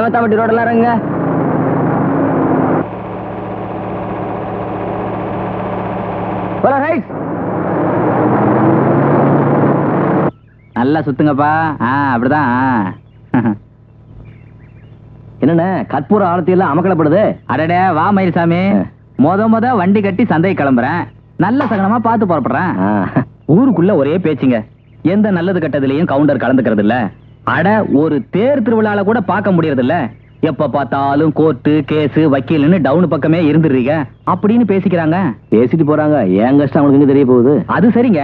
நேமத்தாம்பட்டி ரோடெல்லாம் இறங்க. நல்லா சுத்துங்கப்பா. அப்படிதான். என்னண்ணே கற்பூர ஆரத்தி எல்லாம் அமக்கலப்படுது? அடடே வா மயில்சாமி, மொத வண்டி கட்டி சந்தை கிளம்புறேன். நல்ல சகனமா பார்த்து புறப்படுறேன். ஊருக்குள்ள ஒரே பேச்சுங்க, எந்த நல்லது கட்டதுலயும் கவுண்டர் கலந்துக்கிறது இல்ல. அட ஒரு தேர் திருவிழால கூட பார்க்க முடியறது இல்ல. எப்ப பார்த்தாலும் கோர்ட்டு கேஸ் வக்கீல்னு டவுன் பக்கமே இருந்துடுறீங்க அப்படின்னு பேசிக்கிறாங்க. பேசிட்டு போறாங்க, என் கஷ்டம் அவங்களுக்கு தெரிய போகுது. அது சரிங்க,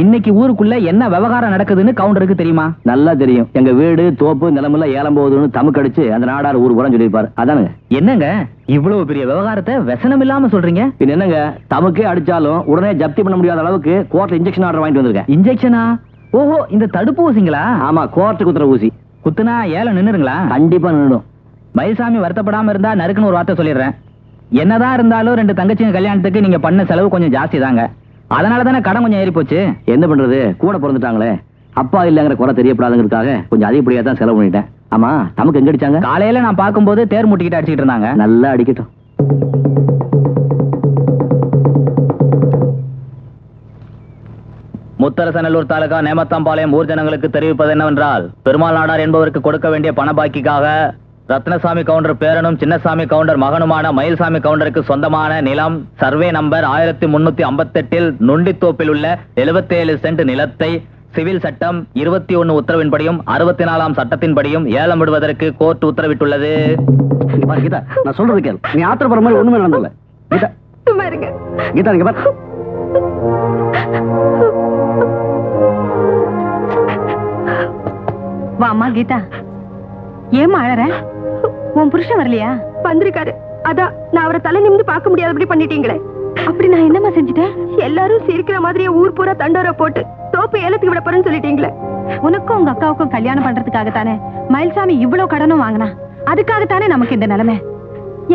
இன்னைக்கு ஊருக்குள்ள என்ன விவகாரம் நடக்குதுன்னு கவுண்டருக்கு தெரியுமா? நல்லா தெரியும். எங்க வீடு தோப்பு நிலமெல்லாம் ஏலம் போகுதுன்னு தமக்கு அடிச்சு அந்த நாடார் ஊர் புறம் சொல்லியிருப்பாரு. அதானுங்க. என்னங்க இவ்வளவு பெரிய விவகாரத்தை व्यसனம் இல்லாம சொல்றீங்க? பின் என்னங்க, தமக்கே அடிச்சாலும் உடனே ஜப்தி பண்ண முடியாத அளவுக்கு கோர்ட்ல இன்ஜெக்ஷன் ஆர்டர் வாங்கிட்டு வந்திருக்கேன். இன்ஜெக்ஷனா? ஓஹோ, இந்த தடுப்பு ஊசிங்களா? ஆமா, கோர்ட்டு குத்துற ஊசி. குத்துனா ஏலம் நின்னுருங்களா? கண்டிப்பா நின்னுடும். மயில்சாமி வருத்தப்படாம இருந்தா நறுக்குன்னு ஒரு வார்த்தை சொல்லிடுறேன். என்னதான் இருந்தாலும் 2 தங்கச்சிங்க கல்யாணத்துக்கு நீங்க பண்ண செலவு கொஞ்சம் ஜாஸ்தி தாங்க. அதனாலதானே கடன் கொஞ்சம் ஏறி போச்சு. என்ன பண்றது, கூட பிறந்துட்டாங்களே, அப்பா இல்லங்கிற குறை தெரியப்படாதுங்கிறதுக்காக கொஞ்சம் அதிகப்படியா தான் செலவு பண்ணிட்டேன். ஆமா, நமக்கு எங்க அடிச்சாங்க? காலையில நான் பார்க்கும்போது தேர் முட்டிக்கிட்டு அடிச்சுட்டு இருந்தாங்க. நல்லா அடிக்கட்டும். முத்தரசநல்லூர் தாலுகா நேமத்தாம்பாளையம் ஊர் ஜனங்களுக்கு தெரிவிப்பது என்னவென்றால், பெருமாள் நாடார் என்பவருக்கு கொடுக்க வேண்டிய பண பாக்கிக்காக ரத்னசாமி கவுண்டர் பேரனும் சின்னசாமி கவுண்டர் மகனுமான மயில்சாமி கவுண்டருக்கு சொந்தமான நிலம் சர்வே நம்பர் 1358 நொண்டித்தோப்பில் உள்ள 77 சென்ட் நிலத்தை சிவில் சட்டம் 21 உத்தரவின்படியும் 64ஆம் சட்டத்தின்படியும் ஏலம் விடுவதற்கு கோர்ட் உத்தரவிட்டுள்ளது. கீதா, நான் சொல்றது கேள். நீ ஆத்திரப்படுற மாதிரி ஒண்ணுமே நடந்தல. கீதா சும்மா இருங்க. கீதா இங்க பாரு. வாமா கீதா, ஏமா அழற? உன் புருஷன் வரலையா? வந்திருக்காரு. அதான் நான் அவரை தலை நிமிந்து பார்க்க முடியாதபடி பண்ணிட்டீங்களே. அப்படி நான் என்னமா செஞ்சுட்டேன்? எல்லாரும் சிரிக்கிற மாதிரியே ஊர் பூரா தண்டோர போட்டு தோப்பு ஏலத்துக்கு விட போறேன்னு சொல்லிட்டீங்களே. உனக்கும் உங்க அக்காவுக்கும் கல்யாணம் பண்றதுக்காகத்தானே மயில்சாமி இவ்வளவு கடனும் வாங்கினா. அதுக்காகத்தானே நமக்கு இந்த நிலைமை.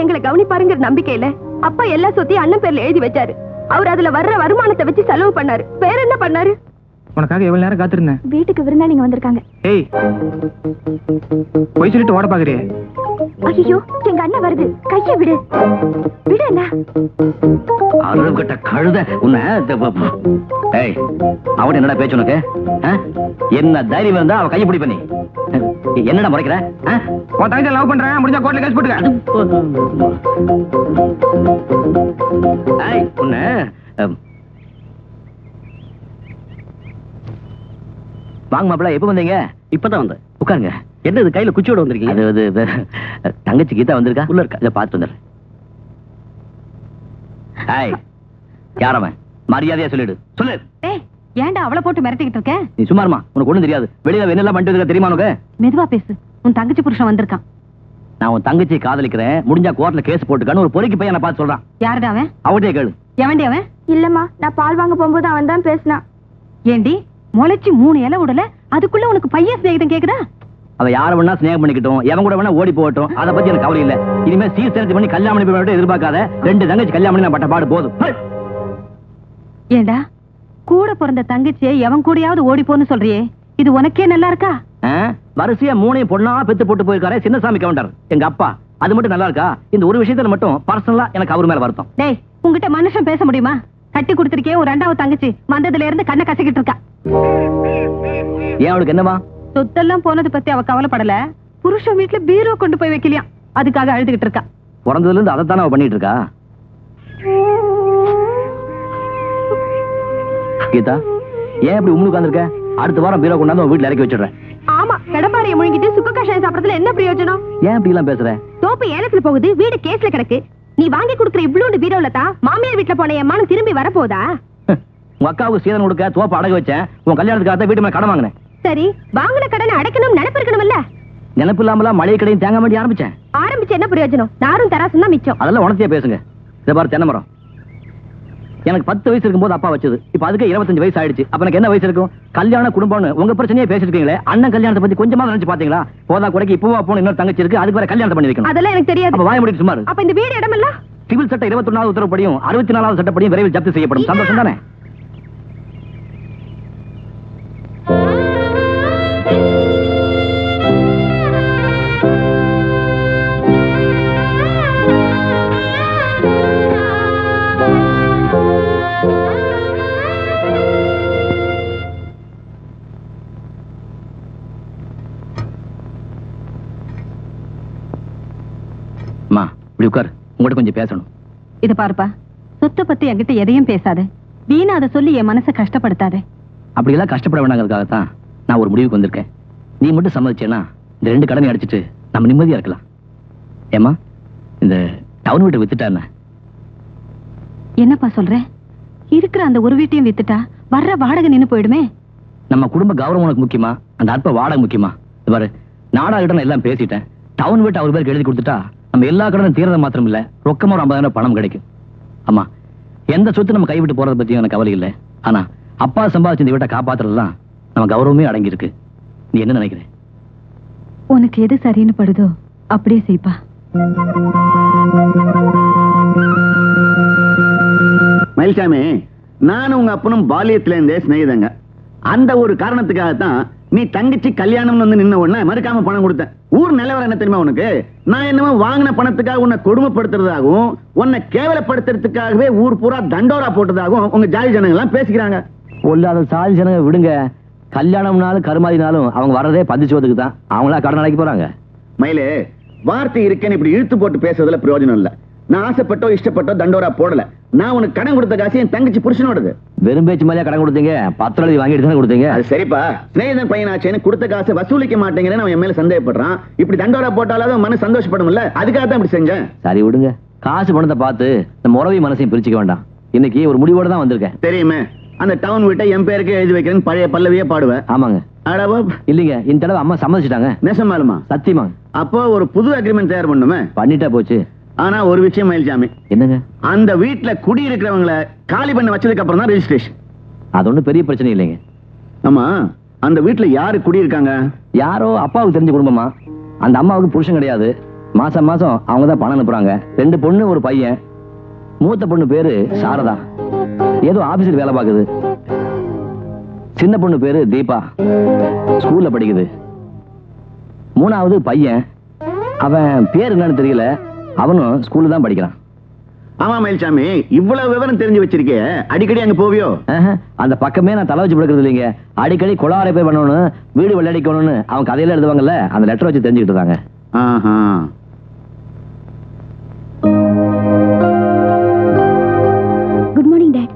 எங்களை கவனிப்பாருங்கிற நம்பிக்கையில அப்பா எல்லா சொத்தையும் அண்ணன் பேர்ல எழுதி வச்சாரு. அவர் அதுல வர்ற வருமானத்தை வச்சு செலவு பண்ணாரு. வேற என்ன பண்ணாரு? உனக்காக எவ்வளவு நேரம் காத்திருந்தேன். வீட்டுக்கு விருந்தாளிங்க வந்திருக்காங்க. ஏய், போய் சொல்லிட்டு ஓட பாக்குறியே? ஐயோ, எங்க அண்ணன் வருது. கைய விடு. விடு அண்ணா. அருகட்ட கழுத உன்னை. ஏய், அவன் என்னடா பேச்சு உனக்கு? என்ன தைரியம் இருந்தா அவ கையை பிடி பண்ணி என்னடா முறைக்கிற? உன் தங்கச்சி லவ் பண்றேன், முடிஞ்சா கோர்ட்ல கேஸ் போட்டுக்க. ஏய், உன்னை வாங்க மாப்பிள்ள. எப்ப வந்தீங்க? இப்பதான் வந்தேன். உட்காருங்க. என்ன இது கையில குச்சியோட வந்திருக்கீங்க? அது தங்கச்சி கீதா வந்திருக்கா, உள்ள இருக்கா, இதை பார்த்து வந்துடுறேன். யாரவன்? மரியாதையா சொல்லிடு. சொல்லு. ஏன்டா அவளை போட்டு மிரட்டிக்கிட்டு இருக்க? நீ சும்மாருமா, உனக்கு ஒண்ணும் தெரியாது. வெளியில என்னெல்லாம் பண்ணிட்டு இருக்க தெரியுமா உனக்கு? மெதுவா பேசு. உன் தங்கச்சி புருஷன் வந்திருக்கான். நான் உன் தங்கச்சி காதலிக்கிறேன், முடிஞ்சா கோர்ட்ல கேஸ் போட்டுக்கான்னு ஒரு பொறுக்கி பையனை பார்த்து சொல்றான். யாருடா அவன்? அவட்டே கேளு. எவன்டி அவன்? இல்லம்மா, நான் பால் வாங்க போகும்போது அவன் தான் பேசினான். ஏண்டி முளைச்சு 3 இலை உடல, அதுக்குள்ள உனக்கு பையன் சிநேகிதம் கேக்குதா? அவ யார வேணா ஸ்நேகம் பண்ணிக்கிட்டோம், எவன் கூட வேணா ஓடி போகட்டும், அதை பத்தி எனக்கு கவலை இல்ல. இனிமே சீர்திருத்தி பண்ணி கல்யாணம் பண்ணி எதிர்பார்க்காத. 2 தங்கச்சி கல்யாணம் பண்ணி நான் பட்ட பாடு போதும். ஏண்டா கூட பிறந்த தங்கச்சியை எவன் கூடயாவது ஓடி போன்னு சொல்றியே, இது உனக்கே நல்லா இருக்கா? வரிசையா 3 பொண்ணா பெத்து போட்டு போயிருக்காரு சின்னசாமி கவுண்டர், எங்க அப்பா. அது மட்டும் நல்லா இருக்கா? இந்த ஒரு விஷயத்துல மட்டும் பர்சனலா எனக்கு அவர் மேல வருத்தம். டேய், உங்ககிட்ட மனுஷன் பேச முடியுமா? கட்டி கொடுத்திருக்கே ஒரு 2வது தங்கச்சி வந்ததுல இருந்து கண்ணை கசக்கிட்டு இருக்கா. ஏன் அவளுக்கு என்னவா? சொத்தெல்லாம் போனது பத்தி அவ கவலைப்படல. புருஷன் வீட்டுல பீரோ கொண்டு போய் வைக்கலையா, அதுக்காக அழுதுகிட்டு இருக்கா. பிறந்ததுல இருந்து அதைத்தானே அவ பண்ணிட்டு இருக்கா. கீதா, ஏன் இப்படி உம்முன்னு உட்கார்ந்திருக்க? அடுத்த வாரம் பீரோ கொண்டாந்து வீட்டுல இறக்கி வச்சிடுறேன். ஆமா, கடப்பாறையை முழுங்கிட்டு சுக்க கஷாயம் சாப்பிடறதுல என்ன பிரயோஜனம்? ஏன் இப்படி எல்லாம் பேசுற? தோப்பு ஏலத்துல போகுது, வீடு கேஸ்ல கிடக்கு. நீ வாங்கி கொடுக்குற இவ்வளவு பீரோல தான் மாமியார் வீட்டுல போன என் மனம் திரும்பி வரப்போதா? உங்க அக்காவுக்கு சீதனம் கொடுக்க தோப்பு அடகு வச்சேன். உன் கல்யாணத்துக்காக வீட்டு மேல கடன் வாங்கினேன். சரி, வாங்கின கடனை அடைக்கணும், நினைப்பு இருக்கணும்ல. நினைப்பு இல்லாமலாம் மளிகை கடையும் தேங்க வேண்டி ஆரம்பிச்சு என்ன பிரயோஜனம்? நாரும் தராசும் தான் மிச்சம். அதெல்லாம் உணர்த்தியா பேசுங்க. இதை பாரு, தென்னை மரம் எனக்கு 10 வயசு இருக்கும்போது அப்பா வச்சது. இப்ப அதுக்கு 25 வயசு ஆயிடுச்சு. அப்ப எனக்கு என்ன வயசு இருக்கும்? கல்யாண குடும்பம்னு உங்க பிரச்சனையே பேசிருக்கீங்களே, அண்ணன் கல்யாணத்தை பத்தி கொஞ்சமா நினைச்சு பாத்தீங்களா? போதா கூடக்கு இப்பவா போன இன்னொரு தங்கச்சி இருக்கு, அதுக்கு வேற கல்யாணம் பண்ணி வைக்கணும். அதெல்லாம் எனக்கு தெரியாது. அப்ப வாய முடிச்சு சுமார். அப்ப இந்த வீடு இடமல்ல? சிவில் சட்ட 21வது உத்தரவுப்படியும் 64வது சட்டப்படியும் விரைவில் ஜப்தி செய்யப்படும். சந்தோஷம் தானே? இப்படி உட்கார், உங்கள்கிட்ட கொஞ்சம் பேசணும். இத பாருப்பா, சொத்தை பத்தி என்கிட்ட எதையும் பேசாத. வீணா அதை சொல்லி என் மனசை கஷ்டப்படுத்தாதே. அப்படியெல்லாம் கஷ்டப்பட வேண்டாங்கிறதுக்காகத்தான் நான் ஒரு முடிவுக்கு வந்திருக்கேன். நீ மட்டும் சம்மதிச்சேன்னா இந்த 2 கடனை அடிச்சிட்டு நம்ம நிம்மதியா இருக்கலாம். ஏமா, இந்த டவுன் வீட்டை வித்துட்டான்னு? என்னப்பா சொல்ற? இருக்கிற அந்த ஒரு வீட்டையும் வித்துட்டா வர்ற வாடகை நின்னு போயிடுமே. நம்ம குடும்ப கௌரவம் உனக்கு முக்கியமா, அந்த அற்ப வாடகை முக்கியமா? பாரு, நாடாகிட்ட நான் எல்லாம் பேசிட்டேன். டவுன் வீட்டை அவர் பேருக்கு எழுதி கொடுத்துட்டா நம்ம எல்லா கடனும் தீரத மாத்திரம் இல்ல, ரொக்கமா ஒரு 50,000 பணம் கிடைக்கும். ஆமா, எந்த சொத்து நம்ம கைவிட்டு போறதை பத்தி எனக்கு கவலை இல்லை. ஆனா அப்பா சம்பாதிச்சு இந்த வீட்டை காப்பாத்துறதுதான் நம்ம கௌரவமே அடங்கி இருக்கு. நீ என்ன நினைக்கிற? உனக்கு எது சரின்னு படுதோ அப்படியே செய்ப்பா. மயில்சாமி, நானும் உங்க அப்பனும் பாலியத்துல இருந்தே சிநேகிதங்க. அந்த ஒரு காரணத்துக்காகத்தான் நீ தங்கச்சி கல்யாணம்னு வந்து நின்ன உடனே மறுக்காம பணம் கொடுத்தேன். ஊர் நிலவரம் என்ன தெரியுமா உனக்கு? நான் என்னமோ வாங்கின பணத்துக்காக உன்னை கொடுமைப்படுத்துறதாகவும் உன்னை கேவலப்படுத்துறதுக்காகவே ஊர் பூரா தண்டோரா போட்டதாகவும் உங்க ஜாதி ஜனங்க எல்லாம் பேசிக்கிறாங்க. பொல்லாத சாதி ஜனங்க விடுங்க. கல்யாணம்னாலும் கருமாதினாலும் அவங்க வர்றதே பதிச்சுவதுக்கு தான். அவங்களா கடன் அடைக்க போறாங்க. மயிலே, வார்த்தை இருக்கேன்னு இப்படி இழுத்து போட்டு பேசுறதுல பிரயோஜனம் இல்ல. நான் ஆசைப்பட்டோ இஷ்டப்பட்டோ தண்டோரா போடல. நான் உனக்கு கடன் கொடுத்த காசு என் தங்கச்சி புருஷனோடது. வெறும் பேச்சு மேலே கடன் கொடுத்தீங்க, 10 எழுதி வாங்கிட்டு தானே கொடுத்தீங்க. அது சரிப்பா, ஸ்நேகிதன் பையனாச்சேன்னு கொடுத்த காசை வசூலிக்க மாட்டேங்கிறேன்னு அவன் என் மேல சந்தேகப்படுறான். இப்படி தண்டோரா போட்டாலும் மனசு சந்தோஷப்படும்ல, அதுக்காக தான் இப்படி செஞ்சேன். சரி விடுங்க, காசு பணத்தை பார்த்து நம்ம உறவி மனசையும் பிரிச்சுக்க வேண்டாம். இன்னைக்கு ஒரு முடிவோட தான் வந்திருக்கேன். தெரியுமே, அந்த டவுன் வீட்டை என் பேருக்கு எழுதி வைக்கிறேன்னு பழைய பல்லவியே பாடுவேன். ஆமாங்க. இல்லீங்க, இந்த தடவை அம்மா சம்மதிச்சிட்டாங்க. நெசமாலுமா? சத்தியமா. அப்போ ஒரு புது அக்ரிமெண்ட் தயார் பண்ணுமே. பண்ணிட்டா போச்சு. ஆனா ஒரு விஷயம் மயில்சாமி, என்னங்க? அந்த வீட்டுல குடி இருக்கிறவங்களை காலி பண்ண வச்சதுக்கு அப்புறம் தான் ரெஜிஸ்ட்ரேஷன். அது ஒண்ணும் பெரிய பிரச்சனை இல்லைங்க. ஆமா, அந்த வீட்டுல யாரு குடி இருக்காங்க? யாரோ அப்பாவுக்கு தெரிஞ்ச குடும்பமா. அந்த அம்மாவுக்கு புருஷன் கிடையாது. மாசம் மாசம் அவங்க தான் பணம் அனுப்புறாங்க. 2 பொண்ணு ஒரு பையன். மூத்த பொண்ணு பேரு சாரதா, ஏதோ ஆபீஸில் வேலை பார்க்குது. சின்ன பொண்ணு பேரு தீபா, ஸ்கூல்ல படிக்குது. 3வது பையன், அவன் பேர் என்னன்னு தெரியல, அவனும் ஸ்கூல்ல தான் படிக்கிறான். ஆமா மயில்சாமி, இவ்வளவு விவரம் தெரிஞ்சு வச்சிருக்கே, அடிக்கடி அங்க போவியோ? அந்த பக்கமே நான் தலை வச்சு படுக்கிறது இல்லைங்க. அடிக்கடி குளாரை போய் பண்ணணும், வீடு வெள்ளடிக்கணும்னு அவன் கதையில எழுதுவாங்கல்ல, அந்த லெட்டர் வச்சு தெரிஞ்சுக்கிட்டு இருக்காங்க. Good morning dot.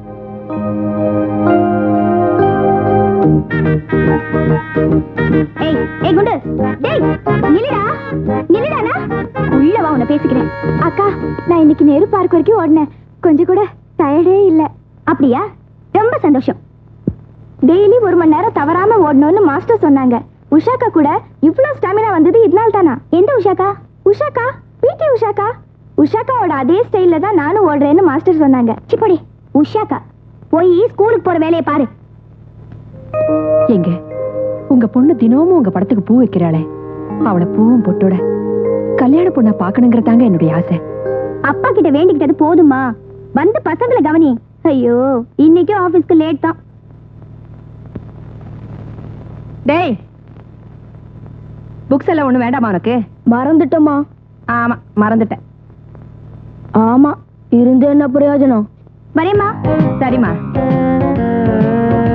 ஏய் ஏய் குண்டு, டேய் நில்லுடா, நில்லுடானா. உள்ள வா, உன்னை பேசிக்கிறேன். அக்கா, நான் இன்னைக்கு நேரு பார்க் வரைக்கும் ஓடினேன். கொஞ்சம் கூட டயர்டே இல்ல. அப்படியா? ரொம்ப சந்தோஷம். டெய்லி 1 மணி நேரம் தவறாம ஓடணும்னு மாஸ்டர் சொன்னாங்க. உஷாக்கா கூட இவ்ளோ ஸ்டாமினா வந்தது இதனால தானா? எந்த உஷாக்கா? உஷாக்கா, பிடி உஷாக்கா. உஷாக்காவோட அதே ஸ்டைல்ல தான் நானும் ஓடுறேன்னு மாஸ்டர் சொன்னாங்க. சிப்படி உஷாக்கா, போய் ஸ்கூலுக்கு போற வேலையை பாரு. எங்க உங்க பொண்ணு தினமும் உங்க படத்துக்கு பூ வைக்கிறாளே, அவளை பூவும் பொட்டோட கல்யாண பொண்ண பாக்கணுங்கிறதாங்க என்னுடைய ஆசை. அப்பா கிட்ட வேண்டிக்கிட்டது போதுமா? வந்து பசங்களை கவனி. ஐயோ, இன்னைக்கு ஆபீஸ்க்கு லேட் தான். டேய், புக்ஸ் எல்லாம் ஒண்ணு வேண்டாமா உனக்கு? மறந்துட்டோமா? ஆமா, மறந்துட்டேன். ஆமா, இருந்து என்ன பிரயோஜனம்? வரேம்மா. சரிம்மா,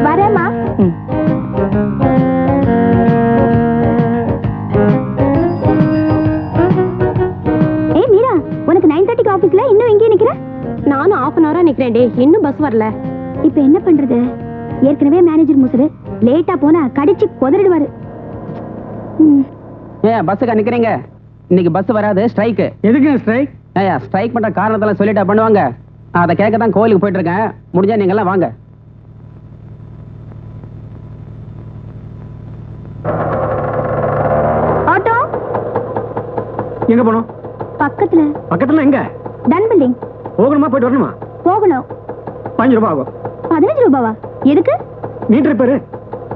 வரேம்மா. ஏய் மீரா, உனக்கு 9:30க்கு ஆபீஸ்ல இன்னும் எங்கே நிக்கிற? நானும் 1/2 an hour நிக்கிறேன். டே, இன்னும் பஸ் வரல. இப்போ என்ன பண்றது? ஏற்கனவே மேனேஜர் முசுரு, லேட்டா போனா கடிச்சு கொதறிடுவாரு. ஏன் பஸ்ஸுக்கு நிக்கிறீங்க? இன்னைக்கு பஸ் வராது, ஸ்ட்ரைக். எதுக்கு ஸ்ட்ரைக்? ஏயா, ஸ்ட்ரைக் பண்ற காரணத்தெல்லாம் சொல்லிட்டா பண்ணுவாங்க. அதை கேட்க தான் கோயிலுக்கு போயிட்டு இருக்கேன். முடிஞ்சா நீங்க எல்லாம் வாங்க. ஆட்டோ எங்க போனோம்? பக்கத்துல. பக்கத்துல எங்க? டன் பில்டிங். போகணுமா போயிட்டு வரணுமா? போகணும். 5 ரூபாய் ஆகும். 15 ரூபாவா? எதுக்கு? Meter repair.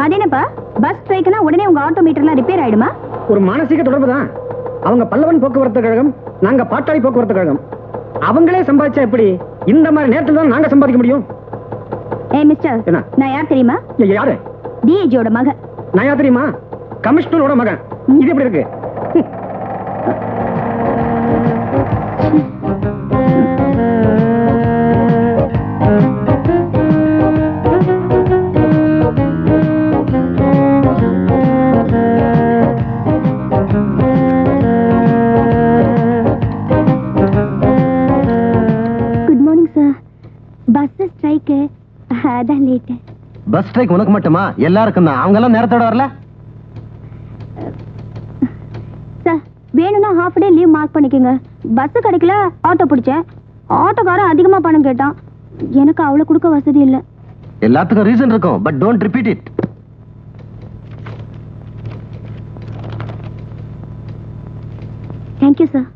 அது என்னப்பா, பஸ் ஸ்ட்ரைக்னா உடனே உங்க ஆட்டோ மீட்டர்லாம் ரிப்பேர் ஆயிடுமா? ஒரு மானசீக தொடர்பு தான். அவங்க பல்லவன் போக்குவரத்து கழகம், நாங்க பாட்டாளி போக்குவரத்து கழகம். அவங்களே சம்பாதிச்சா எப்படி? இந்த மாதிரி நேரத்துல தான் நாங்க சம்பாதிக்க முடியும். ஏய் மிஸ்டர், என்ன? நான் யார் தெரியுமா? யாரு? டிஏஜியோட மகன். நான் யார் தெரியுமா? கமிஷனரோட மகன். இது எப்படி இருக்கு? ஸ்ட்ரைக் உனக்கு மட்டுமா? எல்லாருக்கும் தான். அவங்க எல்லாம் நேரத்தோட வரல. சார் வேணும்னா ஹாஃப் டே லீவ் மார்க் பண்ணிக்கோங்க. பஸ் கிடைக்கல, ஆட்டோ பிடிச்சேன். ஆட்டோக்காரன் அதிகமா பணம் கேட்டான். எனக்கு அவ்வளவு கொடுக்க வசதி இல்ல. எல்லாத்துக்கும் ரீசன் இருக்கும், but don't repeat it. Thank you sir.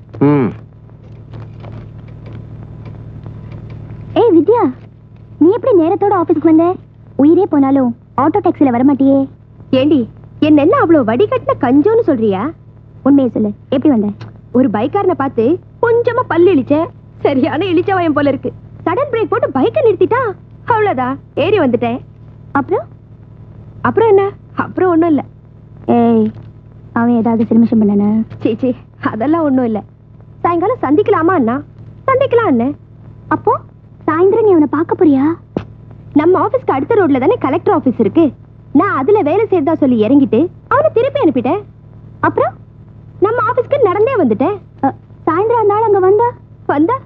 ஏய் வித்யா, நீ எப்படி நேரத்தோட ஆபீஸ்க்கு வந்த? உயிரே போனாலும் ஆட்டோ டாக்ஸில வர மாட்டியே. ஏண்டி என்ன அவ்வளவு வடிகட்டின கஞ்சோன்னு சொல்றியா? உண்மையை சொல்லு, எப்படி வந்த? ஒரு பைக்காரனை பார்த்து கொஞ்சமா பல்லு இழிச்ச, சரியான இழிச்சவயம் போல இருக்கு. சடன் பிரேக் போட்டு பைக்கை நிறுத்திட்டா, அவ்வளவுதான் ஏறி வந்துட்டேன். அப்புறம் என்ன? அப்புறம் ஒண்ணும் இல்ல. ஏய், அவன் ஏதாவது சிறுமிஷம் பண்ணன? சீச்சி, அதெல்லாம் ஒண்ணும் இல்ல. சாயங்காலம் சந்திக்கலாமா அண்ணா? சந்திக்கலாம் அண்ணே. அப்போ சாயந்தரம் நீ அவனை பார்க்க போறியா? நம்ம ஆபீஸ்க்கு அடுத்த ரோட்ல தானே கலெக்டர் ஆபீஸ் இருக்கு. நான் அதுல வேலை செய்யறதா சொல்லி இறங்கிட்டு அவனை திருப்பி அனுப்பிட்டேன். அப்புறம் நம்ம ஆபீஸ்க்கு நடந்தே வந்துட்டேன். சாயந்தரம் அந்த ஆள் அங்க வந்தா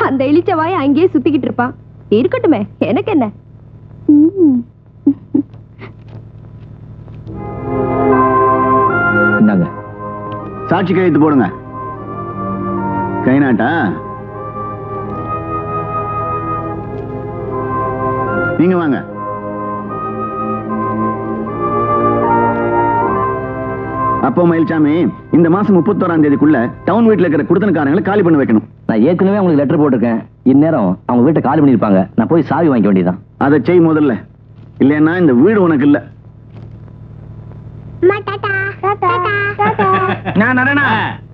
அந்த இழிச்ச வாயை அங்கேயே சுத்திக்கிட்டு இருப்பான். இருக்கட்டுமே, எனக்கு என்ன. சாட்சி கையெழுத்து போடுங்க. கை நாட்டா? நீங்க வாங்க. அப்போ மயில்சாமி, இந்த மாசம் 31ஆம் தேதிக்குள்ள டவுன் வீட்டுல இருக்கிற குடுத்தனக்காரங்களை காலி பண்ண வைக்கணும். நான் ஏற்கனவே உங்களுக்கு லெட்டர் போட்டிருக்கேன். இந்நேரம் அவங்க வீட்டை காலி பண்ணிருப்பாங்க. நான் போய் சாவி வாங்கிக்க வேண்டியதான். அதை செய் முதல்ல, இல்லைன்னா இந்த வீடு உனக்கு இல்ல.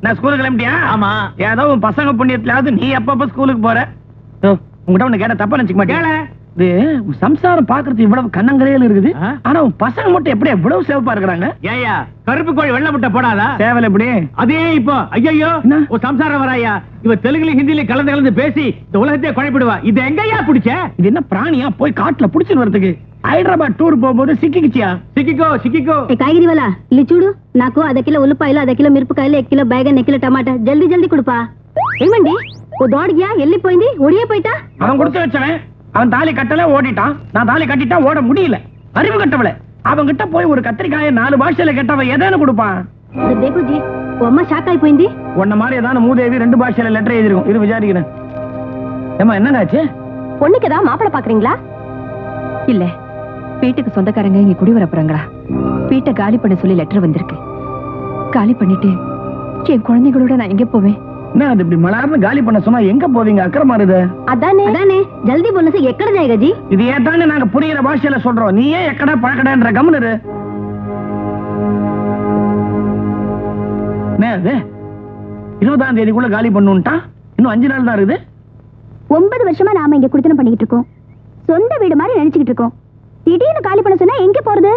நான் ஸ்கூலுக்கு கிளம்பிட்டியா? ஆமா. ஏதோ உன் பசங்க புண்ணியத்திலாவது நீ எப்பப்ப ஸ்கூலுக்கு போற? உங்ககிட்ட ஒண்ணு கேட்ட தப்பா நினைச்சுக்க மாட்டேன். இது சம்சாரம் பாக்குறது இவ்வளவு கண்ணங்கரையில இருக்குது, ஆனா உன் பசங்க மட்டும் எப்படி எவ்வளவு சேவப்பா இருக்கிறாங்க? ஏயா, கருப்பு கோழி வெள்ளை முட்டை போடாதா? சேவல் எப்படி? அதே இப்போ ஐயோ ஒரு சம்சாரம் வராயா? இவ தெலுங்குல ஹிந்தில கலந்து கலந்து பேசி இந்த உலகத்தையே குழப்பிடுவா. இது எங்கயா பிடிச்ச? இது என்ன பிராணியா? போய் காட்டுல புடிச்சுன்னு வரதுக்கு. హైదరాబాద్ టూర్ పోబోదు సిక్కికిచ్చియా? సిక్కికో కాయగిరి వాళ్ళ ఇల్లు చూడు. నాకు అర్ధ కిలో ఉల్లిపాయలు, అర్ధ కిలో మిరపకాయలు, 1 కిలో బైగన్, 1 కిలో టమాటా జల్దీ జల్దీ కుడుపా. ఏమండి ఓ దోడియా వెళ్ళిపోయింది, ఒడియే పోయిటా? அவன் கொடுத்து வச்சவன். அவன் தாலி கட்டல, ஓடிட்டான். நான் தாலி கட்டிட்டா ஓட முடியல. அறிவு கட்டவள. அவன் கிட்ட போய் ஒரு கத்திரிக்காயை 4 பாஷையில கேட்டவன் எதேன்னு கொடுப்பான்? దేకు జీ ఓ అమ్మ షాక్ అయిపోయింది. உன்ன மாதிரி ஏதான மூதேவி 2 பாஷையில லெட்டர் எழுதிருக்கும். இரு விசாரிக்கிறேன். ஏமா என்னடாச்சு? பொண்ணுக்கு ஏதாவது மாப்பிளை பாக்குறீங்களா? இல்ல, வீட்டுக்கு சொந்தக்காரங்க இங்க குடி வர போறாங்களா? வீட்டை காலி பண்ண சொல்லி லெட்டர் வந்திருக்கு. காலி பண்ணிட்டு என் குழந்தைகளோட நான் எங்க போவேன்? என்ன அது இப்படி மலார்னு காலி பண்ண சொன்னா எங்க போவீங்க? அக்கறமா இருக்குது. அதானே ஜல்தி போனஸ் எக்கட ஜாயேகா ஜி? இது ஏதானே நாங்க புரியுற பாஷையில சொல்றோம். நீ ஏன் எக்கடா பழக்கடன்ற கம்னரு? நேது 20ஆம் தேதிக்குள்ள காலி பண்ணுன்ட்டா இன்னும் 5 நாள் தான் இருக்குது. 9 வருஷமா நாம இங்க குடித்தனம் பண்ணிக்கிட்டு இருக்கோம். சொந்த வீடு மாதிரி நினைச்சுக்கிட்டு இருக்கோம். திடீர்னு காலி பண்ண சொன்னா எங்க போறது?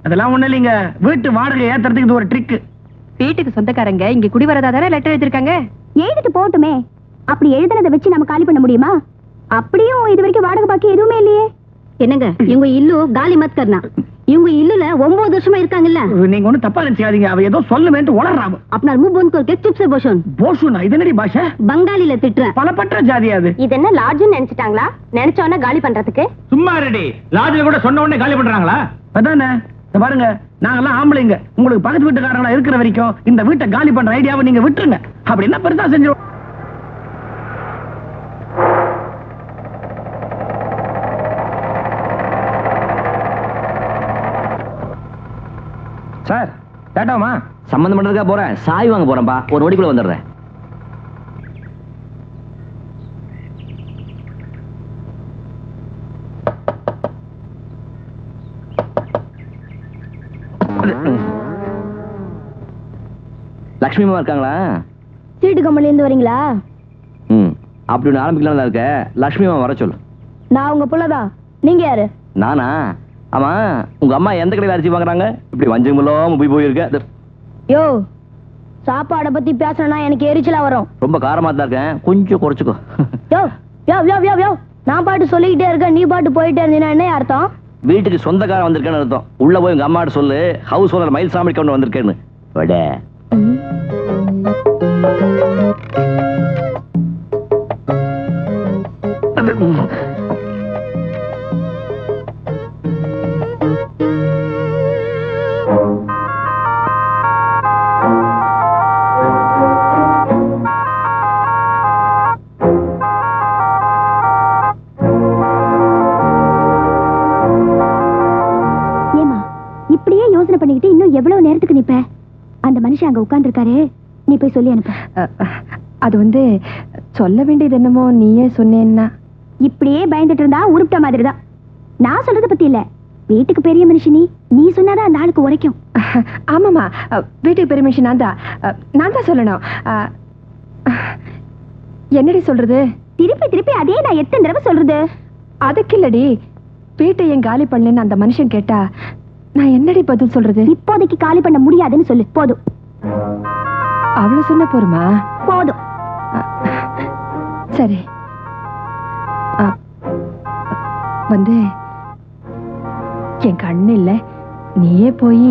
அதெல்லாம் ஒண்ணு இல்லைங்க. வீட்டு வாடகை ஏத்துறதுக்கு இது ஒரு ட்ரிக். வீட்டுக்கு சொந்தக்காரங்க இங்க குடி வரதா தானே லெட்டர் எழுதிருக்காங்க. எழுதிட்டு போட்டுமே. அப்படி எழுதுனதை வச்சு நம்ம காலி பண்ண முடியுமா? அப்படியும் இது வரைக்கும் வாடகை பாக்கி எதுவுமே இல்லையே. என்னங்க இவங்க இல்லு காலி மத் கர்னா. இவங்க இல்லுல 9 வருஷமா இருக்காங்கல்ல. நீங்க ஒண்ணு தப்பா நினைச்சாதீங்க. அவ ஏதோ சொல்லுவேன்ட்டு உளறாம. अपना मुंह बंद करके चुप से बोशन. போஷுனா இது என்னடி பாஷை? பங்காளில திட்றேன். பலப்பட்ட ஜாதி அது. இது என்ன லாட்ஜ்னு நினைச்சிட்டாங்களா? நினைச்சவன காலி பண்றதுக்கு? சும்மா ரெடி. லாட்ஜ்ல கூட சொன்ன உடனே காலி பண்றாங்களா? அதானே. இத பாருங்க, நாங்கெல்லாம் ஆம்பளைங்க. உங்களுக்கு பக்கத்து வீட்டுக்காரங்களா இருக்கிற வரைக்கும் இந்த வீட்டை காலி பண்ற ஐடியாவை நீங்க விட்டுருங்க. அப்படின்னா பெருசா செஞ்சு. சார் கேட்டாமா? சம்பந்தம் பண்றதுக்கா போறேன். சாய் வாங்க போறேன்பா. ஒரு நொடிக்குள்ள வந்துடுறேன். லட்சுமி அம்மா இருக்காங்களா? சீட்டு கம்பெனில இருந்து வரீங்களா? அப்படி ஒன்று ஆரம்பிக்கலாம் இருக்க. லட்சுமி அம்மா வர சொல்லு. நான் உங்க புள்ளதான். நீங்க யாரு? நானா? ஆமா, உங்க அம்மா எந்த கடையில் அரிசி வாங்குறாங்க? இப்படி வஞ்சம் இல்லாம போயிருக்க. யோ, சாப்பாடை பத்தி பேசணும்னா எனக்கு எரிச்சலா வரும். ரொம்ப காரமா தான் இருக்கேன், கொஞ்சம் குறைச்சுக்கோ. யோ யோ யோ யோ யோ, நான் பாட்டு சொல்லிக்கிட்டே இருக்கேன், நீ பாட்டு போயிட்டே இருந்தீங்கன்னா என்ன அர்த்தம்? வீட்டுக்கு சொந்தக்காரன் வந்திருக்கேன்னு அர்த்தம். உள்ள போய் உங்க அம்மாட்ட சொல்லு, ஹவுஸ் ஓனர் மயில்சாமி கொண்டு வந்திருக்கேன்னு. வட யோசனை பண்ணிக்கிட்டு இன்னும் எவ்வளவு நேரத்துக்கு நிப்ப? அந்த மனுஷன் அங்க உட்கார்ந்துருக்காரு, நீ போய் சொல்லி அனுப்பு. அது வந்து சொல்ல வேண்டியது என்னமோ நீயே சொன்னேன்னா. இப்படியே பயந்துட்டு இருந்தா உருப்பிட்ட மாதிரிதான். நான் சொல்றத பத்தி இல்ல, வீட்டுக்கு பெரிய மனுஷனி, நீ சொன்னாதான் அந்த ஆளுக்கு உரைக்கும். ஆமாமா, வீட்டுக்கு பெரிய மனுஷன் நான் தான் சொல்லணும். என்னடி சொல்றது? திருப்பி திருப்பி அதே நான் எத்தனை தடவை சொல்றது? அதுக்கு இல்லடி, வீட்டை ஏன் காலி பண்ணலன்னு அந்த மனுஷன் கேட்டா நான் என்னடி பதில் சொல்றது? இப்போதைக்கு காலி பண்ண முடியாதுன்னு சொல்லு, போதும். அவ்வளவு சொன்ன போருமா? போதும். சரி, வந்து என் கண்ணு இல்ல, நீயே போய்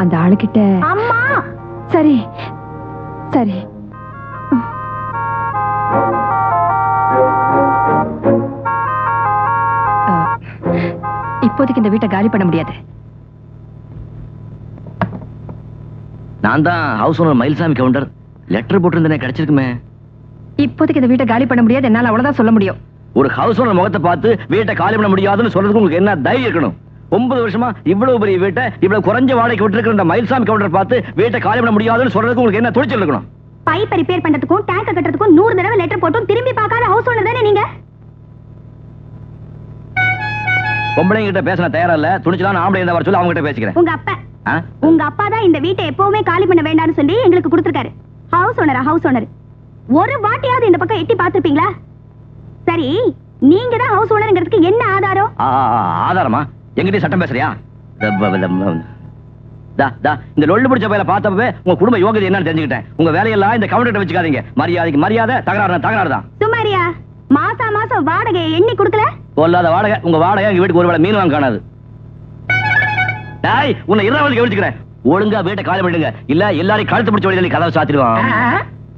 அந்த ஆளுகிட்ட. அம்மா. சரி சரி. இப்போதைக்கு இந்த வீட்டை காலி பண்ண முடியாது. நான் தான் house owner Mayilsamy Gounder. Letter போட்டிருந்தேனே, கிடைச்சிருக்குமே. இப்போதைக்கு இந்த வீட்டை காலி பண்ண முடியாது, என்னால அவ்வளவுதான் சொல்ல முடியும். ஒரு ஹவுஸ் ஓனர் முகத்தை பார்த்து வீட்டை காலி பண்ண முடியாதுன்னு சொல்றதுக்கு உங்களுக்கு என்ன தைரியம் இருக்கணும்? 9 வருஷமா இவ்வளவு பெரிய வீட்டை இவ்வளவு குறைஞ்ச வாடகைக்கு விட்டுருக்கிற மயில்சாமி கவுண்டர் பார்த்து வீட்டை காலி பண்ண முடியாதுன்னு சொல்றதுக்கு உங்களுக்கு என்ன துணிச்சல் இருக்கணும்? பைப் ரிப்பேர் பண்றதுக்கும் டேங்க் கட்டுறதுக்கும் 100 தடவை லெட்டர் போட்டும் திரும்பி பார்க்காத ஹவுஸ் ஓனர் தானே நீங்க? பொம்பளைங்க கிட்ட பேச தயாரா இல்ல, துணிச்சலான ஆம்பளை இருந்தா வர சொல்லி அவங்க கிட்ட பேசிக்கிறேன். உங்க அப்பா தான் இந்த வீட்டை எப்பவுமே காலி பண்ண வேண்டாம்னு சொல்லி எங்களுக்கு கொடுத்திருக்காரு. ஹவுஸ் ஓனர் ஒரு வாட்டியாவது இந்த பக்கம் எட்டி பார்த்திருப்பீங்களா? சரி, நீங்க தான் ஹவுஸ் ஓனர்ங்கிறதுக்கு என்ன ஆதாரம்? ஆதாரமா? எங்கிட்ட சட்டம் பேசுறியா? இந்த லொள்ளு பிடிச்ச பையில பார்த்தப்பவே உங்க குடும்ப யோகியதை என்னன்னு தெரிஞ்சுக்கிட்டேன். உங்க வேலையெல்லாம் இந்த கவுண்டர்ட்ட வச்சுக்காதீங்க. மரியாதைக்கு மரியாதை, தகராறு தான். சுமாரியா, மாசம் வாடகையை எண்ணி கொடுக்கல? கொல்லாத வாடகை. உங்க வாடகை எங்க வீட்டுக்கு ஒரு வேளை மீன் வாங்க காணாது. டாய், உன்னை இரவாவது கவனிச்சுக்கிறேன். ஒழுங்கா வீட்டை காலி பண்ணிடுங்க, இல்ல எல்லாரையும் கழுத்து பிடிச்ச வழியில கதவை சாத்திடுவான்.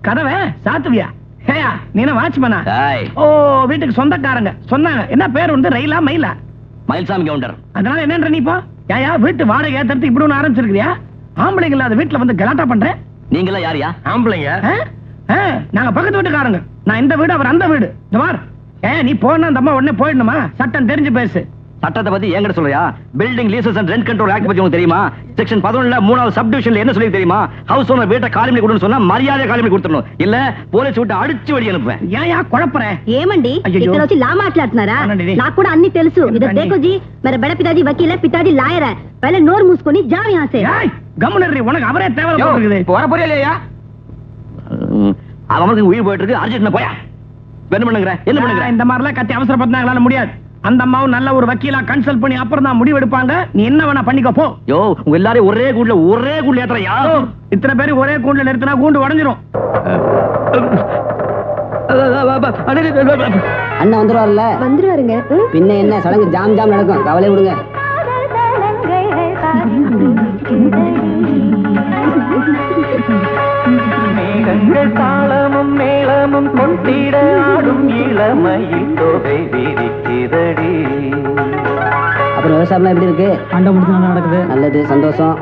கதவை சாத்துவியா? நீ வாட்ச்மேனா? ஓ, வீட்டுக்கு சொந்தக்காரங்க சொன்னாங்க. என்ன பேர் வந்து ரயிலா மயிலா? மயில்சாமி கவுண்டர். அதனால என்ன நீ இப்போ ஏயா வீட்டு வாடகை ஏத்துறதுக்கு இப்படி ஒண்ணு ஆரம்பிச்சிருக்கியா? ஆம்பளைங்க இல்லாத வீட்டுல வந்து கலாட்டா பண்றேன். நீங்க எல்லாம் யாரியா? ஆம்பளைங்க நாங்க பக்கத்து வீட்டுக்காரங்க. நான் இந்த வீடு, அவர் அந்த வீடு. இந்த மாதிரி நீ போனா அந்த அம்மா உடனே போயிடணுமா? சட்டம் தெரிஞ்சு பேசு. சட்டத்தை பத்தி என்கிட்ட சொல்றியா? Building leases and rent control act பத்தி உங்களுக்கு தெரியுமா? செக்ஷன் 11ல 3வது சப் டிவிஷன்ல என்ன சொல்லி தெரியுமா? ஹவுஸ் ஓனர் வீட்டை காலி பண்ணி கொடுன்னு சொன்னா மரியாதை காலி பண்ணி கொடுத்துடணும், இல்ல போலீஸ் விட்டு அடிச்சு வழி அனுப்புவேன். ஏயா குழப்பறேன்? ఏమండి ఇక్కడ వచ్చి లా మాట్లాడుతున్నారా? నాకు కూడా అన్ని తెలుసు. ఇది देखोजी मेरा बड़ा पिताजी वकील है, पिताजी लायर है. पहले नोर मूసుకొని जा यहां से. கம்முனரி, உனக்கு அவரே தேவல போடுறது. வர போறியா? அவனுக்கு உயிர் போயிட்டு இருக்கு. அர்ஜென்ட் போயா. என்ன பண்ணுங்கற? இந்த மாதிரிலாம் கத்தி அவசரப்பட்டாங்களால முடியாது. அந்த அம்மாவும் நல்ல ஒரு வக்கீலா கன்சல்ட் பண்ணி அப்புறம் தான் முடிவு எடுப்பாங்க. நீ என்ன வேணா பண்ணிக்கோ போ. யோ, உங்க எல்லாரும் ஒரே கூண்டுல ஏத்துறயா? இத்தனை பேர் ஒரே கூண்டுல நிறுத்தினா கூண்டு உடைஞ்சிரும். அண்ணன் வந்துருவார்ல? வந்துருவாருங்க. பின்ன என்ன சடங்கு ஜாம் நடக்கும், கவலை விடுங்க. தாளமும் மேளமும் கொண்டிட ஆடும் இளமையில் தொகை விரிக்கிறடி. அப்புறம் விவசாயம் எப்படி இருக்கு? அண்டை முடிச்சு நடக்குது. நல்லது, சந்தோஷம்.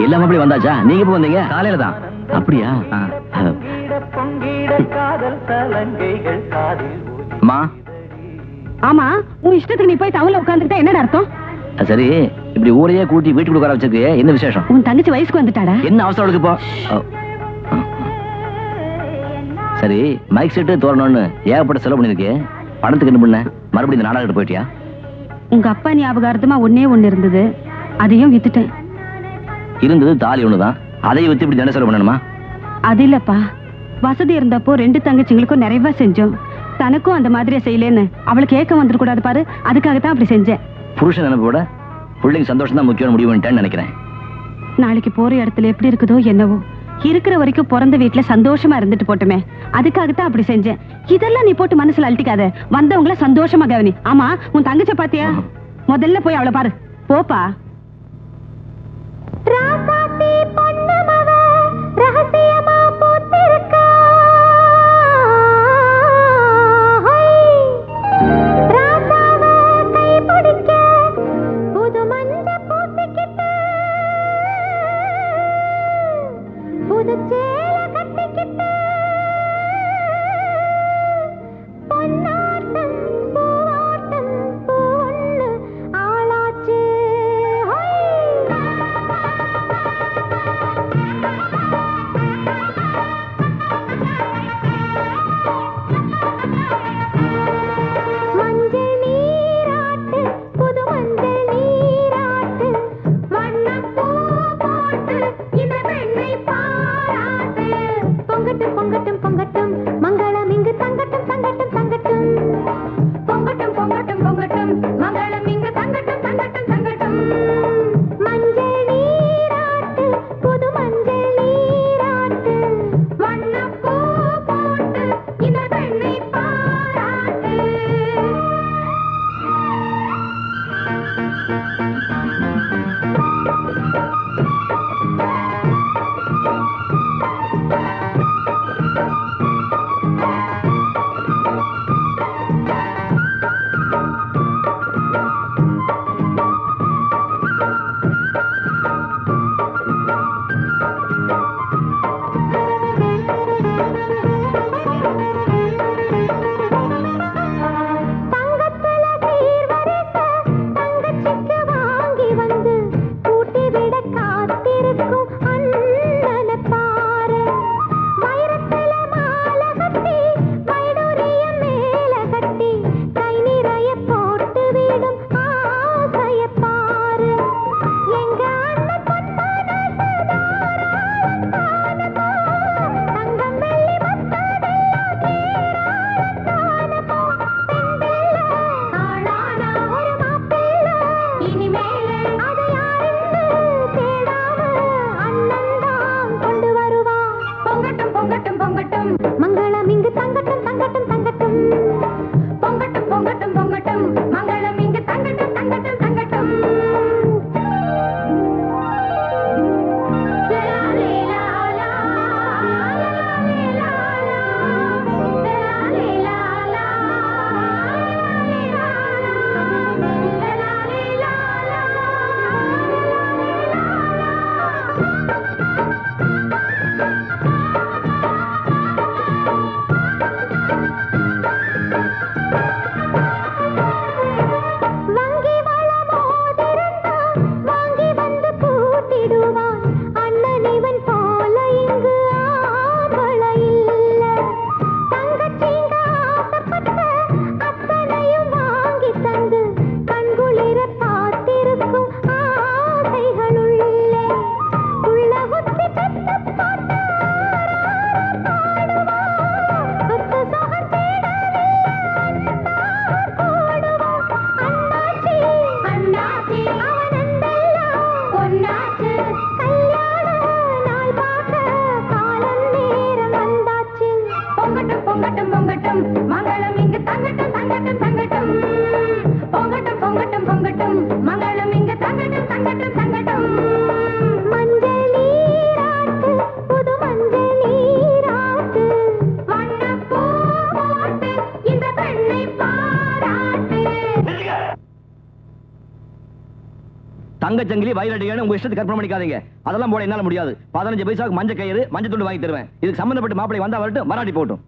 எல்லாம் அப்படி வந்தாச்சா? நீங்க எப்ப வந்தீங்க? காலையில தான். அப்படியா? அம்மா. ஆமா, உன் இஷ்டத்துக்கு நீ போய் டவுன்ல உட்கார்ந்துட்டா என்ன அர்த்தம்? சரி, இப்படி ஊரையே கூட்டி வீட்டுக்கு உட்கார வச்சிருக்கு, என்ன விசேஷம்? உன் தங்கச்சி வயசுக்கு வந்துட்டாடா. என்ன அவசரம் இருக்கு இப்போ? சரி, மைக் செட்டு தோறணும்னு ஏகப்பட்ட செலவு பண்ணிருக்கு. பணத்துக்கு என்ன பண்ண? மறுபடியும் இந்த நாடகத்துக்கு போயிட்டியா? உங்க அப்பா ஞாபகார்த்தமா ஒண்ணு இருந்தது, அதையும் வித்துட்டேன். இருந்தது தாலி ஒண்ணுதான், அதையும் வித்து இப்படி தானே செலவு பண்ணணுமா? அது இல்லப்பா, வசதி இருந்தப்போ 2 தங்கச்சிங்களுக்கும் நிறைவா செஞ்சோம். தனக்கும் அந்த மாதிரியே செய்யலேன்னு அவளுக்கு ஏக்கம் வந்துடக்கூடாது பாரு, அதுக்காகத்தான் அப்படி செஞ்சேன். புருஷன் நினைப்போட பிள்ளைங்க சந்தோஷம் தான் முக்கியம் முடிவு பண்ணிட்டேன்னு நினைக்கிறேன். நாளைக்கு போற இடத்துல எப்படி இருக்குதோ என்னவோ, இருக்கிற வரைக்கும் பிறந்த வீட்டுல சந்தோஷமா இருந்துட்டு போட்டுமே, அதுக்காகத்தான் அப்படி செஞ்சேன். இதெல்லாம் நீ போட்டு மனசுல அழட்டிக்காத, வந்தவங்கள சந்தோஷமா கவனி. ஆமா, உன் தங்கச்ச பாத்தியா? முதல்ல போய் அவளை பாரு, போப்பா. ரகசியமா போத்திருக்கா ஆளாச்சு தங்கச்சங்கிலி வயலடியான உங்க இஷ்டத்துக்கு கற்பனை பண்ணிக்காதீங்க. அதெல்லாம் போட என்னால முடியாது. 15 பைசாவுக்கு மஞ்சள் கயிறு மஞ்சள் துண்டு வாங்கி தருவேன். இதுக்கு சம்பந்தப்பட்ட மாப்பிளை வந்தா வரட்டும், மராட்டி போட்டும்.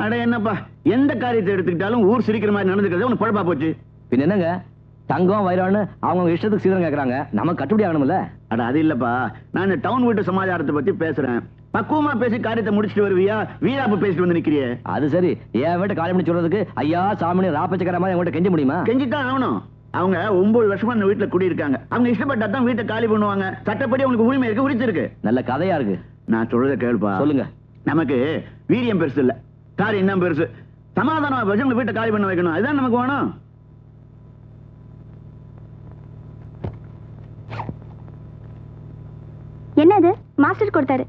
அட என்னப்பா, எந்த காரியத்தை எடுத்துக்கிட்டாலும் ஊர் சிரிக்கிற மாதிரி நடந்துக்கிறது உனக்கு பழப்பா போச்சு. பின் என்னங்க, தங்கம் வயிறான்னு அவங்க இஷ்டத்துக்கு சீதனம் கேட்கறாங்க, நமக்கு கட்டுப்படி ஆகணும்ல. அட அது இல்லப்பா, நான் இந்த டவுன் வீட்டு சமாச்சாரத்தை பத்தி பேசுறேன். பக்குவமா பேசி காரியத்தை முடிச்சுட்டு வருவியா, வீராப்பு பேசிட்டு வந்து நிக்கிறியே. அது சரி, என் வீட்டை காலி பண்ணி சொல்றதுக்கு ஐயா சாமி ராப்பச்சக்கர மாதிரி உங்கள்கிட்ட கெஞ்ச முடியுமா? கெஞ்சித்தான் ஆகணும். அவங்க 9 வருஷமா இந்த வீட்டுல குடியிருக்காங்க. அவங்க இஷ்டப்பட்டா தான் வீட்டை காலி பண்ணுவாங்க. சட்டப்படி அவங்களுக்கு உரிமை இருக்கு, உரிச்சு இருக்கு. நல்ல கதையா இருக்கு. நான் சொல்றத கேளுப்பா. சொல்லுங்க. நமக்கு வீரியம் பெருசு இல்ல, காரியம் தான் பெருசு. சமாதானம் வச்சு வீட்டை காலி பண்ண வைக்கணும், அதுதான் நமக்கு வேணும். என்னது மாஸ்டர் கொடுத்தாரு?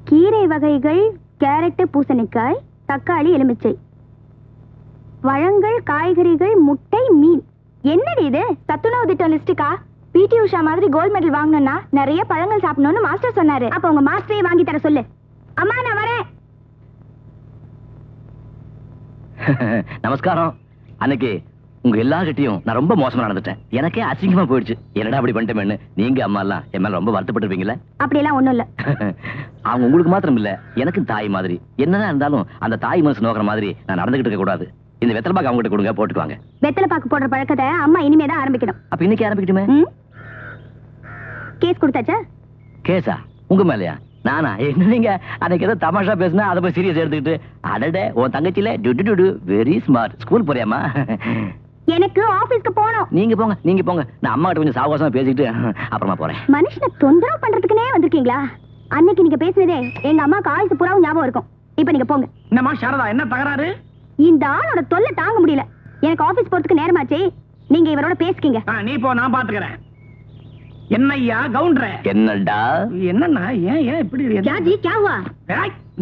கீரை வகைகள், கேரட், பூசணிக்காய், தக்காளி, எலுமிச்சை, பழங்கள், காய்கறிகள், முட்டை, மீன். என்னடி இது? சத்துணவு திட்டம் லிஸ்டுக்கா? பிடி உஷா மாதிரி கோல்ட் மெடல் வாங்கணும்னா நிறைய பழங்கள் சாப்பிடணும்னு மாஸ்டர் சொன்னாரு. அப்ப உங்க மாஸ்டரே வாங்கி தர சொல்லு. அம்மா நான் வரேன். நமஸ்காரம். அன்னைக்கு உங்க எல்லார்கிட்டையும் நான் ரொம்ப மோசமா நடந்துட்டேன். எனக்கே அசிங்கமா போயிடுச்சு. என்னடா அப்படி பண்ணிட்டேன்னு நீங்க அம்மா எல்லாம் என் மேல ரொம்ப வருத்தப்பட்டிருப்பீங்களே. அப்படி எல்லாம் ஒண்ணும் இல்ல. அவங்க உங்களுக்கு மாத்திரம் இல்ல, எனக்கு தாய் மாதிரி. என்னதான் இருந்தாலும் அந்த தாய் மனசு நோக்கிற மாதிரி நான் நடந்துகிட்டு இருக்க கூடாது. இந்த வெத்தலை பாக்கு அவங்க கிட்ட கொடுங்க, போட்டுக்குவாங்க. வெத்தலை பாக்கு போடுற பழக்கத்தை அம்மா இனிமே தான் ஆரம்பிக்கணும். அப்ப இன்னைக்கு ஆரம்பிக்கட்டுமே? கேஸ் கொடுத்தாச்சா? கேஸா? உங்க மேலயா? நானா? என்ன நீங்க அன்னைக்கு ஏதோ தமாஷா பேசினா அதை போய் சீரியஸ் எடுத்துக்கிட்டு, அடடே உன் தங்கச்சியில டு வெரி ஸ்மார்ட். ஸ்கூல் போறியாமா? எனக்கு ஆபீஸ்க்கு போகணும். நீங்க போங்க, நீங்க போங்க. நான் அம்மா கிட்ட கொஞ்சம் சாவகாசமா பேசிட்டு அப்புறமா போறேன். மனுஷனை தொந்தரவு பண்றதுக்குனே வந்திருக்கீங்களா? அன்னைக்கு நீங்க பேசினதே எங்க அம்மாக்கு ஆயுசு பூராவும் ஞாபகம் இருக்கும். இப்ப நீங்க போங்க. என்னம்மா சாரதா, என்ன தகராறு? இந்த ஆளோட தொல்லை தாங்க முடியல. எனக்கு ஆபீஸ் போறதுக்கு நேரமாச்சு. நீங்க இவரோட பேசிக்கீங்க. நீ போ, நான் பாத்துக்கிறேன். என்னய்யா கவுண்டர? என்னடா? என்னன்னா ஏன் இப்படி? ஜாஜி கியாவா?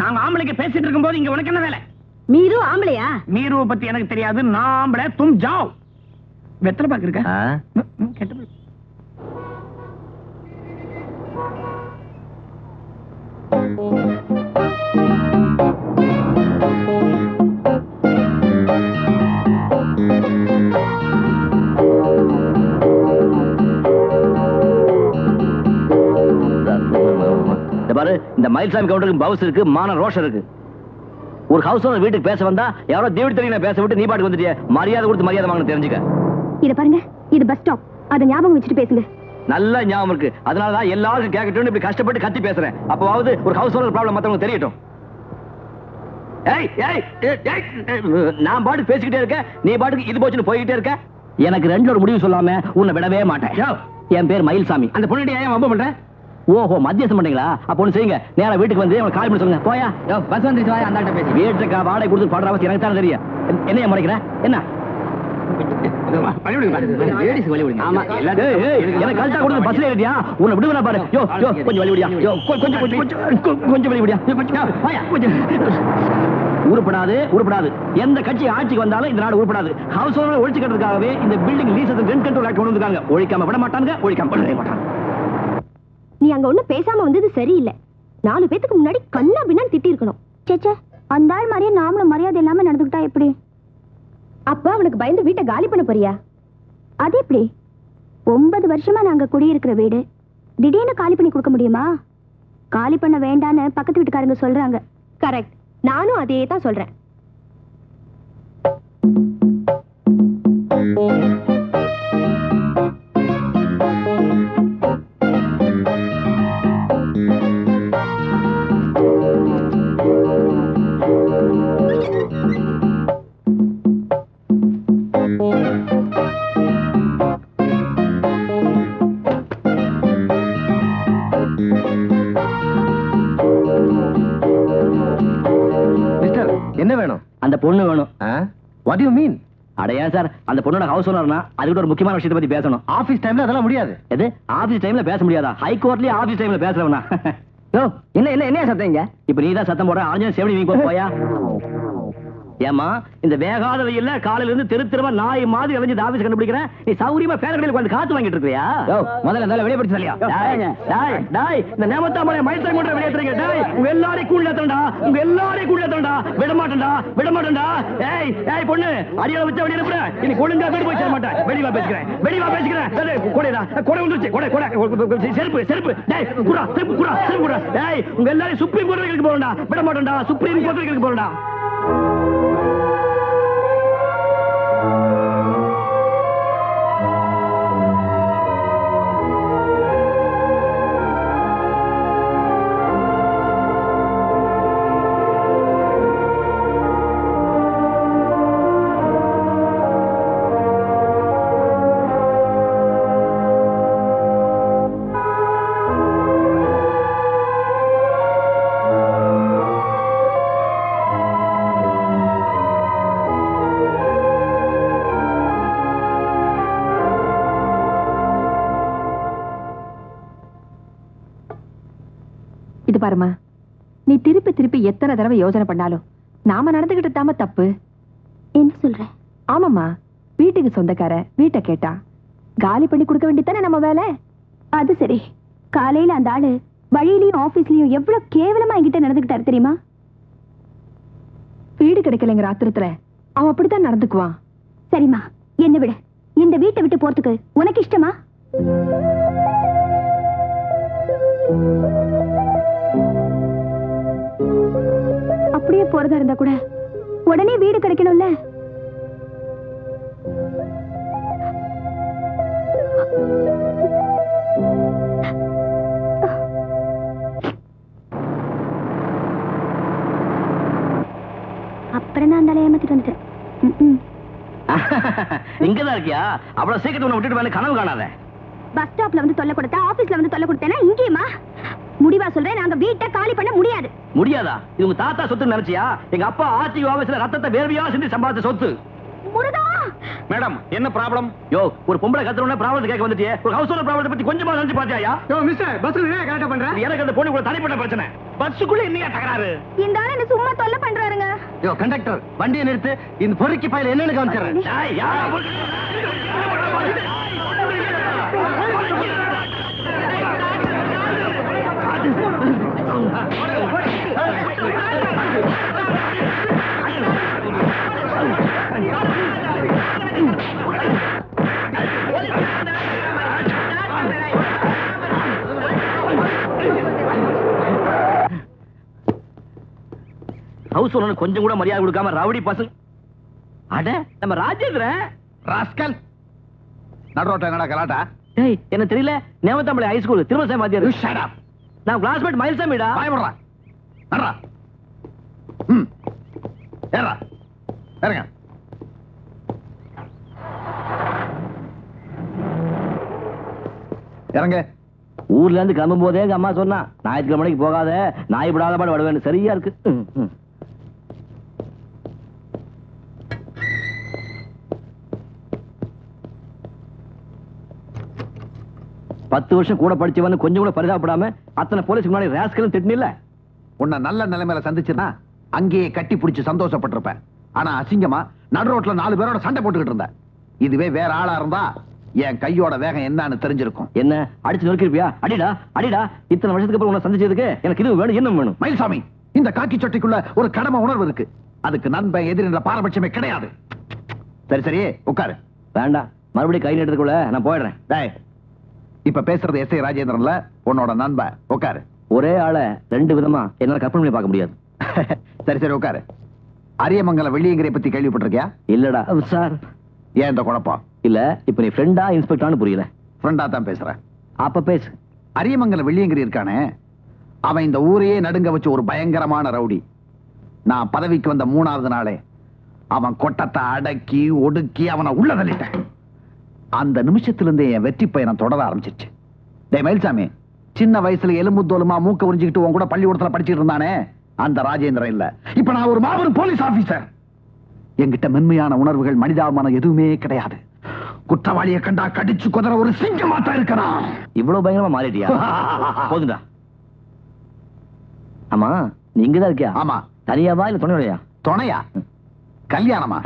நாங்க ஆம்பளைக்கு பேசிட்டு இருக்கும்போது இங்க உனக்கு என்ன வேலை? மீரு ஆம்பளையா? மீருவை பத்தி எனக்கு தெரியாது. நான் ஆம்பளை, தும் ஜாவ். வெத்தலை பாக்கு இருக்க? கெட்ட பாரு, இந்த மயில்சாமி கவுண்டருக்கு பவுஸ் இருக்கு, மான ரோஷம் இருக்கு. ஒரு ஹவுஸ் ஓனர் வீட்டுக்கு பேச வந்தா யாரோ தேவி தெரியும் பேச விட்டு நீ பாட்டுக்கு வந்துட்டிய. மரியாதை கொடுத்து மரியாதை வாங்கணும், தெரிஞ்சுக்க. இத பாருங்க, இது பஸ் ஸ்டாப். அத ஞாபகம் வச்சுட்டு பேசுங்க. நல்ல ஞாபகம் இருக்கு. அதனாலதான் எல்லாருக்கும் கேட்கட்டும் இப்படி கஷ்டப்பட்டு கத்தி பேசுறேன். அப்பவாவது ஒரு ஹவுஸ் ஓனர் ப்ராப்ளம் மத்தவங்க தெரியட்டும். நான் பாட்டுக்கு பேசிக்கிட்டே இருக்க, நீ பாட்டுக்கு இது போச்சுன்னு போய்கிட்டே இருக்க. எனக்கு ரெண்டு ஒரு முடிவு சொல்லாம உன்னை விடவே மாட்டேன். என் பேர் மயில்சாமி. அந்த பொண்ணுடைய ஏன் வம்பு பண்ற? ஓஹோ மத்தியஸ்தம் பண்ணீங்களா? அப்ப ஒண்ணு செய்யுங்க, நேரா வீட்டுக்கு வந்து அவன் கால் பண்ணி சொல்லுங்க. போயா பஸ் வந்துருச்சு, வாயா அந்த ஆள்கிட்ட பேசி. வீட்டுக்கா வாடகை கொடுத்து படுற அவசியம் எனக்கு தானே தெரியும். என்னைய மறைக்கிற என்ன? ஆமா, எனக்கு கல்ட்டா கொடுத்து பஸ்ல ஏறிட்டியா? உன்னை விடுவா பாரு. யோ யோ கொஞ்சம் வழி விடியா, யோ கொஞ்சம் வழி விடியா. உருப்படாது உருப்படாது. எந்த கட்சி ஆட்சிக்கு வந்தாலும் இந்த நாடு உருப்படாது. ஹவுஸ் ஓனர் ஒழிச்சு கட்டுறதுக்காகவே இந்த building lease rent control act கொண்டு வந்திருக்காங்க. ஒழிக்காம விட மாட்டாங்க, ஒழிக்காம பண்ணவே மாட்டாங்க. நீ அங்க ஒண்ணும் பேசாம வந்தது சரியில்லை. 4 பேத்துக்கு முன்னாடி கண்ணா பின்னா திட்டி இருக்கணும். சேச்சே, அந்த ஆள் மாதிரியே நாமளும் மரியாதை இல்லாம நடந்துக்கிட்டா எப்படி? அப்ப அவனுக்கு பயந்து வீட்டை காலி பண்ண போறியா? அது எப்படி? 9 வருஷமா நாங்க குடியிருக்கிற வீடு திடீர்னு காலி பண்ணி கொடுக்க முடியுமா? காலி பண்ண வேண்டான்னு பக்கத்து வீட்டுக்காரங்க சொல்றாங்க. கரெக்ட், நானும் அதே தான் சொல்றேன். என்ன வேணும்? அந்த பொண்ணு வேணும். What do you mean? அடையா சார், அந்த பொண்ணோட ஹவுஸ் ஓனர்னா அதுக்கு ஒரு முக்கியமான விஷயத்தை பத்தி பேசணும். ஆபீஸ் டைம்ல அதெல்லாம் முடியாது. எது ஆபீஸ் டைம்ல பேச முடியாதா? ஹைகோர்ட்லயே ஆபீஸ் டைம்ல பேசறவனா? யோ என்ன என்ன என்ன சத்தம்? இப்ப நீ தான் சத்தம் போடுற. ஆஞ்சன் சேவடி நீ போயா. ஏமா இந்த வேகாத வெயில்ல காலையில இருந்து தெருத்திரமா நாய் மாதிரி அலைஞ்சு ஆபீஸ் கண்டுபிடிக்கிறேன். நீ சௌரியமா ஃபேன் கடையில உட்கார்ந்து காத்து வாங்கிட்டு இருக்கியா? முதல்ல நல்லா வெளிய படிச்சு சொல்லியா. டாய் டாய் இந்த நேமத்தாமலை மைத்ரை கொண்டு வெளியேத்துறீங்க. டாய் உங்க எல்லாரையும் கூள்ள ஏத்துறடா, உங்க எல்லாரையும் கூள்ள ஏத்துறடா. விட மாட்டேன்டா. ஏய் ஏய் பொண்ணு, அடியில வச்ச வெளிய அனுப்புற. இன்னைக்கு ஒழுங்கா வீடு போய் சேர மாட்டேன். வெளிவா பேசிக்கிறேன். கொடை வந்துருச்சு. கொடை செருப்பு. டேய் குறா. டேய் உங்க எல்லாரையும் சுப்ரீம் கோர்ட் வரைக்கும் போறடா. விட மாட்டேன்டா. சுப்ரீம் கோர்ட் வரைக்கும் போறடா. இது பாருமா, நீ திருப்பி எத்தனை தடவை யோசனை பண்ணாலும் நாம நடந்துகிட்டு தாம தப்பு. என்ன சொல்ற? ஆமாமா, வீட்டுக்கு சொந்தக்கார வீட்டை கேட்டா காலி பண்ணி கொடுக்க வேண்டியதானே நம்ம வேலை. அது சரி, காலையில அந்த ஆளு வழியிலயும் ஆபீஸ்லயும் எவ்வளவு கேவலமா என்கிட்ட நடந்துகிட்டாரு தெரியுமா? வீடு கிடைக்கலைங்கிற ஆத்திரத்துல அவன் அப்படித்தான் நடந்துக்குவான். சரிம்மா, என்ன விட இந்த வீட்டை விட்டு போறதுக்கு உனக்கு இஷ்டமா? அப்படியே போறதா இருந்தா கூட உடனே வீடு கிடைக்கணும்ல. அப்புறம் நான் அந்த ஏமாத்திட்டு வந்துட்டேன். இங்கதான் இருக்கியா? அவ்வளவு சீக்கிரம் உன்னை விட்டுட்டு வேலை கனவு காணாத. பஸ் ஸ்டாப்ல வந்து தொல்லை கொடுத்தா, ஆபீஸ்ல வந்து தொல்லை கொடுத்தேன்னா இங்கேயுமா? முடிவா சொல்றேன், நாங்க வீட்டை காலி பண்ண முடியாது. முடியாதா? இது உங்க தாத்தா சொத்து நினைச்சியா? எங்க அப்பா ஆர்டிஓ ஆபீஸ்ல ரத்தத்தை வேர்வையா செஞ்சு சம்பாதிச்ச சொத்து. முருகா! மேடம் என்ன ப்ராப்ளம்? யோ ஒரு பொம்பளை கத்துறோம்னா ப்ராப்ளம் கேட்க வந்துட்டியே. ஒரு ஹவுஸ் ஓனர் ப்ராப்ளத்தை பத்தி கொஞ்சமா நினைச்சு பாத்தியா? யோ மிஸ்டர், பஸ்ல என்ன கரெக்ட்டா பண்ற? எனக்கு அந்த பொண்ணுக்குள்ள தனிப்பட்ட பிரச்சனை. பஸ்ஸுக்குள்ள என்னையா தகராறு? இந்த ஆளு என்ன சும்மா தொல்லை பண்றாருங்க. யோ கண்டக்டர், வண்டியை நிறுத்து. இந்த பொறுக்கி பையில என்னன்னு காமிச்சறேன். டேய் யாரா ஹவுஸ் ஓனர் கொஞ்சம் கூட மரியாதை கொடுக்காம ரவுடி பசங்க. அட நம்ம ராஜேந்திரன் ராஸ்கல் நடுரோட்ட என்னடா கலாட்டா? டேய் என்ன தெரியல, நேமத்தாம்பளை ஹை ஸ்கூல் திருமலை வாத்தியார். Shut up. நான் கிளாஸ்மேட் மயில்சாமிடா. பயப்படுறா. நடறா. ஏறா. இறங்க. இறங்க. ஊர்ல இருந்து கிளம்பும் போதே எங்க அம்மா சொன்னா ஞாயிற்றுக்கிழமைக்கு போகாத நாய் விடாத பாடு விடுவேன். சரியா இருக்கு. 10 வருஷம் கூட படிச்சவன்னு கொஞ்சம் கூட பரிதாபப்படாம அத்தனை போலீஸ் முன்னாடி ராஸ்கலும் திட்டினில்ல. உன்னை நல்ல நிலைமையில சந்திச்சுனா அங்கேயே கட்டி பிடிச்சு சந்தோஷப்பட்டிருப்பேன். ஆனா அசிங்கமா நடு ரோட்ல 4 பேரோட சண்டை போட்டுக்கிட்டு இருந்த. இதுவே வேற ஆளா இருந்தா என் கையோட வேகம் என்னன்னு தெரிஞ்சிருக்கும். என்ன அடிச்சு நொறுக்கிருப்பியா? அடிடா அடிடா. இத்தனை வருஷத்துக்கு அப்புறம் உன்னை சந்திச்சதுக்கு எனக்கு இது வேணும், என்ன வேணும்? மயில்சாமி, இந்த காக்கி சட்டைக்குள்ள ஒரு கடமை உணர்வு இருக்கு. அதுக்கு நண்பன் எதிரின்ற பாரபட்சமே கிடையாது. சரி சரி உட்காரு. வேண்டாம், மறுபடியும் கை நீட்டுறதுக்குள்ள நான் போயிடுறேன். டேய், இப்ப பேசுறது எஸ்.ஐ. ராஜேந்திரன்ல, உன்னோட நண்பன். உட்காரு. ஒரே ஆளை 2 விதமா என்னால கற்பனை பண்ணி பார்க்க முடியாது. சரி சரி உட்காரு. அரியமங்கலம் வெள்ளியங்கிரியை பத்தி கேள்விப்பட்டிருக்கியா? இல்லடா சார். ஏன் இந்த குழப்பம்? இல்ல, இப்ப நீ ஃப்ரெண்டா இன்ஸ்பெக்டரானு புரியல. ஃப்ரெண்டா தான் பேசுறேன். அப்ப பேசு. அரியமங்கலம் வெள்ளியங்கிரி இருக்கானே, அவன் இந்த ஊரையே நடுங்க வச்ச ஒரு பயங்கரமான ரவுடி. நான் பதவிக்கு வந்த 3வது நாளே அவன் கொட்டத்தை அடக்கி ஒடுக்கி அவனை உள்ள தள்ளிட்டேன். அந்த நிமிஷத்திலிருந்து என் வெற்றி பயணம் தொடர ஆரம்பிச்சிருச்சு. டேய் மயில்சாமி, சின்ன வயசுல எலும்புத்தோலுமா மூக்க உறிஞ்சிக்கிட்டு உன் கூட பள்ளிக்கூடத்துல படிச்சுட்டு இருந்தானே, அந்த ராஜேந்திரன் இல்ல. இப்ப நான் ஒரு மாபெரும் போலீஸ் ஆபீசர். என்கிட்ட மென்மையான உணர்வுகள், மனிதாபிமானம் எதுவுமே கிடையாது. குற்றவாளியை கண்டா கடிச்சு குதிர ஒரு சிங்கமா தான் இருக்கிறான். இவ்வளவு பயங்கரமா மாறிட்டியா? போதுடா. ஆமா, நீங்க தான் இருக்கியா? ஆமா. தனியாவா இல்ல துணையா? துணையா? கல்யாணமா?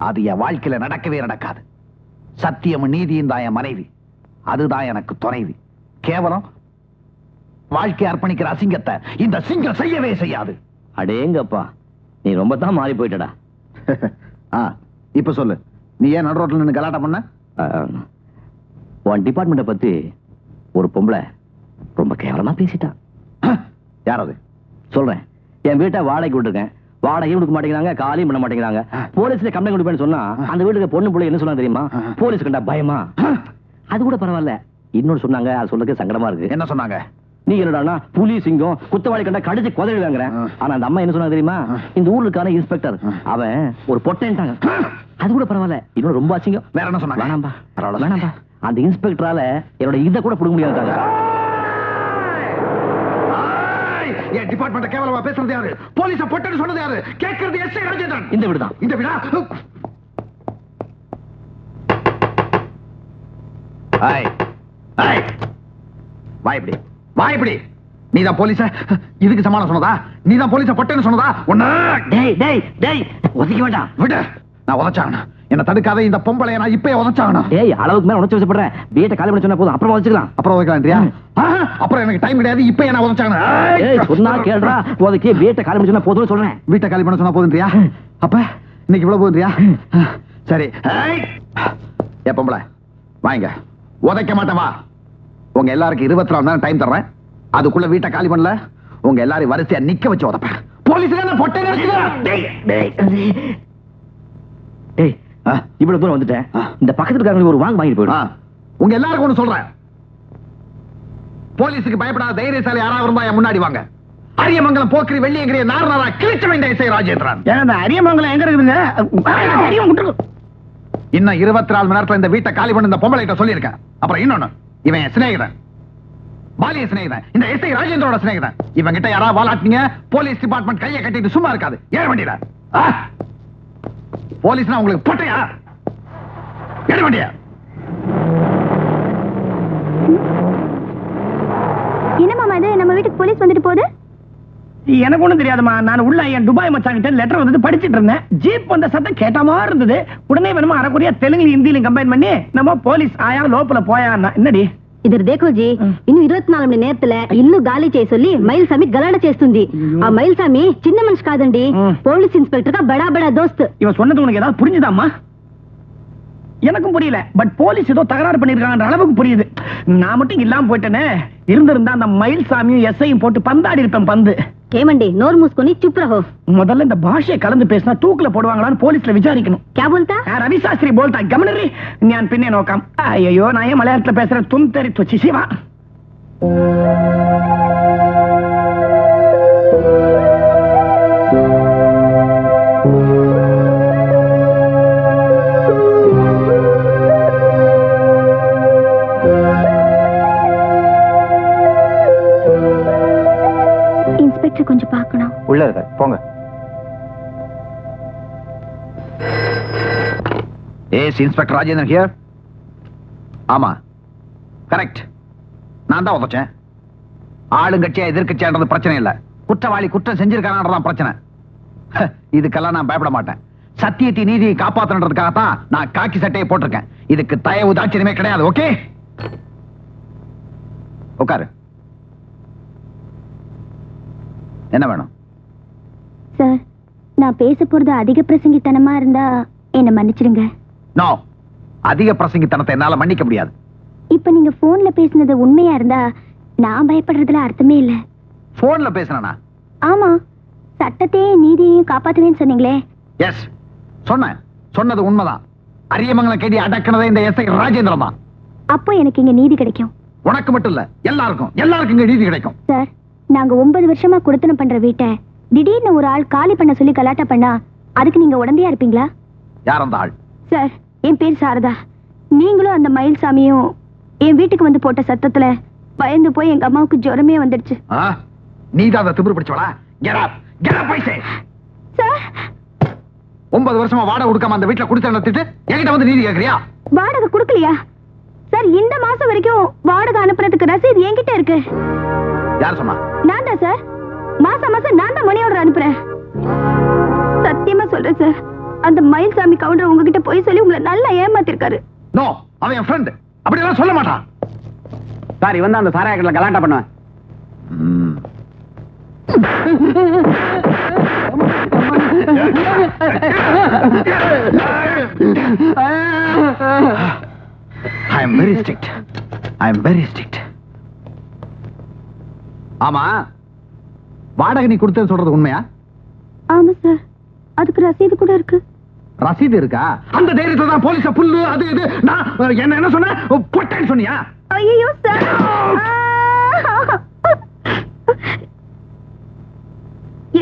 அது என் வாழ்க்கையில நடக்கவே நடக்காது. சத்தியம் நீதியும் தான் என் மனைவி. அதுதான் எனக்கு துணைவி. கேவலம் வாழ்க்கை அர்ப்பணிக்கிற அசிங்கத்தை இந்த சிங்கம் செய்யவே செய்யாது. அடேங்கப்பா, நீ ரொம்ப தான் மாறி போயிட்டடா. இப்ப சொல்லு, நீ ஏன் நடு ரோட்ல நின்னு கலாட்டம் பண்ண? உன் டிபார்ட்மெண்ட பத்தி ஒரு பொம்பளை ரொம்ப கேவலமா பேசிட்டான். யாராவது? சொல்றேன். என் வீட்டை வாடகைக்கு விட்டுருக்கேன். வாடகையும் கொடுக்க மாட்டேங்கிறாங்க, காலையும் பண்ண மாட்டேங்கிறாங்க. போலீஸ்ல கம்ப்ளைண்ட் கொடுப்பேன்னு சொன்னா அந்த வீட்டுக்கு பொண்ணு பிள்ளை என்ன சொன்னா தெரியுமா? போலீஸ் கண்டா பயமா. அது கூட பரவாயில்ல. இன்னொன்னு சொன்னாங்க, அது சொல்றதுக்கு சங்கடமா இருக்கு. என்ன சொன்னாங்க? நீ என்னடா புலி சிங்கம் குத்தவாளி கண்டா கடிச்சு குதறிடுவாங்க. ஆனா அந்த அம்மா என்ன சொன்னா தெரியுமா? இந்த ஊருக்கான இன்ஸ்பெக்டர் அவன் ஒரு பொட்டேன்ட்டாங்க. அது கூட பரவாயில்ல. இன்னும் ரொம்ப அசிங்கம். வேற என்ன சொன்னாங்க? வேணாம்பா வேணாம்பா. அந்த இன்ஸ்பெக்டரால என்னோட இதை கூட பிடிக்க முடியாது. என் டிபார்ட்மெண்ட் கேவலமா பேசுறது யாரு? போலீஸ பொட்டேன்னு சொன்னது யாரு? கேட்கிறது எஸ்.ஐ. ராஜேந்திரன். இந்த வீடுதான். இந்த வீடா? வாய்ப்படி வாய்ப்படி. நீதான் போலீஸ இதுக்கு சமாளம் சொன்னதா? நீதான் போலீஸ பொட்டேன்னு சொன்னதா? ஒதுக்க வேண்டாம். விடு, நான் உதச்சாகணும். என்ன தடுக்காத இந்த பொம்பளைய நான் இப்பயே உதச்சாகணும். ஏய், அளவுக்கு மேல உணர்ச்சி வசப்படுறேன். வீட்டை காலி பண்ண சொன்னா போதும், அப்புறம் உதச்சிக்கலாம். அப்புறம் உதக்கலாம்ன்றியா? அப்புறம் எனக்கு டைம் கிடையாது. இப்பயே நான் உதச்சாகணும். ஏய், சொன்னா கேளுடா. உதக்கி வீட்டை காலி பண்ண சொன்னா போதும்னு சொல்றேன். வீட்டை காலி பண்ண சொன்னா போதுன்றியா? அப்ப இன்னைக்கு இவ்வளவு போதுன்றியா? சரி. ஏ பொம்பளை, வாங்க. உதைக்க மாட்டேன், வா. உங்க எல்லாருக்கும் 24 மணி நேரம் டைம் தர்றேன். அதுக்குள்ள வீட்டை காலி பண்ணல, உங்க எல்லாரையும் வரிசையா நிக்க வச்சு உதப்பேன். போலீஸ்ல பொட்டை இவ்வளவு தூரம் வந்துட்டேன். இந்த பக்கத்துல இருக்காங்க ஒரு வாங்க வாங்கிட்டு போயிடும். உங்க எல்லாருக்கும் ஒண்ணு சொல்றேன். போலீஸுக்கு பயப்படாத தைரியசாலி யாராவது இருந்தா என் முன்னாடி வாங்க. அரியமங்கலம் போக்கிரி வெள்ளியங்கிரிய நாரநாரா கிழிச்ச வேண்டிய எஸ்.ஐ. ராஜேந்திரன். அரியமங்கலம் எங்க இருக்குதுங்க? இன்னும் 24 மணி நேரத்துல இந்த வீட்டை காலி பண்ண இந்த பொம்பளை கிட்ட சொல்லியிருக்கேன். அப்புறம் இன்னொன்னு, இவன் என் சிநேகிதன், பாலிய சிநேகிதன், இந்த எஸ்.ஐ. ராஜேந்திரோட சிநேகிதன். இவன் கிட்ட யாராவது வாலாட்டிங்க, போலீஸ் டிபார்ட்மெண்ட் கையை கட்டிட்டு சும்மா இருக்காது. ஏற வேண்டியல போலீஸ்னா உங்களுக்கு பொட்டையா? ஏற வேண்டிய. என்ன மாமா இது? நம்ம வீட்டுக்கு போலீஸ் வந்துட்டு போகுது. எனக்கு ஒண்ணும் தெரியாதுமா. நான் உள்ள என் துபாய் மச்சாங்கிட்ட லெட்டர் வந்து படிச்சிட்டு இருந்தேன். ஜீப் வந்த சத்தம் கேட்டாமா இருந்தது. உடனே வேணுமா அரைக்குறையா தெலுங்கு ஹிந்திலையும் கம்பைன் பண்ணி நம்ம போலீஸ் ஆயா லோப்பல போயா. என்னடி ఇద్దరు దేకోజీ ఇನ್ನು 24 మణి నేర్తల ఇల్లు గాలి చేసొల్లి మైల్సామి గలాడ చేస్తుంది. ఆ మైల్సామి చిన్న మనిషి కాదండి, పోలీస్ ఇన్స్పెక్టర్ గా బడా బడా దోస్త్. இவன் சொன்னது உனக்கு ஏதாவது புரிஞ்சுதாம்மா? எனக்கும் புரியல. பட் போலீஸ் ஏதோ தகராறு பண்ணிருக்காங்கன்ற அளவுக்கு புரியுது. நான் மட்டும் இல்லாம போயிட்டேனே. இருந்திருந்தா அந்த மயில்சாமியும் எஸ்ஐயும் போட்டு பந்தாடி இருப்பேன். பந்து ఏమండి నోరు మూసుకొని చుప్ రహో. முதல்ல இந்த பாஷையை கலந்து பேசினா தூக்குல போடுவாங்களான்னு போலீஸ்ல விசாரிக்கணும். क्या बोलता? ரவி சாஸ்திரி போல்தா. கமனரி ஞான் பின்னே நோக்கம். ஐயோ, நான் ஏன் மலையாளத்துல பேசுறேன்? துன் தெரி தொச்சி சிவா. போங்க. Ace inspector Rajendran here. ஆமா, கரெக்ட். நான் தான் உதச்சேன். ஆளுங்கட்சியா எதிர்கட்சியான்றது பிரச்சனை இல்ல, குற்றவாளி குற்றம் செஞ்சிருக்கானதான் பிரச்சனை. இதுக்கெல்லாம் நான் பயப்பட மாட்டேன். சத்தியத்தை நீதியை காப்பாற்றன்றதுக்காகத்தான் நான் காக்கி சட்டையை போட்டிருக்கேன். இதுக்கு தயவு தாட்சியமே கிடையாது. ஓகே, உட்காரு. என்ன வேணும்? சார், நான் பேச போறது அதிக பிரசங்கித்தனமா இருந்தா என்ன மன்னிச்சிடுங்க. நோ, அதிக பிரசங்கித்தனத்தை என்னால மன்னிக்க முடியாது. இப்ப நீங்க போன்ல பேசினது உண்மையா இருந்தா நான் பயப்படுறதுல அர்த்தமே இல்ல. போன்ல பேசுனா? ஆமா, சட்டத்தையும் நீதியையும் காப்பாத்துவேன்னு சொன்னீங்களே. எஸ், சொன்னது உண்மைதான். அரியமங்கலம் கேடி அடக்கினதே இந்த எஸ்ஐ ராஜேந்திரன் தான். அப்போ எனக்கு இங்க நீதி கிடைக்கும். உனக்கு மட்டும் இல்ல, எல்லாருக்கும் இங்க நீதி கிடைக்கும். சார், நாங்க 9 வருஷமா குடுத்தனம் பண்ற வீட்டை திடீர்னு ஒரு ஆள் காலி பண்ண சொல்லி கலாட்டா பண்ணா அதுக்கு நீங்க உடந்தையா இருப்பீங்களா? யார் அந்த ஆள்? சார், என் பேர் சாரதா. நீங்களும் அந்த மயில்சாமியும் என் வீட்டுக்கு வந்து போட்ட சத்தத்துல பயந்து போய் எங்க அம்மாவுக்கு ஜுரமே வந்துடுச்சு. நீதான் அந்த திமிரு பிடிச்சவளா? கெட் அப், கெட் அப் பைசே. சார், 9 வருஷமா வாடகை கொடுக்காம அந்த வீட்டுல குடிச்சு நடத்திட்டு என்கிட்ட வந்து நீதி கேக்குறியா? வாடகை கொடுக்கலையா? சார், இந்த மாசம் வரைக்கும் வாடகை அனுப்புறதுக்கு ரசீது என்கிட்ட இருக்கு. யார் சொன்னா? நான் தான் சார். மாசம் நான் தான் மணி ஆர்டர் அனுப்புறேன். சத்தியமா சொல்றேன் சார், அந்த மயில்சாமி கவுண்டர் உங்ககிட்ட போய் சொல்லி உங்களை நல்லா ஏமாத்திருக்காரு. நோ, அவன் என் ஃப்ரெண்ட். அப்படி எல்லாம் சொல்ல மாட்டான். சார், இவன் தான் அந்த சாராய கடையில கலாட்டா பண்ணுவேன். I am very strict. ஆமா, வாடகை நீ கொடுத்தேன்னு சொல்றது உண்மையா? ஆமா சார், அதுக்கு ரசீது கூட இருக்கு. ரசீது இருக்கா? அந்த தைரியத்துல தான் போலீஸ புல்லு அது இது நான் என்ன சொன்னேன்? பொட்டேன்னு சொன்னியா? ஐயோ சார்,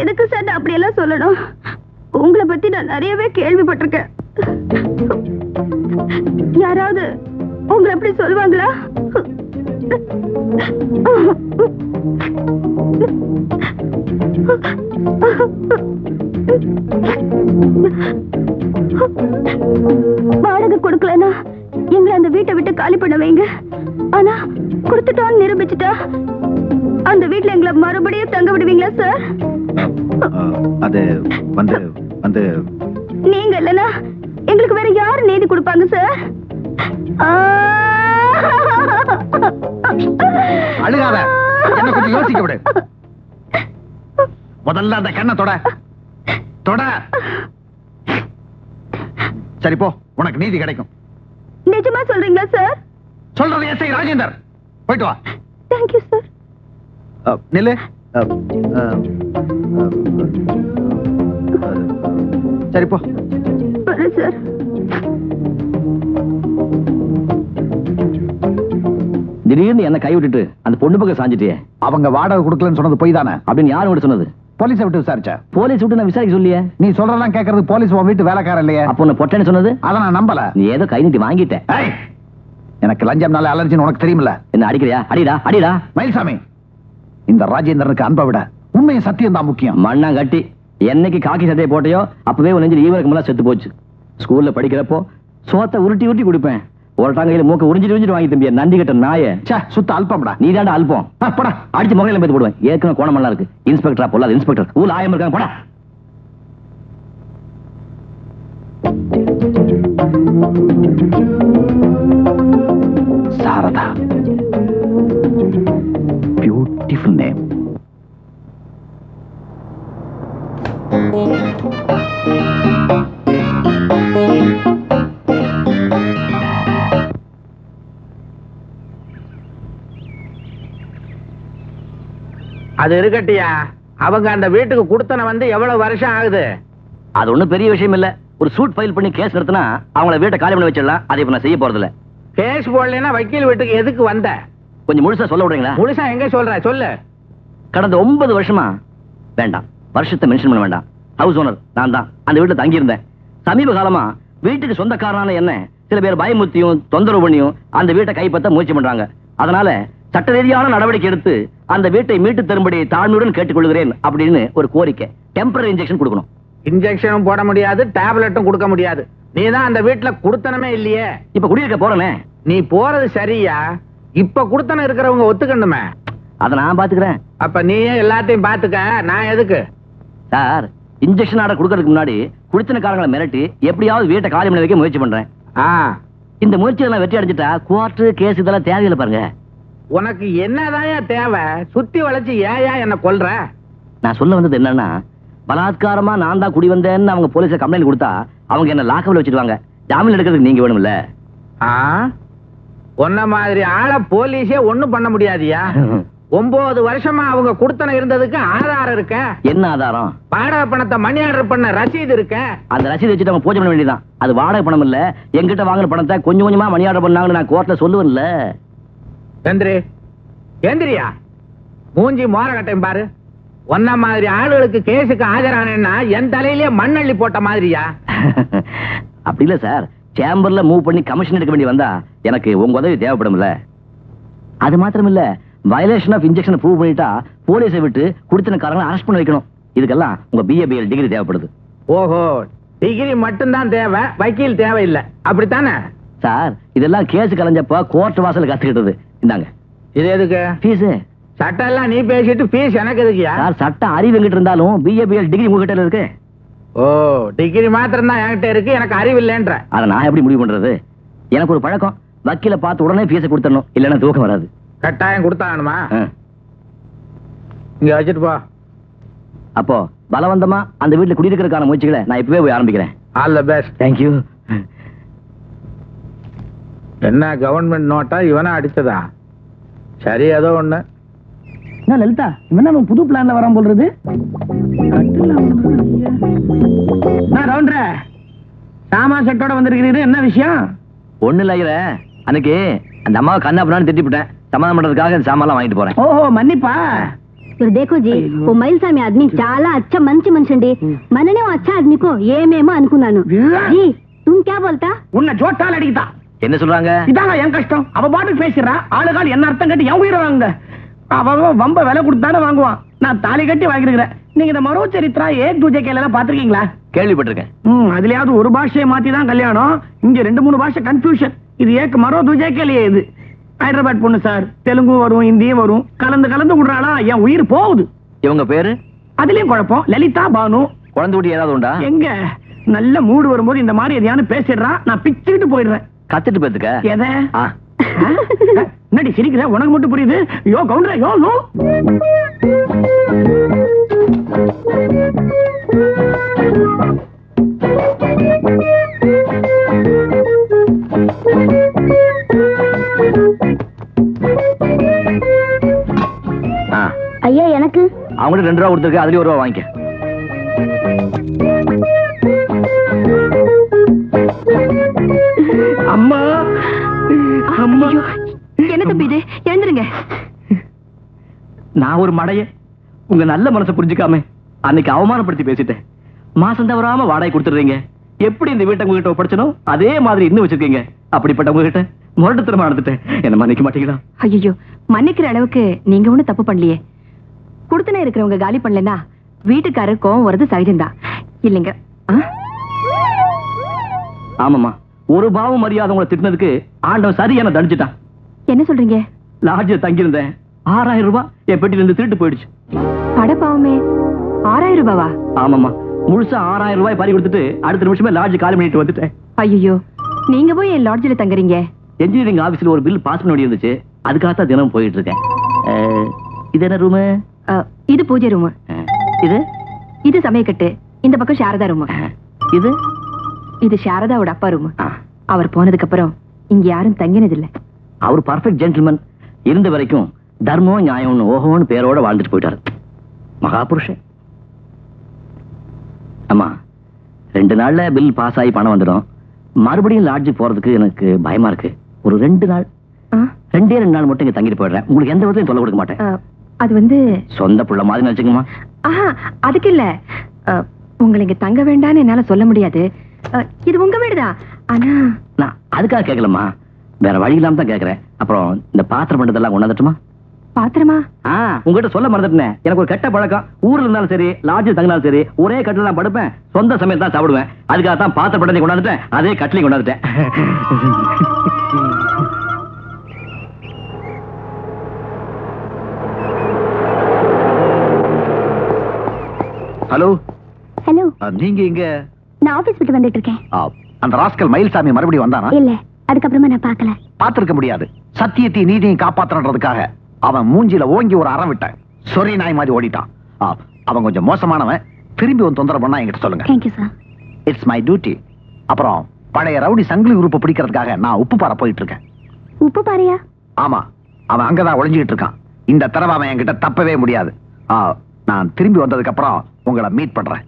எதுக்கு சார் நான் அப்படி எல்லாம் சொல்லணும்? உங்களை பத்தி நான் நிறையவே கேள்விப்பட்டிருக்கேன். யாராவது உங்களை அப்படி சொல்லுவாங்களா? வாடகை கொடுக்கலன்னா எங்களை அந்த வீட்டை விட்டு காலி பண்ண வைங்க. ஆனா கொடுத்துட்டோன்னு நிரூபிச்சுட்டா அந்த வீட்டுல எங்களை மறுபடியும் தங்க விடுவீங்களா சார்? அது வந்து வந்து நீங்க இல்லனா எங்களுக்கு வேற யாரு நீதி கொடுப்பாங்க சார்? அழுகாத, என்ன கொஞ்சம் யோசிக்க விடு. முதல்ல அந்த கண்ணை தொட. சரி போ, உனக்கு நீதி கிடைக்கும். நிஜமா சொல்றீங்களா சார்? சொல்றது எஸ்ஐ ராஜேந்தர். போயிட்டு வா. Thank you sir. நில்லு. சரி போ. சார், திடீர்னு என்ன கை விட்டுட்டு அந்த பொண்ணு பக்கம் சாஞ்சிட்டியே. அவங்க வாடகை கொடுக்கலன்னு சொன்னது பொய் தானே? அப்படின்னு யாரும் கூட சொன்னது? போலீஸை விட்டு விசாரிச்ச. போலீஸ் விட்டு நான் விசாரிக்க சொல்லியே. நீ சொல்றதெல்லாம் கேட்கறது போலீஸ் உன் வீட்டு வேலைக்காரன் இல்லையே. அப்போ உன்னை பொட்டேன்னு சொன்னது? அதை நான் நம்பல. நீ ஏதோ கை நீட்டி வாங்கிட்ட. எனக்கு லஞ்சம்னால அலர்ஜின்னு உனக்கு தெரியுமில்ல. என்ன அடிக்கிறியா? அடிடா. மயில்சாமி, இந்த ராஜேந்திரனுக்கு அன்பை விட உண்மையும் சத்தியம் தான் முக்கியம். மண்ணா கட்டி என்னைக்கு காக்கி சட்டையை போட்டையோ அப்பவே உன் நெஞ்சில் ஈவருக்கு மேல செத்து போச்சு. ஸ்கூல்ல படிக்கிறப்போ சோத்தை உருட்டி கொடுப்பேன். ஒருட்டாங்கையில மூக்க உறிஞ்சிட்டு வாங்கி தம்பிய நந்தி கட்ட நாய. சுத்த அல்பம்டா. நீ தாண்டா அல்பம். போடா, அடிச்சு முகையில பேத்து போடுவேன். ஏற்கனவே கோணமெல்லாம் இருக்கு. இன்ஸ்பெக்டரா பொல்லாத இன்ஸ்பெக்டர். ஊர்ல ஆயம் இருக்காங்க. போடா. Sarada, beautiful name. அது இருக்கட்டியா, அவங்க அந்த வீட்டுக்கு கொடுத்தன வந்து எவ்வளவு வருஷம் ஆகுது? அது ஒண்ணும் பெரிய விஷயம் இல்ல. ஒரு சூட் ஃபைல் பண்ணி கேஸ் நிறுத்தினா அவங்கள வீட்டை காலி பண்ணி வச்சிடலாம். அதை இப்ப நான் செய்ய போறது இல்ல. கேஸ் போடலைன்னா வக்கீல் வீட்டுக்கு எதுக்கு வந்த? கொஞ்சம் முழுசா சொல்ல விடுறீங்களா? முழுசா எங்க சொல்ற? சொல்லு. கடந்த 9 வருஷமா வேண்டாம், வருஷத்தை மென்ஷன் பண்ண வேண்டாம். ஹவுஸ் ஓனர் நான் தான். அந்த வீட்டுல தங்கி இருந்தேன். சமீப காலமா வீட்டுக்கு சொந்தக்காரனான என்ன சில பேர் பயமுத்தியும் தொந்தரவு பண்ணியும் அந்த வீட்டை கைப்பற்ற முயற்சி பண்றாங்க. அதனால சட்ட ரீதியான நடவடிக்கை எடுத்து அந்த வீட்டை மீட்டு தரும்படி தாழ்மையுடன் கேட்டுக்கொள்கிறேன் அப்படின்னு ஒரு கோரிக்கை. டெம்பரரி இன்ஜெக்ஷன் கொடுக்கணும். இன்ஜெக்ஷனும் போட முடியாது, டேப்லெட்டும் கொடுக்க முடியாது. நீ தான் அந்த வீட்டுல குடுத்தனமே இல்லையே. இப்ப குடியிருக்க போறேனே. நீ போறது சரியா? இப்ப குடுத்தனம் இருக்கிறவங்க ஒத்துக்கணுமே. அதை நான் பாத்துக்கிறேன். அப்ப நீயே எல்லாத்தையும் பாத்துக்க, நான் எதுக்கு? சார், இன்ஜெக்ஷன் ஆர்டர் கொடுக்கறதுக்கு முன்னாடி குடித்தனக்காரங்களை மிரட்டி எப்படியாவது வீட்டை காலி பண்ண வைக்க முயற்சி பண்றேன். இந்த முயற்சியெல்லாம் வெற்றி அடைஞ்சிட்டா கோர்ட் கேஸ் இதெல்லாம் தேவையில்லை பாருங்க. உனக்கு என்னதான் தேவை? சுத்தி வளைச்சு ஏயா என்ன கொல்ற? நான் சொல்ல வந்தது என்னன்னா, பலாத்காரமா நான் தான் குடி வந்தேன்னு அவங்க போலீஸை கம்ப்ளைண்ட் கொடுத்தா அவங்க என்ன லாக்கப்ல வச்சிருவாங்க. ஜாமீன் எடுக்கிறதுக்கு நீங்க வேணும்ல. உன்ன மாதிரி ஆளை போலீஸே ஒண்ணும் பண்ண முடியாதியா? 9 வருஷமா அவங்க குடுத்தன இருந்ததுக்கு ஆதாரம் இருக்க. என்ன ஆதாரம்? வாடகை பணத்தை மணி ஆர்டர் பண்ண ரசீது இருக்க. அந்த ரசீது வச்சுட்டு அவங்க பூஜை பண்ண வேண்டியதான். அது வாடகை பணம் இல்ல, எங்கிட்ட வாங்குற பணத்தை கொஞ்சம் கொஞ்சமா மணி ஆர்டர் பண்ணாங்கன்னு நான் கோர்ட்ல சொல்லுவேன்ல. கேந்திரியா மூஞ்சி மோரகட்டையும் பாரு. ஒன்ன மாதிரி ஆளுகளுக்கு கேஸுக்கு ஆஜரானேன்னா என் தலையிலே மண்ணள்ளி போட்ட மாதிரியா? அப்படி இல்ல சார், சேம்பர்ல மூவ் பண்ணி கமிஷன் எடுக்க வேண்டி வந்தா எனக்கு உங்க உதவி தேவைப்படும்ல. அது மாத்திரம் இல்ல, வயலேஷன் ஆஃப் இன்ஜெக்ஷன் ப்ரூவ் பண்ணிட்டா போலீஸை விட்டு குடித்தனக்காரங்களை அரெஸ்ட் பண்ண வைக்கணும். இதுக்கெல்லாம் உங்க BA BL டிகிரி தேவைப்படுது. ஓஹோ, டிகிரி மட்டும்தான் தேவை, வக்கீல் தேவையில்லை, அப்படித்தானே? சார், இதெல்லாம் கேஸ் கலைஞ்சப்ப கோர்ட் வாசல் கத்துக்கிட்டது. இந்தாங்க. இது எதுக்கு? ஃபீஸ். சட்டம் எல்லாம் நீ பேசிட்டு ஃபீஸ் எனக்கு எதுக்குயா? சார், சட்டம் அறிவு எங்கிட்ட இருந்தாலும் BA BL டிகிரி உங்ககிட்ட இருக்கு. ஓ, டிகிரி மாத்திரம் தான் என்கிட்ட இருக்கு, எனக்கு அறிவு இல்லைன்ற. அதை நான் எப்படி முடிவு பண்றது? எனக்கு ஒரு பழக்கம், வக்கீல பார்த்து உடனே ஃபீஸை கொடுத்துடணும், இல்லைன்னா தூக்கம் வராது. கட்டாயம் கொடுத்தானுமா? இங்க வச்சுட்டு போ. அப்போ பலவந்தமா அந்த வீட்டுல குடியிருக்கிறதுக்கான முயற்சிகளை நான் இப்பவே போய் ஆரம்பிக்கிறேன். All the best. தேங்க்யூ. என்ன கவர்மெண்ட் நோட்டா இவனா அடிச்சதா? சரி, ஏதோ ஒண்ணு. என்ன லலிதா, இவன் நம்ம புது பிளான்ல வரான் போல்றது. நான் ரவுண்டர சாமா செட்டோட வந்திருக்கிறீரு, என்ன விஷயம்? ஒண்ணு இல்ல ஐயரே, அன்னைக்கு அந்த அம்மாவை கண்ணாப்புறான்னு திட்டிவிட்டேன். சமாதானம் பண்றதுக்காக இந்த சாமான் வாங்கிட்டு போறேன். ఓహో మన్నిపా देखो जी वो మైల్సామి आदमी చాలా अच्छा మంచి మనిషండి మననే अच्छा आदमी को ఏమేమో అనుకున్నాను जी तुम क्या बोलता உன்னை ஜோட்டால் அடிக்குதா? என்ன சொல்றாங்க? இதாங்க என் கஷ்டம். அவ பாட்டுக்கு பேசிடுறா, ஆளுகால் என்ன அர்த்தம் கட்டி என் உயிரை வாங்க. அவ வம்ப விலை கொடுத்தானே வாங்குவான், நான் தாலி கட்டி வாங்கிருக்கிறேன். நீங்க இந்த மரோ சரித்திரா ஏக் தூஜை கேலாம் பாத்திருக்கீங்களா? கேள்விப்பட்டிருக்கேன். அதுலயாவது ஒரு பாஷையை மாத்தி தான் கல்யாணம், இங்க 2-3 பாஷை கன்ஃபியூஷன். இது ஏக் மரோ தூஜை கேலியே. இது ஹைதராபாத் பொண்ணு சார், தெலுங்கு வரும், ஹிந்தியும் வரும், கலந்து கலந்து விடுறாளா, என் உயிர் போகுது. இவங்க பேரு? அதுலயும் குழப்பம். லலிதா பானு. குழந்தை ஊட்டி ஏதாவது உண்டா? எங்க நல்ல மூடு வரும்போது இந்த மாதிரி எதையானு பேசிடுறா, நான் பிச்சுக்கிட்டு போயிடுறேன். கத்துட்டு பேத்துக்க. எதை என்னடி சிரிக்கிற? உனக்கு மட்டும் புரியுது. யோ கவுண்டரா, யோ யோ. ஐயா எனக்கு அவங்கள்ட்ட 2 ரூபா கொடுத்துருக்கு, அதுலயும் 1 ரூபா வாங்கிக்க. அம்மா அம்மா, என்ன தம்பி இது? எழுந்துருங்க. நான் ஒரு மடைய உங்க நல்ல மனசை புரிஞ்சுக்காம அன்னைக்கு அவமானப்படுத்தி பேசிட்டேன். மாசம் தவறாம வாடகை கொடுத்துறீங்க. எப்படி இந்த வீட்டை உங்ககிட்ட ஒப்படைச்சனோ அதே மாதிரி இன்னும் வச்சிருக்கீங்க. அப்படிப்பட்ட உங்ககிட்ட முரட்டுத்தனமா நடந்துட்டேன். என்ன மன்னிக்க மாட்டீங்களா? ஐயோ, மன்னிக்கிற அளவுக்கு நீங்க ஒண்ணும் தப்பு பண்ணலையே. குடுத்தன இருக்கிறவங்க காலி பண்ணலன்னா வீட்டுக்காரர் கோவம் வருது சகஜம்தான் இல்லைங்க. ஆமாமா, ஒரு பாவம் மரியாதை உங்களை திட்டினதுக்கு ஆண்டவன் சரியான தடிச்சுட்டான். என்ன சொல்றீங்க? லாட்ஜில் தங்கியிருந்தேன், 6000 ரூபாய் என் பெட்டில இருந்து திருட்டு போயிடுச்சு. படப்பாவமே 6000 ரூபாவா? ஆமாமா, முழுசா 6000 ரூபாய் பறி கொடுத்துட்டு அடுத்த நிமிஷமே லாட்ஜ் காலி பண்ணிட்டு வந்துட்டேன். ஐயோ, நீங்க போய் என் லாட்ஜில தங்குறீங்க? என்ஜினியரிங் ஆபீஸ்ல ஒரு பில் பாஸ் பண்ண வேண்டிய இருந்துச்சு, அதுக்காகத்தான் தினம் போயிட்டு இருக்கேன். இது என்ன ரூமு? இது பூஜை ரூமு. இது இது சமயக்கட்டு. இந்த பக்கம் சாரதா ரூமு. இது இது சாரதாவோட அப்பா ரூமு. அவர் போனதுக்கு அப்புறம் இங்க யாரும் தங்கினதில்லை. அவர் பர்ஃபெக்ட் ஜென்டில்மேன். இருந்த வரைக்கும் தர்மம் நியாயம்னு ஓஹோன்னு பேரோட வாழ்ந்துட்டு போயிட்டாரு. மகாபுருஷன். ஆமா, 2 நாள்ல பில் பாஸ் ஆகி பணம் வந்துடும். மறுபடியும் லாட்ஜ் போறதுக்கு எனக்கு பயமா இருக்கு. ஒரு 2 நாள், 2 நாள் மட்டும் இங்க தங்கிட்டு போயிடுறேன். உங்களுக்கு எந்த விதத்தையும் சொல்ல கொடுக்க மாட்டேன். அது வந்து சொந்த புள்ள மாதிரி நினைச்சுக்குமா? அதுக்கு இல்ல, உங்களை இங்க தங்க வேண்டாம்னு என்னால சொல்ல முடியாது. இது உங்க வீடுதான். ஆனா நான் அதுக்காக கேட்கலமா, வேற வழி இல்லாம தான் கேட்கறேன். அப்புறம் இந்த பாத்திரம் பண்டதெல்லாம் கொண்டாந்துட்டுமா? பாத்திரமா? உங்ககிட்ட சொல்ல மறந்துட்டேன். எனக்கு ஒரு கெட்ட பழக்கம். ஊர்ல இருந்தாலும் சரி, லாட்ஜில் தங்கினாலும் சரி, ஒரே கட்டில தான் படுப்பேன். சொந்த சமையல் தான் சாப்பிடுவேன். அதுக்காக தான் பாத்திர படத்தை கொண்டாந்துட்டேன். அதே கட்டிலையும் கொண்டாந்துட்டேன். ஹலோ ஹலோ, நீங்க இங்க? நான் ஆபீஸ் விட்டு வந்துட்டு இருக்கேன். அந்த ராஸ்கல் மயில்சாமி மறுபடியும் வந்தானா? இல்ல, அதுக்கப்புறமா நான் பார்க்கல. பாத்திருக்க முடியாது. சத்தியத்தையும் நீதியையும் காப்பாத்துறதுக்காக அவன் மூஞ்சில ஓங்கி ஒரு அறம் விட்டேன். சொறி நாய் மாதிரி ஓடிட்டான். அவன் கொஞ்சம் மோசமானவன். திரும்பி வந்து தொந்தரவு பண்ணா என்கிட்ட சொல்லுங்க. Thank you sir. It's my duty. அப்புறம் பழைய ரவுடி சங்கிலி உறுப்பை பிடிக்கிறதுக்காக நான் உப்பு பாறை போயிட்டு இருக்கேன். உப்பு பாறையா? ஆமா, அவன் அங்கதான் ஒளிஞ்சுக்கிட்டு இருக்கான். இந்த தடவை அவன் என்கிட்ட தப்பவே முடியாது. நான் திரும்பி வந்ததுக்கு அப்புறம் உங்களை மீட் பண்றேன்.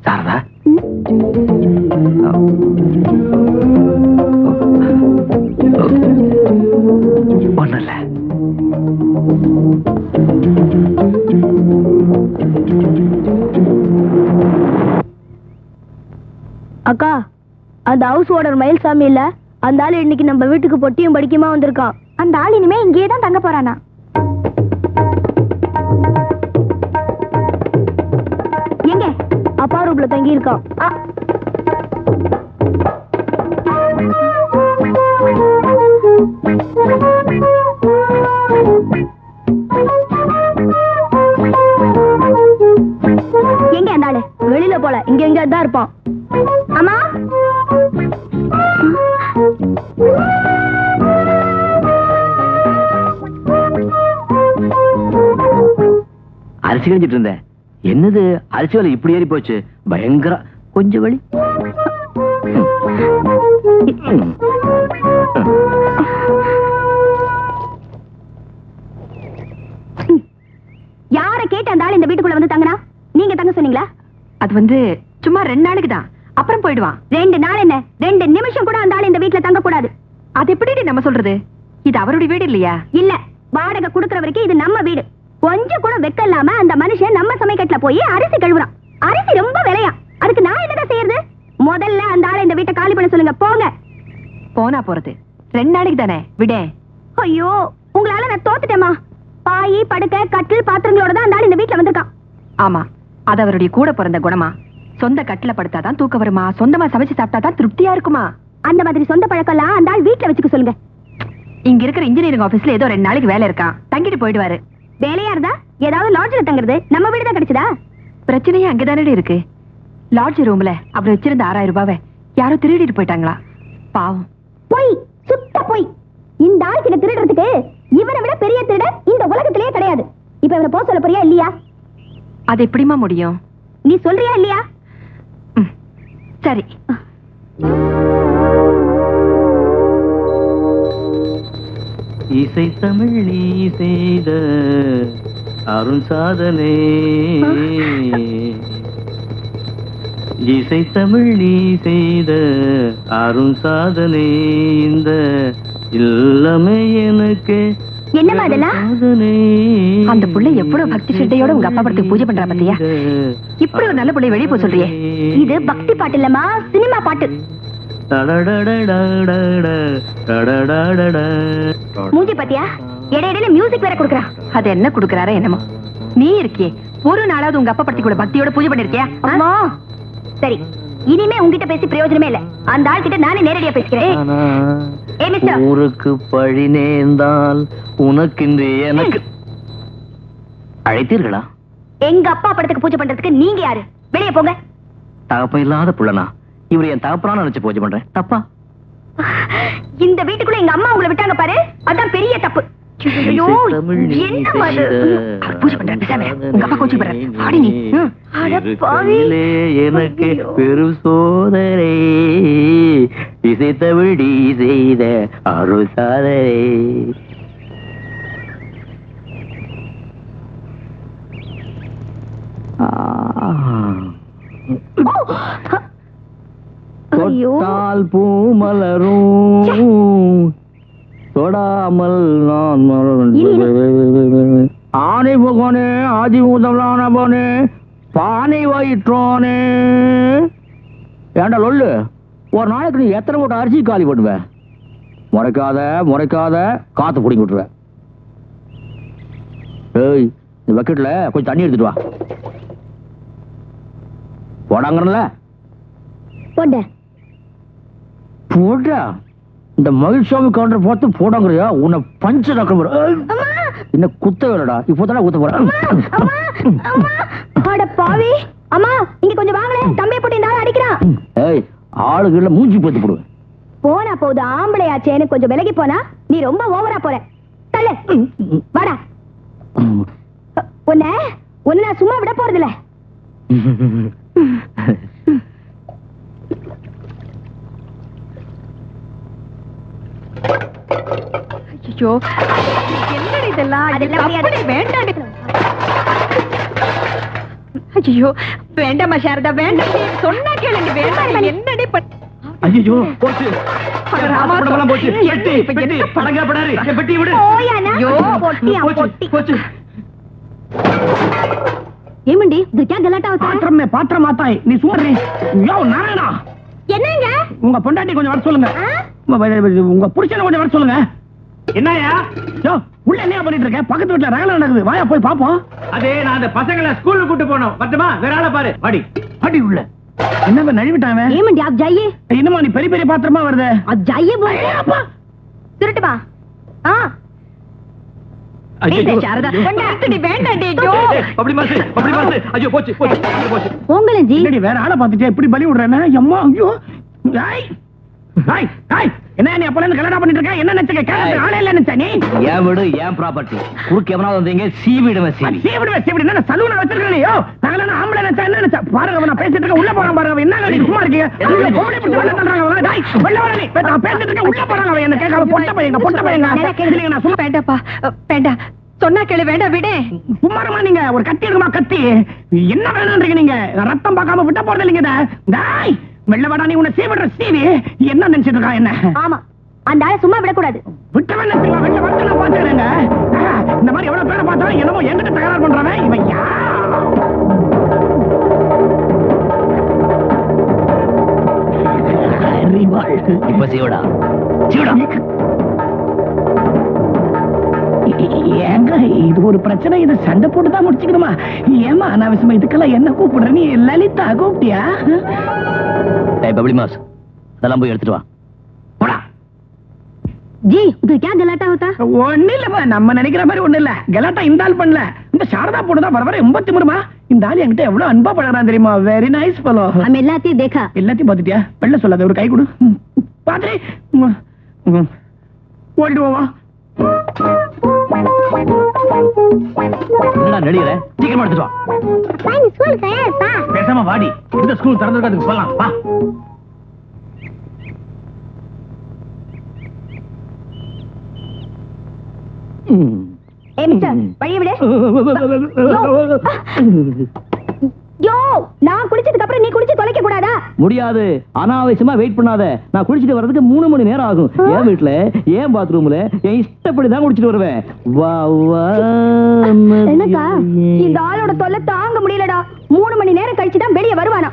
சாரதா, ஒண்ணும் இல்ல. அக்கா, அந்த ஹவுஸ் ஓனர் மயில்சாமி இல்ல, அந்த ஆளு இன்னைக்கு நம்ம வீட்டுக்கு பொட்டியும் படிக்குமா வந்திருக்கான். அந்த ஆள் இனிமே இங்கேயே தான் தங்க போறானா? எங்க? அப்பா ரூம்ல தங்கி இருக்கான். எங்க அந்த ஆளு? வெளியில போல, இங்க எங்க தான் இருப்பான். அம்மா, அரிசி கழிஞ்சிட்டு இருந்தேன். என்னது அரிசி வேலை இப்படி ஏறி போச்சு? பயங்கர கொஞ்சம் வழி. யார கேட்டு அந்த ஆள் இந்த வீட்டுக்குள்ள வந்து தங்கினா? நீங்க தங்க சொன்னீங்களா? அது வந்து சும்மா 2 நாளைக்கு தான், அப்புறம் போயிடுவான். 2 நாள் என்ன, 2 நிமிஷம் கூட அந்த ஆள் இந்த வீட்டுல தங்க கூடாது. அது எப்படி நம்ம சொல்றது? இது அவருடைய வீடு இல்லையா? இல்ல, வாடகை குடுக்கற வரைக்கும் இது நம்ம வீடு. கொஞ்சம் கூட வெக்க இல்லாம அந்த மனுஷன் நம்ம சமைக்கட்டுல போய் அரிசி கழுவுறான். அரிசி ரொம்ப விலையா. அதுக்கு நான் என்னதான் செய்யறது? முதல்ல அந்த ஆளை இந்த வீட்டை காலி பண்ண சொல்லுங்க. போங்க. போனா போறது 2 நாளைக்கு தானே, விடே. ஐயோ, உங்களால நான் தோத்துட்டேமா. பாயி, படுக்கை, கட்டில், பாத்திரங்களோட தான் அந்த ஆள் இந்த வீட்டுல வந்திருக்கான். ஆமா, அது அவருடைய கூட பிறந்த குணமா. சொந்த கட்டில படுத்தாதான் தூக்க வருமா, சொந்தமா சமைச்சு சாப்பிட்டாதான் திருப்தியா இருக்குமா. அந்த மாதிரி சொந்த பழக்கம் எல்லாம் அந்த ஆள் வீட்டுல வச்சுக்க சொல்லுங்க. இங்க இருக்கிற இன்ஜினியரிங் ஆபீஸ்ல ஏதோ 2 நாளைக்கு வேலை இருக்கான், தங்கிட்டு போயிடுவாரு. வேலையா இருந்தா ஏதாவது லாட்ஜ்ல தங்குறது. நம்ம வீடு தான் கிடைச்சதா? பிரச்சனையே அங்கதானே இருக்கு. லாட்ஜ் ரூம்ல அப்படி வச்சிருந்த 6000 ரூபாவை யாரோ திருடிட்டு போயிட்டாங்களா. பாவம். போய், சுத்த போய். இந்த ஆள் கிட்ட திருடுறதுக்கு இவரை விட பெரிய திருட இந்த உலகத்திலேயே கிடையாது. இப்ப இவரை போக சொல்ல போறியா இல்லையா? அது எப்படிமா முடியும்? நீ சொல்றியா இல்லையா? சரி. இசை தமிழ் நீ செய்த அருண் சாதனை, இசை தமிழ் நீ செய்த அருண் சாதனை, இந்த இல்லமே எனக்கு என்னமா அதெல்லாம்? அந்த புள்ள எவ்வளவு பக்தி சிட்டையோட உங்க அப்பா படத்துக்கு பூஜை பண்றா பாத்தியா? இப்படி ஒரு நல்ல புள்ளை வெளியே போய் சொல்றியே. இது பக்தி பாட்டு இல்லம்மா, சினிமா பாட்டு. மூஞ்சி பாத்தியா? இடையில மியூசிக் வேற குடுக்கறா. அது என்ன குடுக்கறாரோ என்னமோ. நீ இருக்கியே, ஒரு நாளாவது உங்க அப்பா படத்துக்கு பக்தியோட பூஜை பண்ணிருக்கியா? அம்மா, சரி, இனிமே உங்ககிட்ட பேசி பிரயோஜனமே இல்ல. அந்த ஆள் கிட்ட நானே நேரடியா பேசிக்கிறேன். ஊருக்கு பழி நேர்ந்தால் உனக்கின்று எனக்கு அழைத்தீர்களா? எங்க அப்பா படத்துக்கு பூஜை பண்றதுக்கு நீங்க யாரு? வெளியே போங்க. தகப்ப இல்லாத புள்ளனா? இவர் என் தகப்பனா நினைச்சு பூஜை பண்றேன். தப்பா? இந்த வீட்டுக்குள்ள எங்க அம்மா உங்களை விட்டாங்க பாரு, அதான் பெரிய தப்பு. ஐயோ, என்ன மாதிரி பூஜை பண்றாங்க. உங்க அப்பா பூஜை பண்றாரு. ஆடி நீ. எனக்கு பெரும் சோதனை, இசை தமிழ் செய்த அருள் சாதனை. தொட்டால் பூ மலரும், தொடாமல் நான் ஆனை பகவானே, ஆதி முதலான போனே, பானை வயிற்றோனே. ஏண்டா லொல்லு, ஒரு நாளைக்கு நீ எத்தனை மூட்டை அரிசி காலி பண்ணுவ? முறைக்காத முறைக்காத, காத்து பிடிங்கி விட்டுருவேன். ஏய் இந்த பக்கெட்ல கொஞ்சம் தண்ணி எடுத்துட்டு வா. போடாங்கறல போட போடா. இந்த மகிழ்ச்சாமி கவுண்டர் பார்த்து போடாங்கறியா? உன்னை பஞ்ச நக்கற என்ன குத்த வேறடா. இப்போதான் குத்த போறேன். அட பாவி. அம்மா இங்க கொஞ்சம் வாங்களே. தம்பியை போட்டு இந்த ஆளை அடிக்கிறான். ஏய் ஆளுகள மூஞ்சி போட்டு போடுவேன். போனா போகுது ஆம்பளையாச்சேன்னு கொஞ்சம் விலகி போனா நீ ரொம்ப ஓவரா போற. தள்ளு வாடா. உன்னை நான் சும்மா விட போறதில்ல. ஐயோ என்னடி இதெல்லாம்? வேண்டாம். ஐயோ வேண்டாமா சாரதா, வேண்டாம். சொன்னா கேளுங்க. வேண்டாம். என்னடி ஐயோ போச்சு. படமெல்லாம் போச்சு. பெட்டி பெட்டி படங்க படாரு. பெட்டி விடு. ஓயானா பொட்டியா பொட்டி போச்சு. ஏமண்டி இது क्या गलाटा होता है? பாத்திரமே பாத்திரம் மாத்தாய். நீ சும்மா யோ நாராயணா. என்னங்க? உங்க பொண்டாட்டி கொஞ்சம் வர சொல்லுங்க. உங்க புருஷனை கொஞ்சம் வர சொல்லுங்க. என்னயா யோ உள்ள என்ன பண்ணிட்டு இருக்க? பக்கத்து வீட்டுல ரகல நடக்குது. வாயா போய் பாப்போம். அதே நான் அந்த பசங்களை ஸ்கூலுக்கு கூட்டி போனோம். பத்துமா வேற ஆளை பாரு. வாடி வாடி உள்ள. என்ன நழுவிட்டான்? ஏமண்டி आप जाइए. என்னமா நீ பெரிய பெரிய பாத்திரமா வருது? आप जाइए बोल. அப்பா திருட்டு வா. சாரதா கொண்டாடி வேண்டாம். ஐயோ அப்படி மாசு ஐயோ போச்சு போச்சு போச்சு. உங்களே ஜி என்னடி வேற ஆளை பார்த்துட்டே இப்படி பலி விடுறேன்னா? அம்மா ஐயோ. ஏய் ஏய் ஏய் என்ன நீ அப்பல இருந்து கலடா பண்ணிட்டு இருக்க? என்ன நினைச்சீங்க? கேட்க ஆளே இல்ல நினைச்ச நீ? ஏன் வீடு ஏன் ப்ராப்பர்ட்டி குறுக்கு எவனாவது வந்தீங்க சீவிடுவேன். சீவிடுவேன் என்ன சலூன வச்சிருக்க நீ? யோ தகலன ஆம்பளை நினைச்சா என்ன நினைச்ச? பாருங்க நான் பேசிட்டு இருக்க. உள்ள போறான் பாருங்க. என்ன நீ சும்மா இருக்கீங்க? உள்ள கோடி பிடிச்சு வர சொல்றாங்க. வா டேய் உள்ள வர நீ. நான் பேசிட்டு இருக்க. உள்ள போறாங்க. என்ன கேட்காம பொட்ட பையங்க இல்லைங்க. நான் சும்மா வேண்டாப்பா வேண்டாம். சொன்னா கேளு. வேண்டாம் விடு. சும்மாரமா நீங்க ஒரு கத்தி இருக்குமா? கத்தி என்ன வேணும்ன்றீங்க நீங்க? ரத்தம் பார்க்காம விட்ட போறது இல்லைங்க. டேய் வெள்ள வாடா நீ. உன்னை சீவிடுற சீவி என்ன நினைச்சிட்டு இருக்கா? என்ன? ஆமா அந்த ஆளை சும்மா விடக்கூடாது. விட்டவன் வெள்ள வந்து நான் பாத்துறேங்க. இந்த மாதிரி எவ்வளவு பேரை பார்த்தாலும் என்னமோ என்கிட்ட தகராறு பண்றவன் இவன் யார்? இப்ப சீவடா சீவடா. ஏங்க இது ஒரு பிரச்சனை. இது சண்டை போட்டுதான் முடிச்சுக்கணுமா? ஏமா அனாவசியமா இதுக்கெல்லாம் என்ன கூப்பிடுற? நீ லலிதா கூப்பிட்டியா? பப்ளி மாஸ் அதெல்லாம் போய் எடுத்துட்டு வா. ஜி இது क्या गलाटा होता? ஒண்ணு இல்ல நம்ம நினைக்கிற மாதிரி ஒண்ணு இல்ல. கலாட்டா இந்த ஆள் பண்ணல. இந்த சாரதா போடுதா வர வர 83 இந்த ஆள் என்கிட்ட எவ்வளவு அன்பா பழகிறான் தெரியுமா? Very nice fellow. हम எல்லாத்தையும் देखा. எல்லாத்தையும் பாத்துட்டியா? வெள்ள சொல்லாத. ஒரு கை கொடு பாத்ரி. ஓடிடு வா. என்னடா நடிகற? சீக்கிரமா எடுத்துட்டு வா. பையன் ஸ்கூல் தயார்ப்பா. பேசாம வாடி. இந்த ஸ்கூல் திறந்திருக்கிறதுக்கு போலாம் வா. மிஸ்டர் வழி விடு. யோ நான் குளிச்சதுக்கு அப்புறம் நீ குளிச்சு தொலைக்க கூடாதா? முடியாது. அனாவசியமா வெயிட் பண்ணாத. நான் குளிச்சிட்டு வர்றதுக்கு 3 மணி நேரம் ஆகும். என் வீட்டுல என் பாத்ரூம்ல என் இஷ்டப்படி தான் குளிச்சிட்டு வருவேன். வா வா. என்னக்கா இந்த ஆளோட தொல்லை தாங்க முடியலடா. 3 மணி நேரம் கழிச்சு தான் வெளியே வருவானா.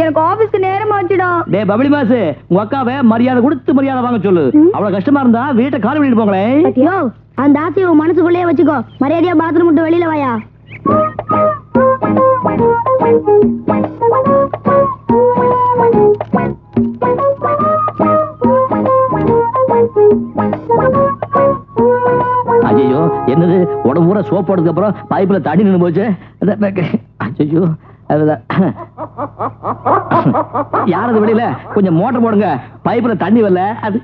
எனக்கு ஆபீஸ்க்கு நேரம் ஆச்சுடா. டேய் பப்ளி மாஸ் உங்க அக்காவை மரியாதை கொடுத்து மரியாதை வாங்க சொல்லு. அவ்வளவு கஷ்டமா இருந்தா வீட்டை காலி பண்ணிட்டு போங்களேன். யோ அந்த ஆசையை உன் மனசுக்குள்ளேயே வச்சுக்கோ. மரியாதையா பாத்ரூம் விட்டு வெளியில வாயா. ஐயோ என்னது உடம்பு பூரா சோப் போடுறதுக்கு அப்புறம் பைப்ல தண்ணி நின்று போச்சு. ஐயோ யாரது வெளியில கொஞ்சம் மோட்டர் போடுங்க. பைப்ல தண்ணி வரல. அது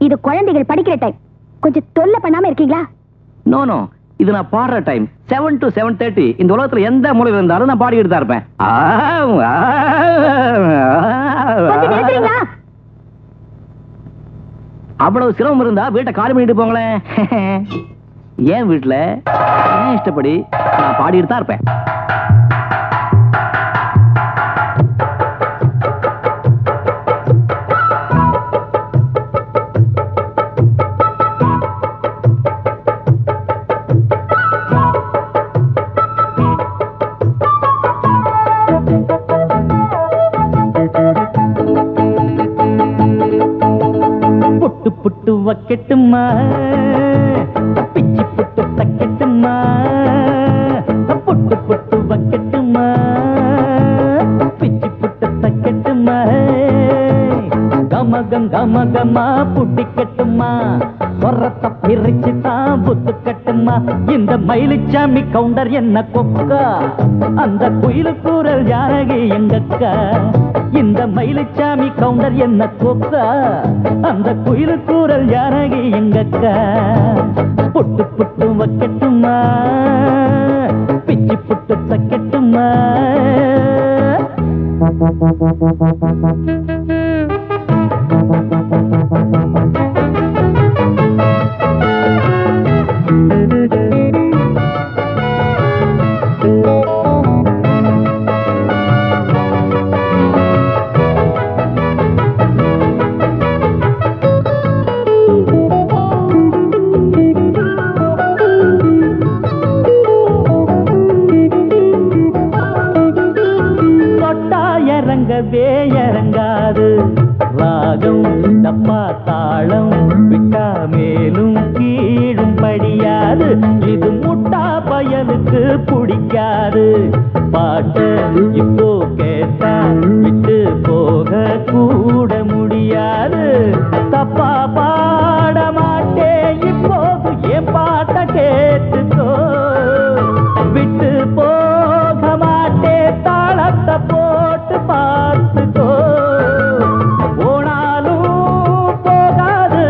இது குழந்தைகள் படிக்கிற டைம். கொஞ்சம் தொல்லை பண்ணாம இருக்கீங்களா? நோ நோ இது நான் பாடுற டைம். 7 to 7:30 இந்த உலகத்துல எந்த மூலையில இருந்தாலும் நான் பாடிக்கிட்டு தான் இருப்பேன். அவ்வளவு சிரமம் இருந்தா வீட்டை காலி பண்ணிட்டு போங்களேன். ஏன் வீட்டுல ஏன் இஷ்டப்படி நான் பாடிட்டு தான் இருப்பேன். வைக்கட்டுமா பிச்சி புட்டு தக்கட்டுமா புட்டு புட்டு வைக்கட்டுமா பிச்சி புட்டு தக்கட்டுமா கமகம் கமகமா புட்டிக்கட்டுமா சொரத்தை பிரிச்சு தான் புத்து கட்டுமா இந்த மயிலுச்சாமி கவுண்டர் என்ன கொக்கா அந்த குயிலு கூறல் ஜானகி எங்கக்கா இந்த மயிலுச்சாமி கவுண்டர் என்ன கொக்கா அந்த குயிலு கூறல் ஜானகி எங்கக்கா புட்டு புட்டு வைக்கட்டுமா பிச்சி புட்டு தக்கட்டுமா இறங்காது ராகம் டப்பா தாளம் விட்டா மேலும் கீழும் படியாது இது முட்டா பயலுக்கு பிடிக்காது பாட்டு இப்போ கேட்டா விட்டு போக கூட முடியாது தப்பா பாட மாட்டேன் இப்போது என் பாட்ட கேட்டுக்கோ விட்டு போக மாட்டேன் தாளத்தை போட்டு பார்த்துக்கோ போனாலும் போகாது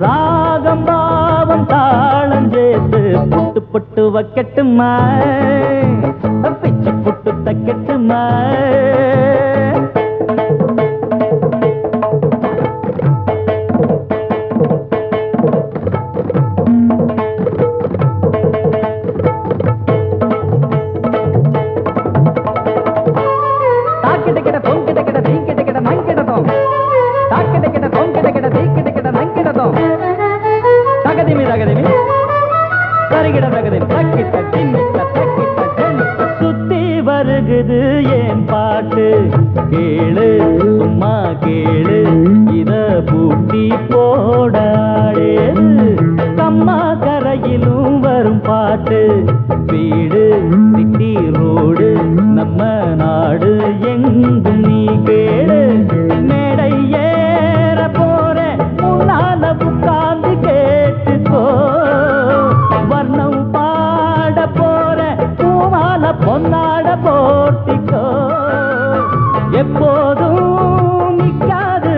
ராகம் பாவம் தாளம் சேர்த்து புட்டு புட்டு வைக்கட்டுமா பிச்சு புட்டு தைக்கட்டுமா சுத்தி வருகுது ஏன் பாட்டு கேளு சும்மா கேளு இத பூட்டி போடாடே கம்மா கரையிலும் வரும் பாட்டு வீடு சிட்டி ரோடு நம்ம நாடு எங்கும் நீ கேளு மேடை ஏற போற முன்னால உட்கார்ந்து கேட்டுக்கோ வர்ணம் பாட போற பூமால பொன்னாட போட்டிக்கோ எப்போதும் நிக்காது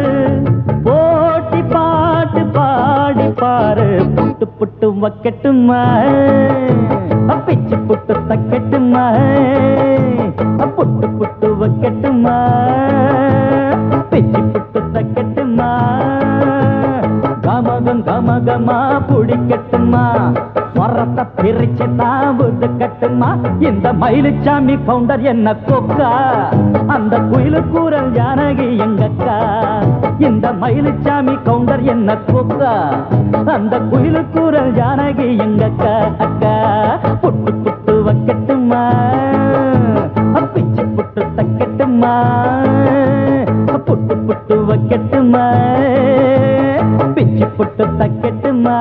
போட்டி பாட்டு பாடி பாரு புட்டு புட்டு வைக்கட்டுமா பிச்சு புட்டு தைக்கட்டுமா புட்டு புட்டு வைக்கட்டுமா பிச்சு புட்டு தைக்கட்டுமா கமகம் கமகமா புடிக்கட்டுமா சொரத்தை பிரிச்சு தாவுது கட்டுமா இந்த மயிலுச்சாமி கவுண்டர் என்ன கொக்கா அந்த குயிலு கூறல் ஜானகி எங்கக்கா இந்த மயிலுச்சாமி கவுண்டர் என்ன கொக்கா அந்த குயிலு கூறல் ஜானகி எங்கக்கா அக்கா புட்டு புட்டு வைக்கட்டுமா பிச்சு புட்டு தைக்கட்டுமா புட்டு புட்டு வைக்கட்டுமா பிச்சு புட்டு தைக்கட்டுமா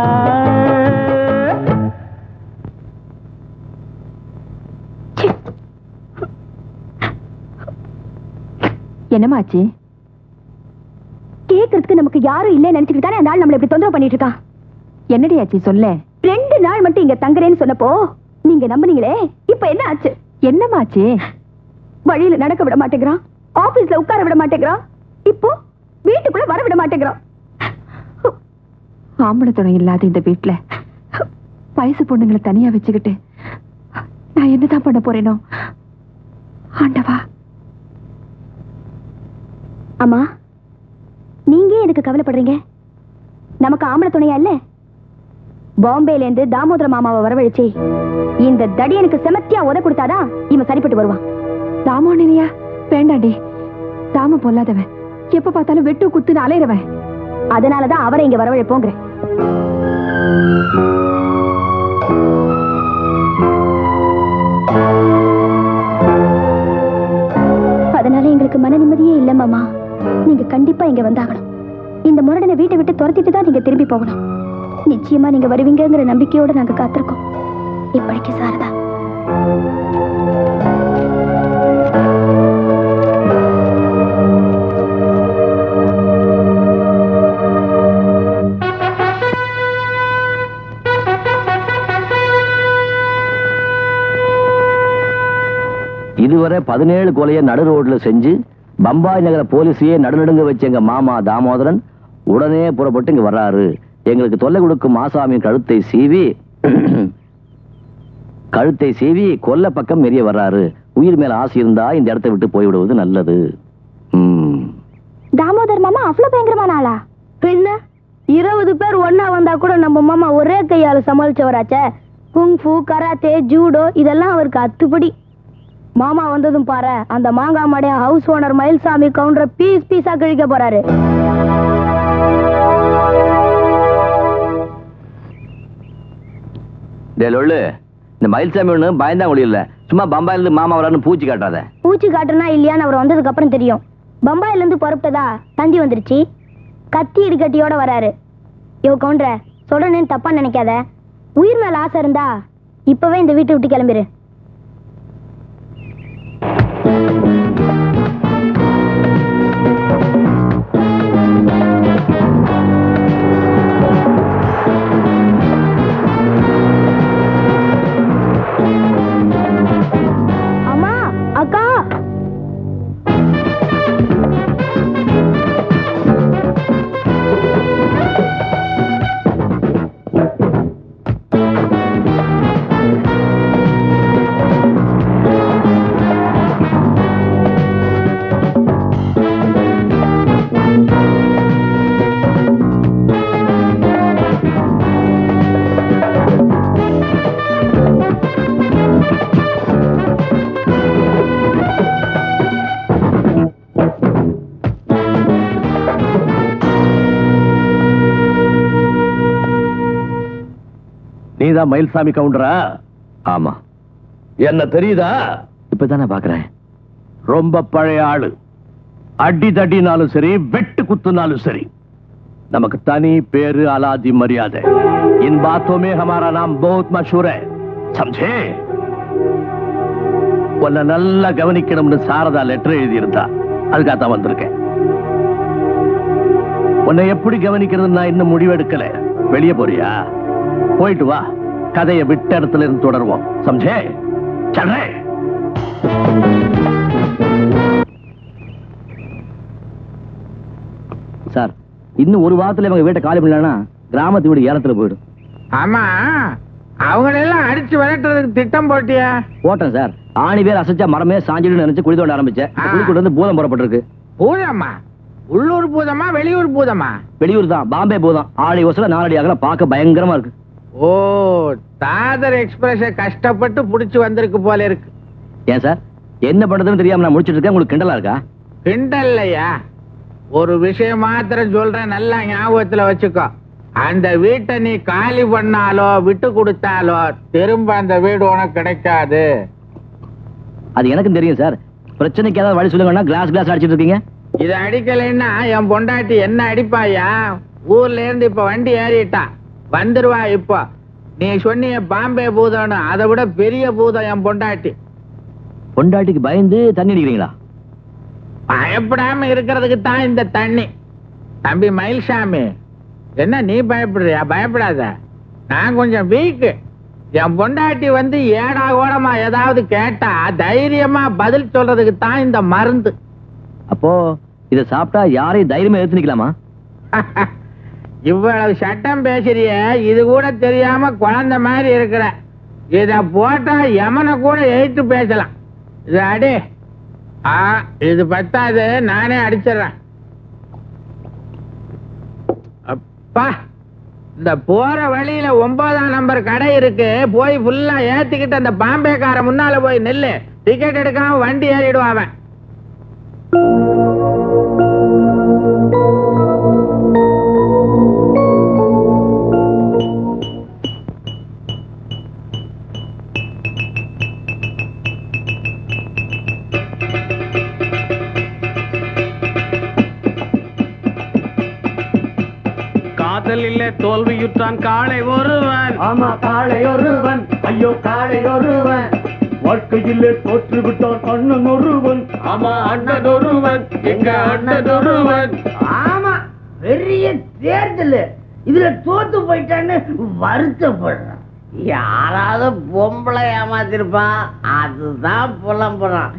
என்னமாச்சு? கேக்குறதுக்கு நமக்கு யாரும் இல்ல நினைச்சுக்கிட்டு தானே அந்த ஆள் நம்மள இப்படி தொந்தரவு பண்ணிட்டு இருக்கான். என்னடி ஆச்சு சொல்ல? 2 நாள் மட்டும் இங்க தங்குறேன்னு சொன்னப்போ நீங்க நம்புனீங்களே, இப்ப என்ன ஆச்சு? என்னமாச்சு? வழியில நடக்க விட மாட்டேங்கிறான், ஆபீஸ்ல உட்கார விட மாட்டேங்கிறான், இப்போ வீட்டுக்குள்ள வர விட மாட்டேங்கிறான். ஆம்பளை துணை இல்லாத இந்த வீட்டுல வயசு பொண்ணுங்களை தனியா வச்சுக்கிட்டு நான் என்னதான் பண்ண போறேனோ ஆண்டவா. அம்மா, நீங்க எதுக்கு கவலைப்படுறீங்க? நமக்கு ஆம்பளை துணையா இல்ல? பாம்பேல இருந்து தாமோதர மாமாவை வரவழைச்சு இந்த தடியனுக்கு செமத்தியா உத கொடுத்தாதான் இவன் சரிப்பட்டு வருவான். தாமோனியா? வேண்டாண்டி, தாம பொல்லாதவன், எப்ப பார்த்தாலும் வெட்டு குத்துன்னு அலையிறவன். அதனாலதான் அவரை இங்க வரவழைப்போங்கிற. அதனால எங்களுக்கு மன நிம்மதியே இல்ல மாமா. நீங்க கண்டிப்பா இங்க வந்தாகணும். இந்த முரடனை வீட்டை விட்டு துரத்திட்டு தான் நீங்க திரும்பி போகணும். நிச்சயமா நீங்க வருவீங்கங்கிற நம்பிக்கையோட நாங்க காத்திருக்கோம். இப்படிக்கு சாரதா. இதுவரை 17 கொலையை நடு ரோட்ல செஞ்சு பம்பாய் நகர போலீஸையே நடுநடுங்க வச்ச எங்க மாமா தாமோதரன் உடனே புறப்பட்டு இங்க வர்றாரு. எங்களுக்கு தொல்லை கொடுக்கும் ஆசாமியின் கழுத்தை சீவி கொல்ல பக்கம் மெரிய வர்றாரு. உயிர் மேல ஆசை இருந்தா இந்த இடத்தை விட்டு போய்விடுவது நல்லது. தாமோதர் மாமா அவ்வளவு பயங்கரமான ஆளா? பின்ன 20 பேர் ஒன்னா வந்தா கூட நம்ம மாமா ஒரே கையால சமாளிச்சவராச்சே. குங்ஃபு, கராத்தே, ஜூடோ இதெல்லாம் அவருக்கு அத்துப்படி. மாமா வந்ததும் பாரு, அந்த மாங்காய் மாடைய ஹவுஸ் ஓனர் மயில்சாமி கவுண்டரை பீஸ் பீஸா கிழிக்க போறாரு. இந்த மயில்சாமி ஒண்ணு பயந்தா ஒளி இல்ல, சும்மா பம்பாயில இருந்து மாமா வரான்னு பூச்சி காட்டாத. பூச்சி காட்டுனா இல்லையான்னு அவர் வந்ததுக்கு அப்புறம் தெரியும். பம்பாயில இருந்து புறப்பட்டதா தந்தி வந்துருச்சு. கத்தி இடுக்கட்டியோட வராரு. யோ கவுண்டர, சொல்றேன்னு தப்பா நினைக்காத. உயிர் மேல ஆசை இருந்தா இப்பவே இந்த வீட்டை விட்டு கிளம்பிரு. அம்மா, அக்கா. நீதான் மயில்சாமி கவுண்டரா? ஆமா. என்ன தெரியுதா? இப்பதானே பாக்குறேன். ரொம்ப பழைய ஆளு. அடி தடினாலும் சரி, வெட்டு குத்துனாலும் சரி, நமக்கு தனி பேரு, அலாதி மரியாதை. इन बातों में हमारा नाम बहुत मशहूर है, समझे? உன்னை நல்லா கவனிக்கணும்னு சாரதா லெட்டர் எழுதியிருந்தா, அதுக்காகத்தான் வந்திருக்கேன். உன்னை எப்படி கவனிக்கிறது நான் இன்னும் முடிவெடுக்கல. வெளியே போறியா? போயிட்டு வா. கதையை விட்ட இடத்துல இருந்து தொடருவோம். சம்ஜே? சல்லே. சார், இன்னும் ஒரு வாரத்துல இவங்க வீட்டை காலி பண்ணலன்னா கிராமத்து வீடு ஏலத்துல போயிடும். ஆமா, அவங்களெல்லாம் அடிச்சு விரட்டுறதுக்கு திட்டம் போட்டியா? போட்டேன் சார். ஆணி பேர் அசைச்சா மரமே சாஞ்சிடும் நினைச்சு குழி தோண்ட ஆரம்பிச்சேன். குழி கொண்டு வந்து பூதம் போடப்பட்டிருக்கு. பூதமா? உள்ளூர் பூதமா வெளியூர் பூதமா? வெளியூர் தான், பாம்பே பூதம். 6 வருஷம் 4 அடி அகல, பார்க்க பயங்கரமா இருக்கு. ஓ, தாதர் எக்ஸ்பிரஸ் கஷ்டப்பட்டு புடிச்சு வந்திருக்கு போல இருக்கு. ஏன் சார், என்ன பண்றதுன்னு தெரியாம நான் முடிச்சிட்டு இருக்கேன். உங்களுக்கு கிண்டலா இருக்கா? கிண்டல்லையா? ஒரு விஷயம் மாத்திரம் சொல்றேன், நல்லா ஞாபகத்துல வச்சுக்கோ. அந்த வீட்டை நீ காலி பண்ணாலோ விட்டு கொடுத்தாலோ திரும்ப அந்த வீடு உனக்கு கிடைக்காது. அது எனக்கும் தெரியும் சார். பிரச்சனைக்கு ஏதாவது வழி சொல்லுங்கன்னா கிளாஸ் அடிச்சிட்டு இருக்கீங்க. இதை அடிக்கலைன்னா என் பொண்டாட்டி என்ன அடிப்பாயா? ஊர்ல இருந்து இப்ப வண்டி ஏறிட்டா, வந்துருவா. இப்போ நீ சொன்னிய பாம்பே பூதம்னு, அதை விட பெரிய பூதம் என் பொண்டாட்டி. பொண்டாட்டிக்கு பயந்து தண்ணி அடிக்கிறீங்களா? பயப்படாம இருக்கிறதுக்கு தான் இந்த தண்ணி. தம்பி மயில்சாமி, என்ன நீ பயப்படுறியா? பயப்படாத, நான் கொஞ்சம் வீக்கு. என் பொண்டாட்டி வந்து ஏடா ஓடமா ஏதாவது கேட்டா தைரியமா பதில் சொல்றதுக்கு தான் இந்த மருந்து. அப்போ இத சாப்பிட்டா யாரையும் தைரியமா எடுத்து நிக்கலாமா? இவ்வளவு சட்டம் பேசுறிய, இது கூட தெரியாம குழந்தை மாதிரி இருக்கிற. இத போட்டா யமனை கூட எதிர்த்து பேசலாம். இது அடி. இது பத்தாது, நானே அடிச்சிடறேன். அப்பா, இந்த போற வழியில 9ஆம் நம்பர் கடை இருக்கு. போய் ஃபுல்லா ஏத்திக்கிட்டு அந்த பாம்பேக்கார முன்னால போய் நெல்லு. டிக்கெட் எடுக்காம வண்டி ஏறிடுவான் அவன். தோல்வியுற்றான் காளை ஒருவன். ஆமா காளை ஒருவன், ஐயோ காளை ஒருவன். வாழ்க்கையிலே தோற்று விட்டான் அண்ணன் ஒருவன். ஆமா அண்ணன் ஒருவன், எங்க அண்ணன் ஒருவன். ஆமா பெரிய தேர்தல், இதுல தோத்து போயிட்டான்னு வருத்தப்படுறான். யாராவது பொம்பளை ஏமாத்திருப்பான், அதுதான் புலம்புறான்.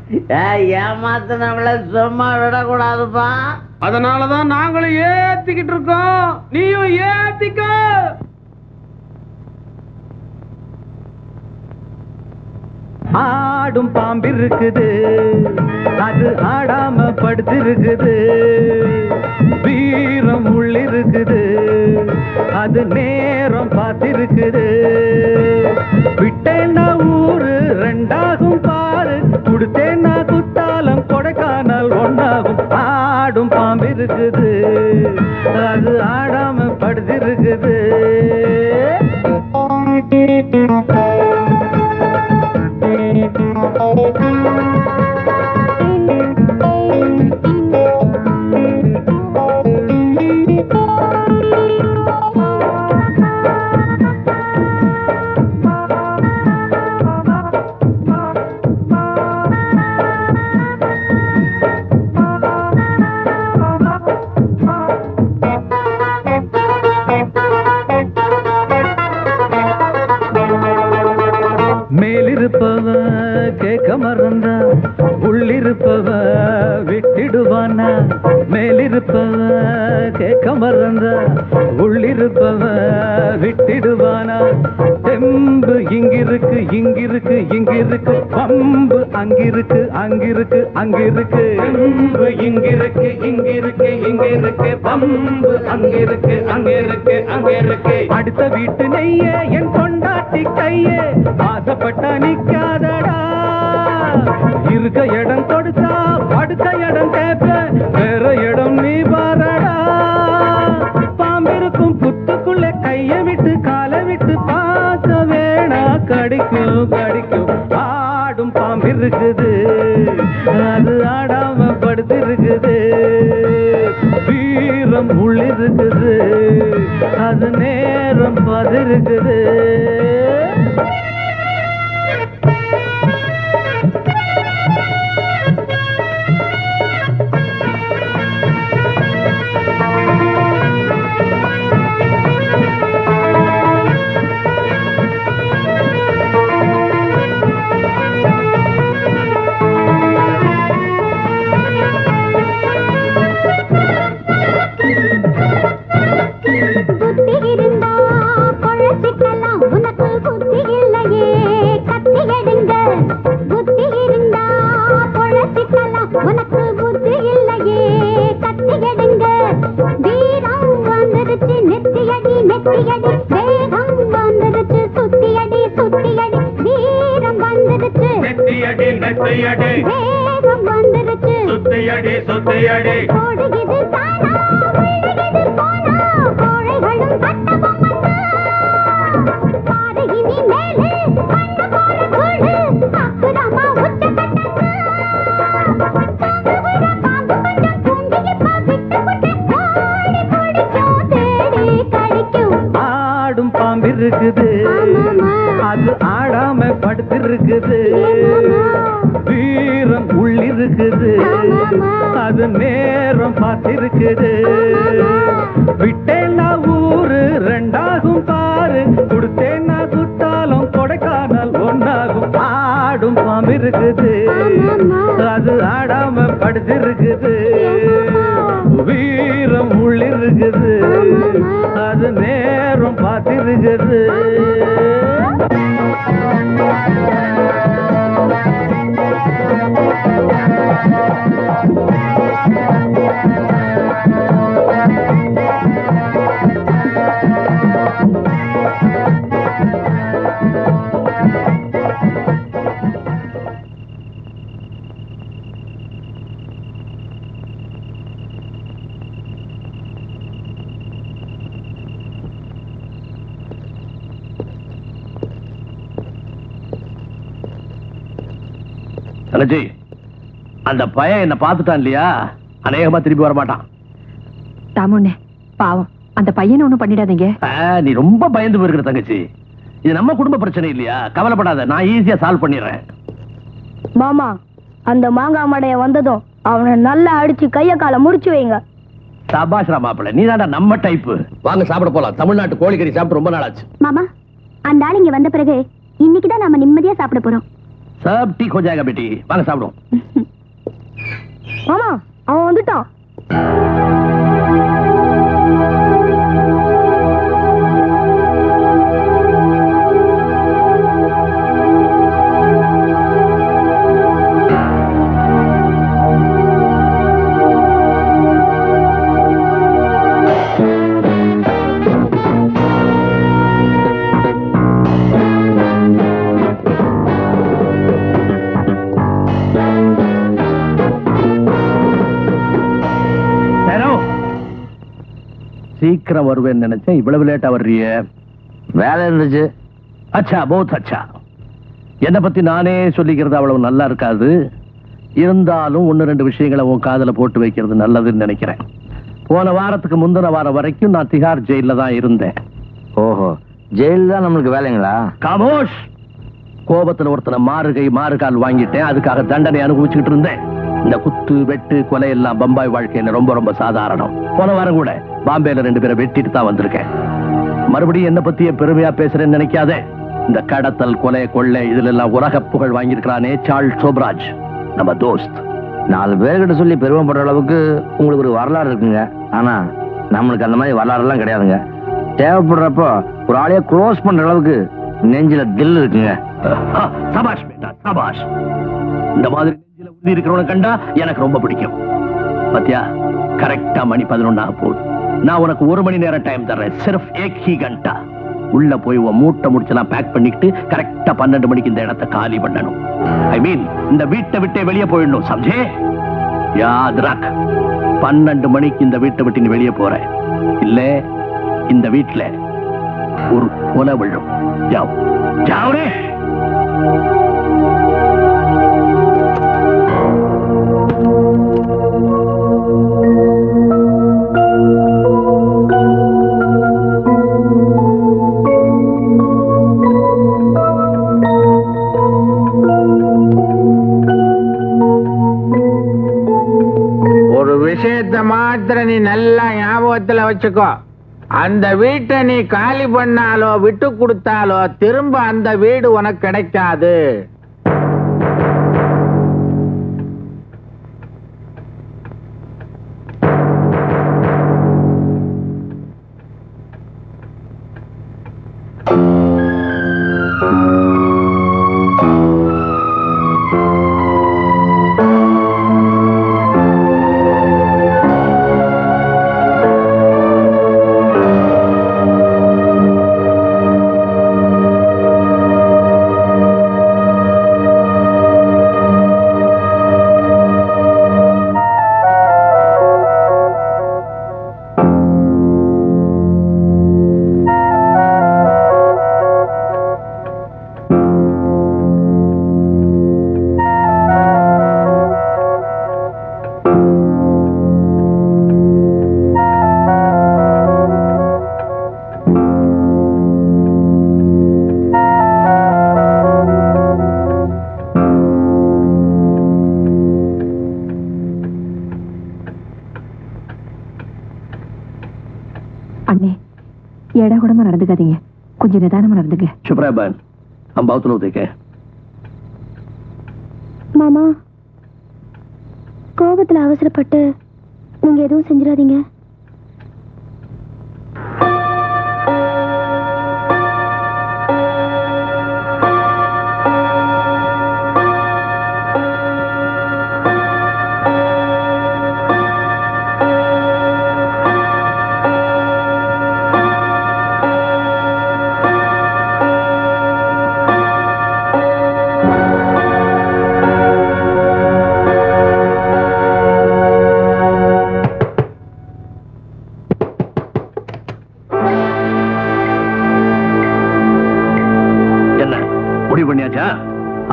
ஏமாத்தினவள சும்மா விடக்கூடாதுப்பா. அதனாலதான் நாங்களும் ஏத்திக்கிட்டு இருக்கோம், நீயும் ஏத்திக்க. ஆடும் பாம்பிருக்குது, அது ஆடாம படுத்திருக்குது. வீரம் உள்ளிருக்குது, அது நேரம் பார்த்திருக்குது. விட்டேன்னா ஊரு ரெண்டாகும் பாரு, கொடுத்தேன்னா குத்தாலம் கொடைக்கானல் ஒன்னாகும். ஆடும் பாம்பிருக்குது, அது ஆடாம படுத்திருக்குது. மேலிருப்பவ கேட்க மறந்தா உள்ளிருப்பவ விட்டிடுவானா. மேலிருப்பவ கேட்க மறந்தா உள்ளிருப்பவ விட்டிடுவானா. தெம்பு இங்கிருக்கு இங்கிருக்கு இங்கிருக்கு, பம்பு அங்கிருக்கு அங்கிருக்கு அங்கிருக்கு. தெம்பு இங்கிருக்கு இங்கிருக்கு இங்கிருக்கு, பம்பு அங்கிருக்கு அங்கிருக்கு அங்கிருக்கு. அடுத்த வீட்டு நெய்ய என் கொண்டாட்டி கையே, ஆசைப்பட்டா நிக்காதடா. இருக்க இடம் கொடுத்தா படுக்க இடம் கேட்ப, வேற இடம் நீ பாரடா. பாம்பிருக்கும் புத்துக்குள்ள கைய விட்டு காலை விட்டு பார்க்க வேணா, கடிக்கும் கடிக்கும். ஆடும் பாம்பிருக்குது, அது ஆடாம படுத்திருக்குது. வீரம் உள்ளிருக்குது, அது நேரம் பதிருக்குது. ஆடும் பாம்பிருக்குது, அது ஆடாம படுத்திருக்குது. வீரம் உள்ளிருக்குது, அது நேரம் பார்த்திருக்குது. விட்டேன்னா ஊரு ரெண்டாகும் பாரு, கொடுத்தேன்னா குத்தாலம் கொடைக்கானல் ஒன்னாகும். ஆடும் பாம்பிருக்குது, அது ஆடாம படுத்திருக்குது. வீரம் உள்ளிருக்குது, அது நேரம் பார்த்திருக்குது. தனஜி, அந்த பையன் என்ன பார்த்துட்டான் இல்லையா, அநேகமா திருப்பி வர மாட்டான். தாமுண்ணே பாவம், அந்த பையனை ஒண்ணும் பண்ணிடாதீங்க. நீ ரொம்ப பயந்து போயிருக்கிற தங்கச்சி. இது நம்ம குடும்ப பிரச்சனை இல்லையா? கவலைப்படாத, நான் ஈஸியா சால்வ் பண்ணிடுறேன். மாமா, அந்த மாங்காய் மடைய வந்ததும் அவனை நல்லா அடிச்சு கைய கால முடிச்சு வைங்க. சபாஷ் மாப்பிள்ள, நீ தான்டா நம்ம டைப்பு. வாங்க சாப்பிட போலாம். தமிழ்நாட்டு கோழிக்கறி சாப்பிட்டு ரொம்ப நாள் ஆச்சு. மாமா, அந்த ஆள் இங்க வந்த பிறகு இன்னைக்குதான் நாம நிம்மதியா சாப்பிட போறோம். சப் டீ हो जाएगा बेटी. வாங்க சாப்பிடுவோம். மாமா, அவன் வந்துட்டான். சீக்கிரம் வருவேன்னு நினைச்சேன், இவ்வளவு லேட்டா வர்றிய? வேலை இருந்துச்சு. அச்சா, बहुत अच्छा. என்னை பத்தி நானே சொல்லிக்கிறது அவ்வளவு நல்லா இருக்காது. இருந்தாலும் ஒன்னு ரெண்டு விஷயங்களை உன் காதல போட்டு வைக்கிறது நல்லதுன்னு நினைக்கிறேன். போன வாரத்துக்கு முந்தின வாரம் வரைக்கும் நான் திகார் ஜெயில தான் இருந்தேன். ஓஹோ, ஜெயில தான் நம்மளுக்கு வேலைங்களா? காமோஷ். கோபத்துல ஒருத்தனை மாறுகால் வாங்கிட்டேன். அதுக்காக தண்டனை அனுபவிச்சுக்கிட்டு இருந்தேன். இந்த குத்து வெட்டு கொலை எல்லாம் பம்பாய் வாழ்க்கையில ரொம்ப ரொம்ப சாதாரணம். போன வாரம் கூட பாம்பேல 2 பேரை வெட்டிட்டு தான் வந்திருக்கேன். மறுபடியும் என்ன பத்தியே பெருமையா பேசுறேன்னு நினைக்காதே. இந்த கடத்தல் கொலை கொள்ளை இதுல எல்லாம் உலக புகழ் வாங்கியிருக்கிறானே சார்ல்ஸ் சோப்ராஜ், நம்ம தோஸ்த். 4 பேர்கிட்ட சொல்லி பெருமைப்படுற அளவுக்கு உங்களுக்கு ஒரு வரலாறு இருக்குங்க. ஆனா நம்மளுக்கு அந்த மாதிரி வரலாறு எல்லாம் கிடையாதுங்க. தேவைப்படுறப்போ ஒரு ஆளைய க்ளோஸ் பண்ற அளவுக்கு நெஞ்சில தில் இருக்குங்க. சபாஷ் பேட்டா, சபாஷ். இந்த மாதிரி நெஞ்சில உறுதி இருக்கிறவனை கண்டா எனக்கு ரொம்ப பிடிக்கும். பாத்தியா, கரெக்டா மணி 11 ஆக போகுது. நான் உனக்கு 1 மணி நேரம் டைம் தர்றேன். சிர்ஃப் ஏக் ஹி கண்டா. உள்ள போய் உன் மூட்டை முடிச்செல்லாம் பேக் பண்ணிட்டு கரெக்டா 12 மணிக்கு இந்த இடத்தை காலி பண்ணணும். ஐ மீன், இந்த வீட்டை விட்டே வெளியே போயிடணும். சம்ஜே? யாத் ரக். 12 மணிக்கு இந்த வீட்டை விட்டு நீ வெளியே போற இல்ல, இந்த வீட்டுல ஒரு கொலை விழும். ஜாவ் ஜாவரே. மாத்திர நீ நல்லா ஞாபகத்துல வச்சுக்கோ. அந்த வீட்டை நீ காலி பண்ணாலோ விட்டு கொடுத்தாலோ திரும்ப அந்த வீடு உனக்கு கிடைக்காது. அண்ணே, ஏடா கூடமா நடந்துக்காதீங்க. கொஞ்சம் நிதானமா நடந்துங்க. சுப்ராபன், हम बहुत लोग देखे. மாமா, கோபத்துல அவசரப்பட்டு நீங்க எதுவும் செஞ்சிடாதீங்க.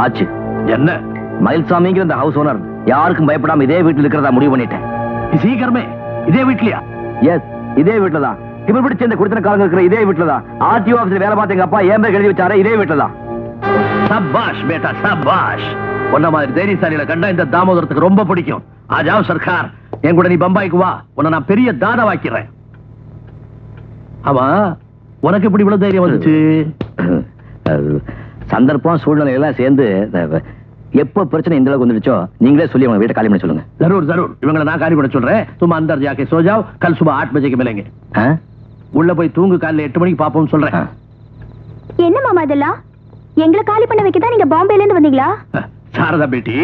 ஆச்சு. என்ன? மயில்சாமிங்கிற இந்த ஹவுஸ் ஓனர் யாருக்கும் பயப்படாம இதே வீட்டில் இருக்கிறதா முடிவு பண்ணிட்டேன். சீக்கிரமே இதே வீட்லயா? எஸ், இதே வீட்டுல தான். இப்ப பிடிச்ச இந்த குடித்தனக்காரங்க இருக்கிற இதே வீட்டுல தான் ஆர்டிஓ ஆபீஸ்ல வேலை பார்த்த எங்க அப்பா ஏன் பேர் எழுதி வச்சாரு இதே வீட்டுல தான். சபாஷ் பேட்டா சபாஷ். உன்ன மாதிரி தைரியசாலியில கண்டா இந்த தாமோதரத்துக்கு ரொம்ப பிடிக்கும். ஆஜாவ் சர்க்கார், என் கூட நீ பம்பாய்க்கு வா, உன்னை நான் பெரிய தாதா வாக்கிறேன். ஆமா, உனக்கு எப்படி இவ்வளவு தைரியம் வந்துச்சு? சந்தர்ப்பம் சூழ்நிலை எல்லாம் சேர்ந்து எப்ப பிரச்சனை இந்த அளவுக்கு வந்துடுச்சோ நீங்களே சொல்லி அவங்க வீட்டை காலி பண்ண சொல்லுங்க. ஜரூர் ஜரூர், இவங்களை நான் காலி பண்ண சொல்றேன். சும்மா அந்தர் ஜாக்கே சோ ஜாவ், கல் சுபா 8 பஜேக்கு மிலேங்க. உள்ள போய் தூங்கு, காலையில 8 மணிக்கு பாப்போம்னு சொல்றேன். என்ன மாமா இதெல்லாம்? எங்களை காலி பண்ண வைக்க தான் நீங்க பாம்பேல இருந்து வந்தீங்களா? சாரதா பேட்டி,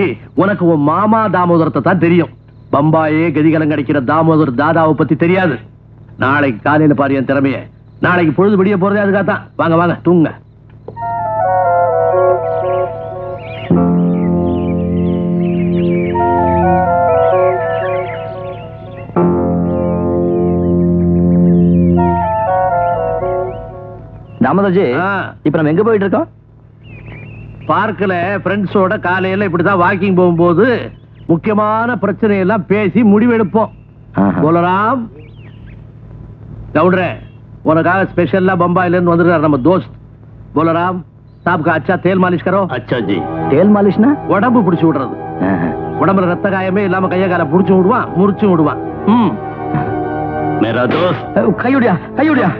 உனக்கு உன் மாமா தாமோதரத்தை தான் தெரியும். பம்பாயே கதிகலம் கிடைக்கிற தாமோதர் தாதாவை பத்தி தெரியாது. நாளைக்கு காலையில பாரு என் திறமைய. நாளைக்கு பொழுது விடிய போறதே அதுக்காகத்தான். வாங்க வாங்க தூங்க. தாமோதர்ஜி, இப்ப நம்ம எங்க போயிட்டு இருக்கோம்? பார்க்கல ஃப்ரெண்ட்ஸோட காலையில இப்படிதான் வாக்கிங் போகும்போது முக்கியமான பிரச்சனை எல்லாம் பேசி முடிவெடுப்போம். போலராம் கவுண்டரே, உனக்காக ஸ்பெஷலா பம்பாயில இருந்து வந்திருக்காரு நம்ம தோஸ்த் போலராம் சாப் का अच्छा तेल मालिश करो. अच्छा जी. तेल मालिशனா உடம்பு புடிச்சு விடுறது. உடம்புல ரத்த காயமே இல்லாம கைய கால புடிச்சு விடுவான், முறிச்சு விடுவான். मेरा दोस्त கையுடியா கையுடியா.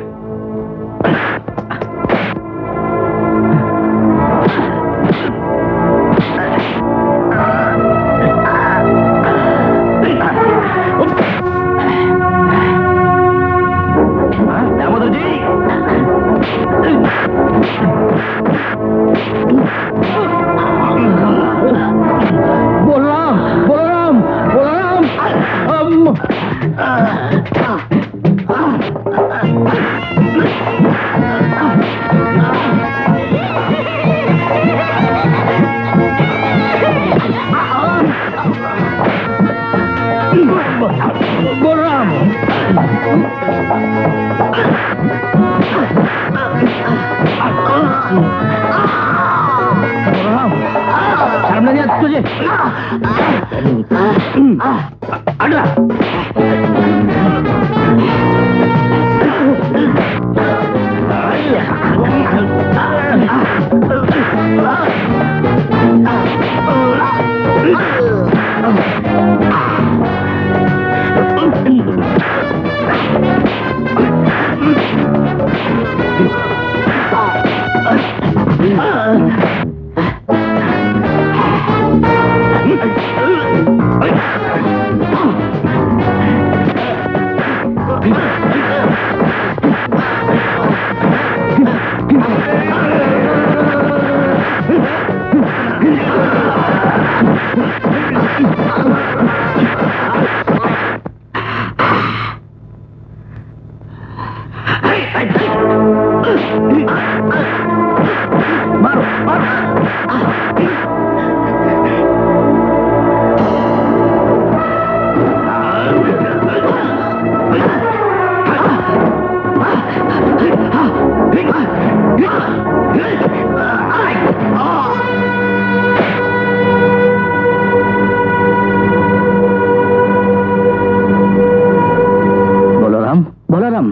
शर्म नहीं आती तुझे? अगला बलराम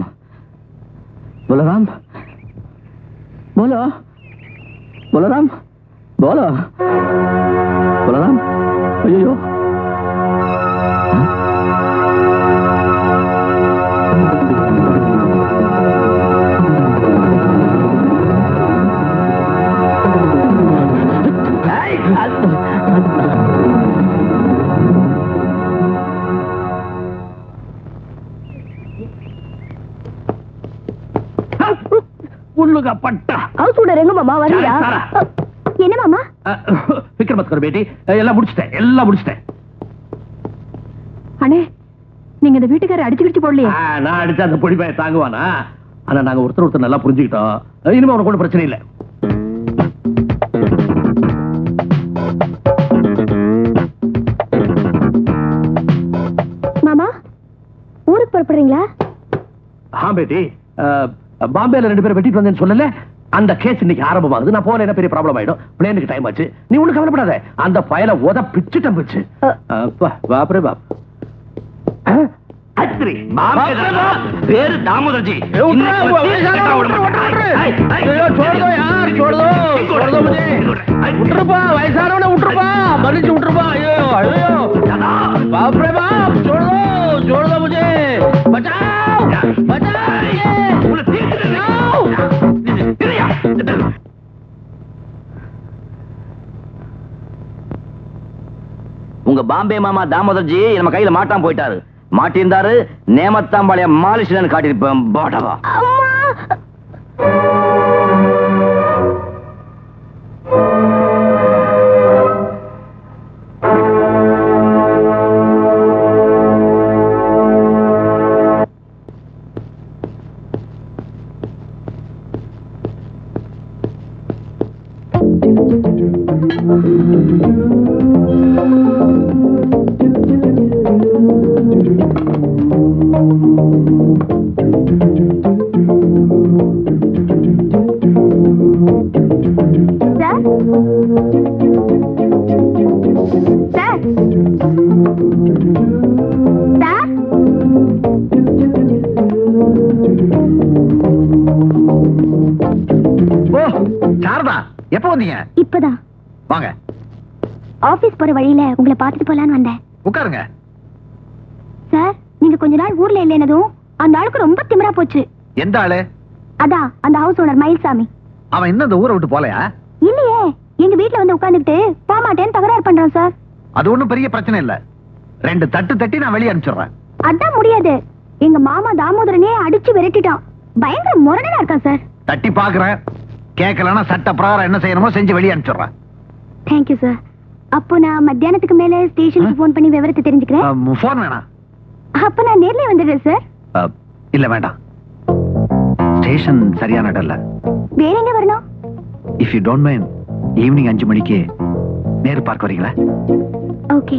बोलो बलराम बोलो बलराम अयो உள்ளுக பட்டா ஹவுஸ் ஓனர் எங்க மாமா வரியா? என்ன மாமா? ஃபிக்ர் மத் கர் பேட்டி, எல்லாம் முடிச்சிட்டேன். அண்ணே, நீங்க இந்த வீட்டுக்காரரை அடிச்சு போடலையே? நான் அடிச்சா அந்த பொடி பையன் தாங்குவானா? ஆனா நாங்க ஒருத்தர் நல்லா புரிஞ்சுக்கிட்டோம். இனிமே உனக்கு ஒன்றும் பிரச்சனை இல்லை. மாமா ஊருக்கு புறப்படுறீங்களா? பேட்டி, பாம்பேல 2 பேரை வெட்டிட்டு வந்தேன்னு சொல்லல, அந்த கேஸ் இன்னைக்கு ஆரம்பமாகுது. நான் போன பெரிய ப்ராப்ளம் ஆயிடும். பிளேனுக்கு டைம் ஆச்சு. நீ ஒண்ணு கவலைப்படாத. அந்த ஃபைலை பிச்சுட்டேன். பாப்ரே பாப். அத்ரி பேரு தாமோதர்ஜி விட்டுருப்பா வயசானவன விட்டுருப்பா மன்னிச்சு விட்டுருப்பா ஐயோ ஐயோ बाप रे बाप छोड़ दो मुझे बचाओ உங்க பாம்பே மாமா தாமோதர்ஜி நம்ம கையில மாட்டாம போயிட்டாரு. மாட்டிருந்தாரு நேமத்தாம்பாளைய மாலிஷன் காட்டிருப்பேன் பாடவா. எப்ப வந்தீங்க? இப்பதான் வாங்க. ஆபீஸ் போற வழியில உங்களை பார்த்துட்டு போலான்னு வந்தேன். உட்காருங்க. சார், நீங்க கொஞ்ச நாள் ஊர்ல இல்லைனதும் அந்த ஆளுக்கு ரொம்ப திமிரா போச்சு. எந்த ஆளு? அதான் அந்த ஹவுஸ் ஓனர் மயில்சாமி. அவன் இன்னும் இந்த ஊரை விட்டு போலையா? இல்லையே, எங்க வீட்ல வந்து உட்கார்ந்துட்டு போமாட்டேன்னு தகராறு பண்றான் சார். அது ஒண்ணும் பெரிய பிரச்சனை இல்ல. 2 தட்டு தட்டி நான் வெளியே அனுப்பிச்சிடுறேன். அதான் முடியாது. எங்க மாமா தாமோதரனே அடிச்சு விரட்டிட்டான். பயங்கர முரடனா இருக்கான் சார். தட்டி பாக்குறேன். கேட்கலன்னா சட்ட பிரகாரம் என்ன செய்யணுமோ செஞ்சு வெளியே அனுப்பிச்சிடுறேன். Thank you sir. அப்போ நான் மத்தியானத்துக்கு மேல ஸ்டேஷனுக்கு போன் பண்ணி விவரத்தை தெரிஞ்சுக்கிறேன். போன் வேணாம். அப்ப நான் நேர்ல வந்துடுறேன் சார். இல்ல வேண்டாம். ஸ்டேஷன் சரியான இடம் இல்ல. வேற எங்க வரணும்? If you don't mind, evening 5 மணிக்கு நேரு பார்க் வரீங்களா? ஓகே,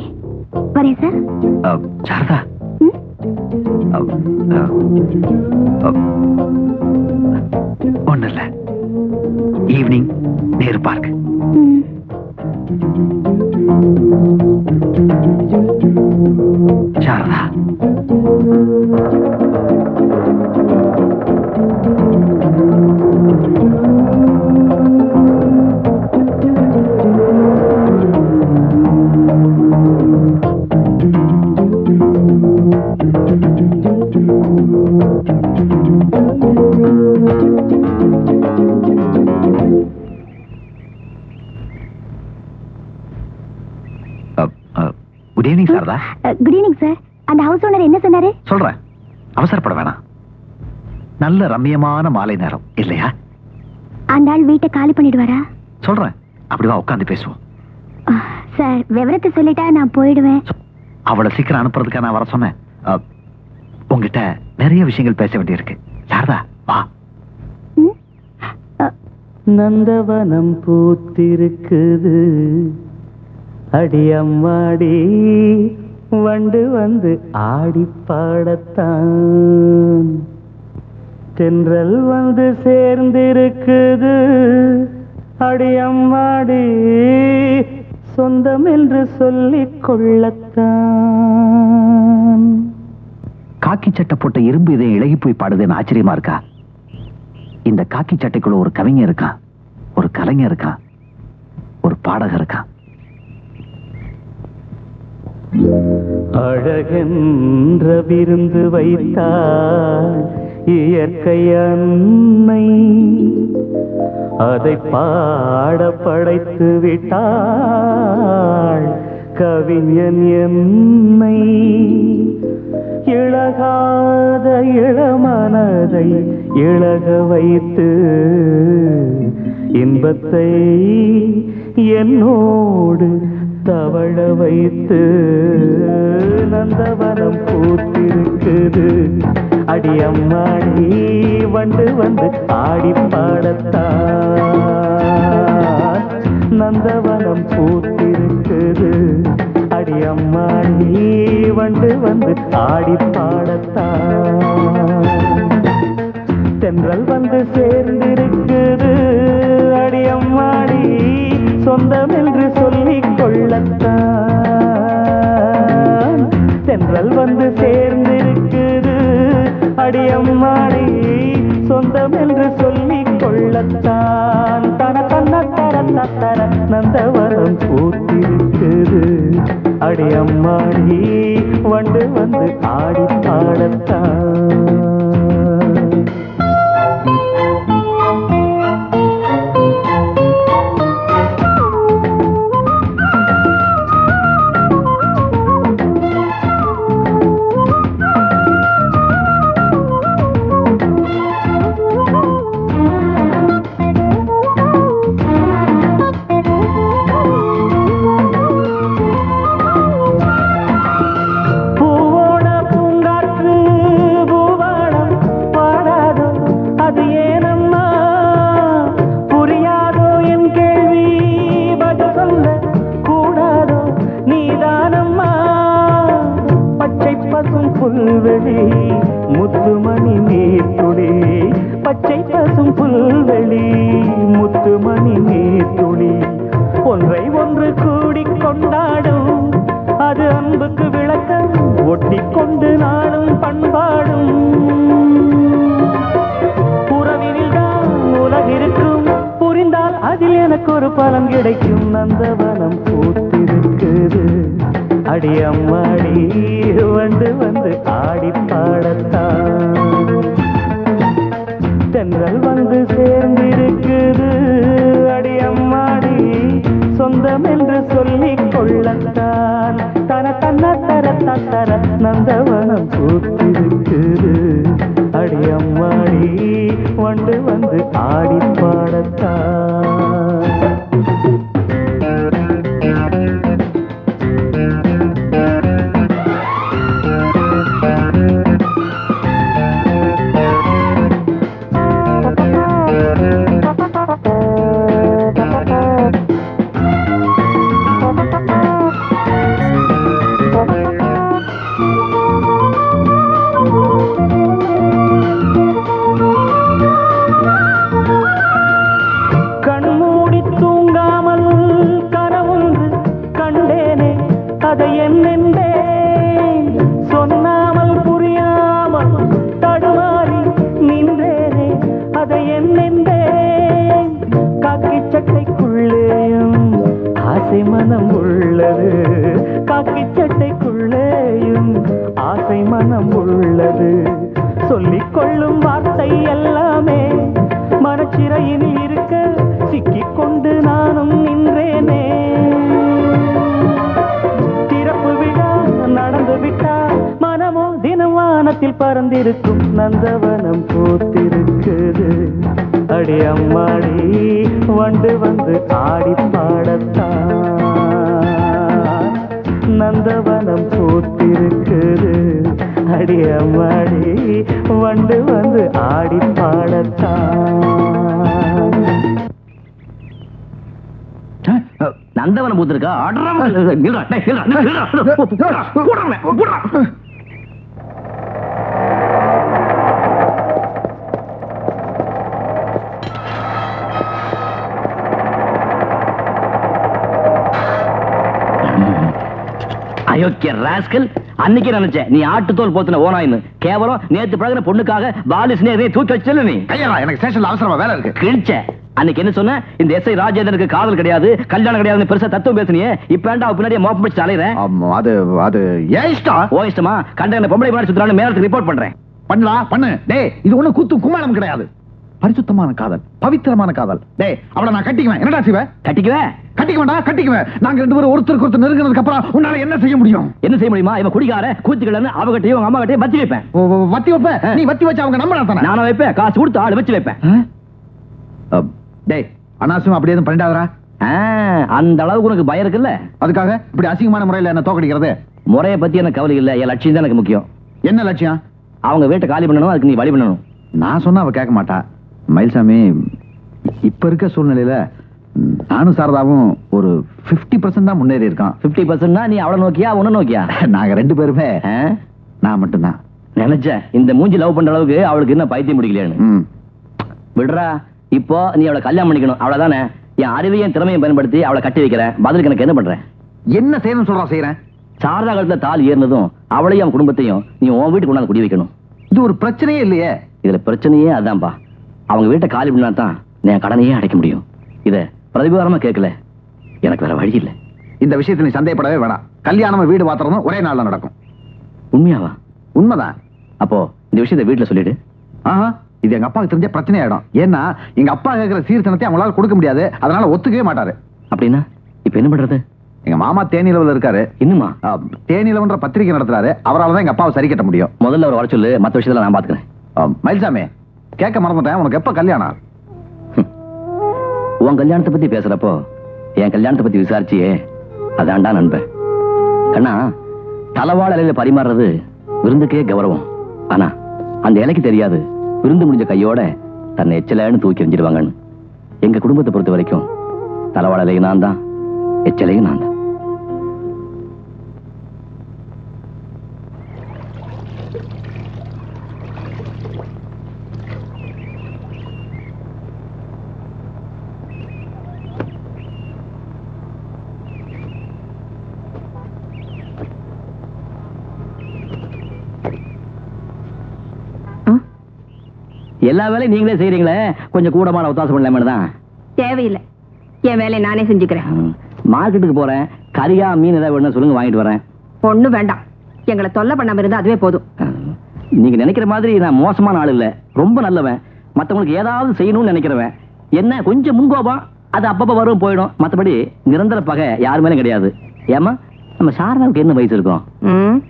வரேன் சார். சாரதா, ஒண்ணு இல்ல. Evening Nehru park. Sarada, good evening Sarada. Good evening sir. அந்த ஹவுஸ் ஓனர் என்ன சொன்னாரு? சொல்றேன், அவசரப்பட வேணாம். நல்ல ரம்மியமான மாலை நேரம் இல்லையா? அந்த ஆள் வீட்டை காலி பண்ணிடுவாரா? சொல்றேன், அப்படிதான் உட்காந்து பேசுவோம். சார், விவரத்தை சொல்லிட்டா நான் போயிடுவேன். அவளை சீக்கிரம் அனுப்புறதுக்காக நான் வர சொன்னேன். உங்ககிட்ட நிறைய விஷயங்கள் பேச வேண்டியிருக்கு. சாரதா, வா. நந்தவனம் பூத்திருக்குது, அடியம்மாடி வண்டு வந்து ஆடி பாடத்தான், தென்றல் வந்து சேர்ந்திருக்குது, அடியம்மாடி சொந்தம் என்று சொல்லிக் கொள்ளத்தான். காக்கி சட்டை போட்ட இரும்பு இதை இழகி போய் பாடுதுன்னு ஆச்சரியமா இருக்கா? இந்த காக்கி சட்டைக்குள்ள ஒரு கவிஞர் இருக்கான், ஒரு கலைஞர் இருக்கான், ஒரு பாடகர் இருக்கான். அழகென்ற விருந்து வைத்தாள் இயற்கை அன்னை, அதை பாட படைத்து விட்டாள் கவிஞன் என்னை. இழகாத இளமனதை இழக வைத்து இன்பத்தை என்னோடு தவழ வைத்து, நந்தவனம் பூத்திருக்குது, அடியம்மாடி வண்டு வந்து ஆடி பாடத்தான், நந்தவனம் பூத்திருக்குது, அடியம்மாடி வண்டு வந்து ஆடி பாடத்தான், தென்றல் வந்து சேர்ந்திருக்குது, அடியம்மாடி சொந்தம் என்று சொல்லிக் கொள்ளத்தான், தென்றல் வந்து சேர்ந்திருக்கு தத்தர நந்தவனம் பூத்திருக்குது அடியம்மாடி வண்டு வந்து ஆடி பாடத்தான் புல்வெளி முத்துமணி நீர்த்துளி பச்சை பசும் புல்வெளி முத்துமணி நீர்த்துளி ஒன்றை ஒன்று கூடி கொண்டாடும் அது அன்புக்கு விளக்கம் ஒட்டிக்கொண்டு நாளும் பண்பாடும் உறவினில் தான் உலகிருக்கும் புரிந்தால் அதில் எனக்கு ஒரு பலன் கிடைக்கும் நந்தவனம் பூத்திருக்குது அடியம்மாடி வந்து வந்து ஆடி பாடத்தான் தென்றல் வந்து சேர்ந்திருக்குது அடியம்மாடி சொந்தம் என்று சொல்லிக் கொள்ளத்தான் தன தன்ன தர தர நந்தவனம் பூத்திருக்குது அடியம்மாடி வந்து வந்து ஆடி பாடத்தான் மனம் உள்ளது காக்கி சட்டைக்குள்ளேயும் ஆசை மனம் உள்ளது சொல்லிக் கொள்ளும் வார்த்தை எல்லாமே மனச்சிறையில் இருக்க சிக்கிக் கொண்டு நானும் நின்றேனே திறப்பு விழா நடந்து விட்டா மனமோ தினம் வானத்தில் பறந்திருக்கும் நந்தவனம் பூத்திருக்குது அடியம்மாடி வண்டு வந்து ஆடி பாடத்தான் நந்தவனம் பூத்திருக்குது அடியம்மாடி வண்டு வந்து ஆடி பாடத்தான் நந்தவனம் பூத்திருக்கா அயோக்கிய ராஸ்கல் அன்னைக்கு நினைச்சேன் நீ ஆட்டுத்தோல் போத்துன ஓனாயின்னு கேவலம் நேத்து பழகின பொண்ணுக்காக பாலிஸ் தூக்கி வச்சல நீ எனக்கு ஸ்டேஷன்ல அவசரமா வேலை இருக்கு கிழிச்ச அன்னைக்கு என்ன சொன்ன இந்த எஸ்ஐ ராஜேந்திரனுக்கு காதல் கிடையாது கல்யாணம் கிடையாதுன்னு பெருசா தத்துவம் பேசுனியே இப்ப ஏன்டா பின்னாடியே மோப்பம் பிடிச்சு அலையிறேன் அது ஏன் இஷ்டம் ஓ இஷ்டமா கண்ட பொம்பளை முன்னாடி சுத்துறான்னு மேலத்துக்கு ரிப்போர்ட் பண்றேன் பண்ணு டேய் இது ஒண்ணு கூத்து கும்மாளம் கிடையாது பரிசுத்தமான காதல் பவித்திரமான காதல் டேய் அவளை நான் கட்டிக்குவேன் என்னடா செய்வேன் கட்டிக்குவேன் நாங்க ரெண்டு பேரும் ஒருத்தருக்கு ஒருத்தர் நெருங்கினதுக்கு அப்புறம் உன்னால என்ன செய்ய முடியும் இவன் குடிகார கூத்துக்கலன்னு அவகிட்டையும் உங்க அம்மா கிட்டையும் வத்தி வைப்பேன் வத்தி வைப்பேன் நீ வத்தி வச்சு அவங்க நம்ப நானும் வைப்பேன் காசு கொடுத்து ஆள் வச்சு வைப்பேன் டேய் அனாவசியம் அப்படி எதுவும் பண்ணிடாதடா அந்த அளவுக்கு உனக்கு பயம் இருக்குல்ல அதுக்காக இப்படி அசிங்கமான முறையில் என்ன தோக்கடிக்கிறது முறையை பத்தி எனக்கு கவலை இல்ல என் லட்சியம் தான் எனக்கு முக்கியம் என்ன லட்சியம் அவங்க வீட்டை காலி பண்ணணும் அதுக்கு நீ வழி பண்ணணும் நான் சொன்னா அவ கேட்க மாட்டா மயில்சாமி இப்ப இருக்க சூழ்நிலையில நானும் சாரதாவும் ஒரு 50% தான் முன்னேறி இருக்கான் 50% நீ அவளை நோக்கியா உன்ன நோக்கியா நாங்க ரெண்டு பேருமே நான் மட்டும்தான் நினைச்சேன் இந்த மூஞ்சி லவ் பண்ற அளவுக்கு அவளுக்கு என்ன பைத்தியம் முடிக்கலையான்னு விடுறா இப்போ நீ அவளை கல்யாணம் பண்ணிக்கணும் அவ்வளவுதானே என் அறிவையும் திறமையும் பயன்படுத்தி அவளை கட்டி வைக்கிறேன் பதிலுக்கு எனக்கு என்ன பண்றேன் என்ன செய்யணும் சொல்றா செய்யறேன் சாரதா காலத்துல தால் ஏறினதும் அவளையும் அவன் குடும்பத்தையும் நீ உன் வீட்டுக்கு கொண்டாந்து குடி வைக்கணும் இது ஒரு பிரச்சனையே இல்லையே இதுல பிரச்சனையே அதான்பா அவங்க வீட்டை காலி பண்ணா தான் என் கடனையே அடைக்க முடியும் இத பிரதிகாரமா கேட்கல, எனக்கு வேற வழி இல்லை. இந்த விஷயத்தை நீ சந்தேகப்படவே வேணாம். கல்யாணம் வீடு மாத்திரமும் ஒரே நாள்ல நடக்கும். உண்மையாவா? உண்மைதான். அப்போ இந்த விஷயத்தை வீட்டுல சொல்லிடு. ஆஹா, இது எங்க அப்பாவுக்கு தெரிஞ்ச பிரச்சனை ஆயிடும். ஏன்னா எங்க அப்பா கேட்கிற சீர்தனத்தை அவங்களால கொடுக்க முடியாது. அதனால ஒத்துக்கவே மாட்டாரு. அப்படின்னா இப்ப என்ன பண்றது? எங்க மாமா தேனிலவுல இருக்காரு. இன்னுமா? தேனிலவுன்ற பத்திரிகை நடத்துறாரு. அவரால் தான் எங்க அப்பாவை சரி கட்ட முடியும். முதல்ல அவர் வர சொல்லு, மற்ற விஷயத்துல நான் பாத்துக்கிறேன். மயில்சாமி, கேட்க மறந்துட்டேன், உனக்கு எப்ப கல்யாணம்? உன் கல்யாணத்தை பத்தி பேசுறப்போ என் கல்யாணத்தை பத்தி விசாரிச்சியே, அதான்டா நண்பன். கண்ணா, தலவாழ இலையில பரிமாறுறது விருந்துக்கே கௌரவம். ஆனா அந்த இலைக்கு தெரியாது விருந்து முடிஞ்ச கையோட தன்னை எச்சலைன்னு தூக்கி எறிஞ்சிடுவாங்கன்னு. எங்க குடும்பத்தை பொறுத்த வரைக்கும் தலவாழ இலையும் நான் தான், எச்சலையும் நான் தான். எல்லா வேலையும் நீங்களே செய்யறீங்களே, கொஞ்சம் கூடமான ஒத்தாசம் பண்ணலாமே தான். தேவையில்லை, என் வேலையை நானே செஞ்சுக்கிறேன். மார்க்கெட்டுக்கு போறேன், கறியா மீன் ஏதாவது வேணும் சொல்லுங்க, வாங்கிட்டு வரேன். ஒண்ணும் வேண்டாம், எங்களை தொல்லை பண்ணாம இருந்தா அதுவே போதும். நீங்க நினைக்கிற மாதிரி நான் மோசமான ஆள் இல்ல, ரொம்ப நல்லவன். மத்தவங்களுக்கு ஏதாவது செய்யணும்னு நினைக்கிறவன். என்ன கொஞ்சம் முன்கோபம், அது அப்பப்ப வரும் போயிடும். மத்தபடி நிரந்தர பகை யாரு மேலும் கிடையாது. ஏமா, நம்ம சாரதாவுக்கு என்ன வயசு இருக்கும்?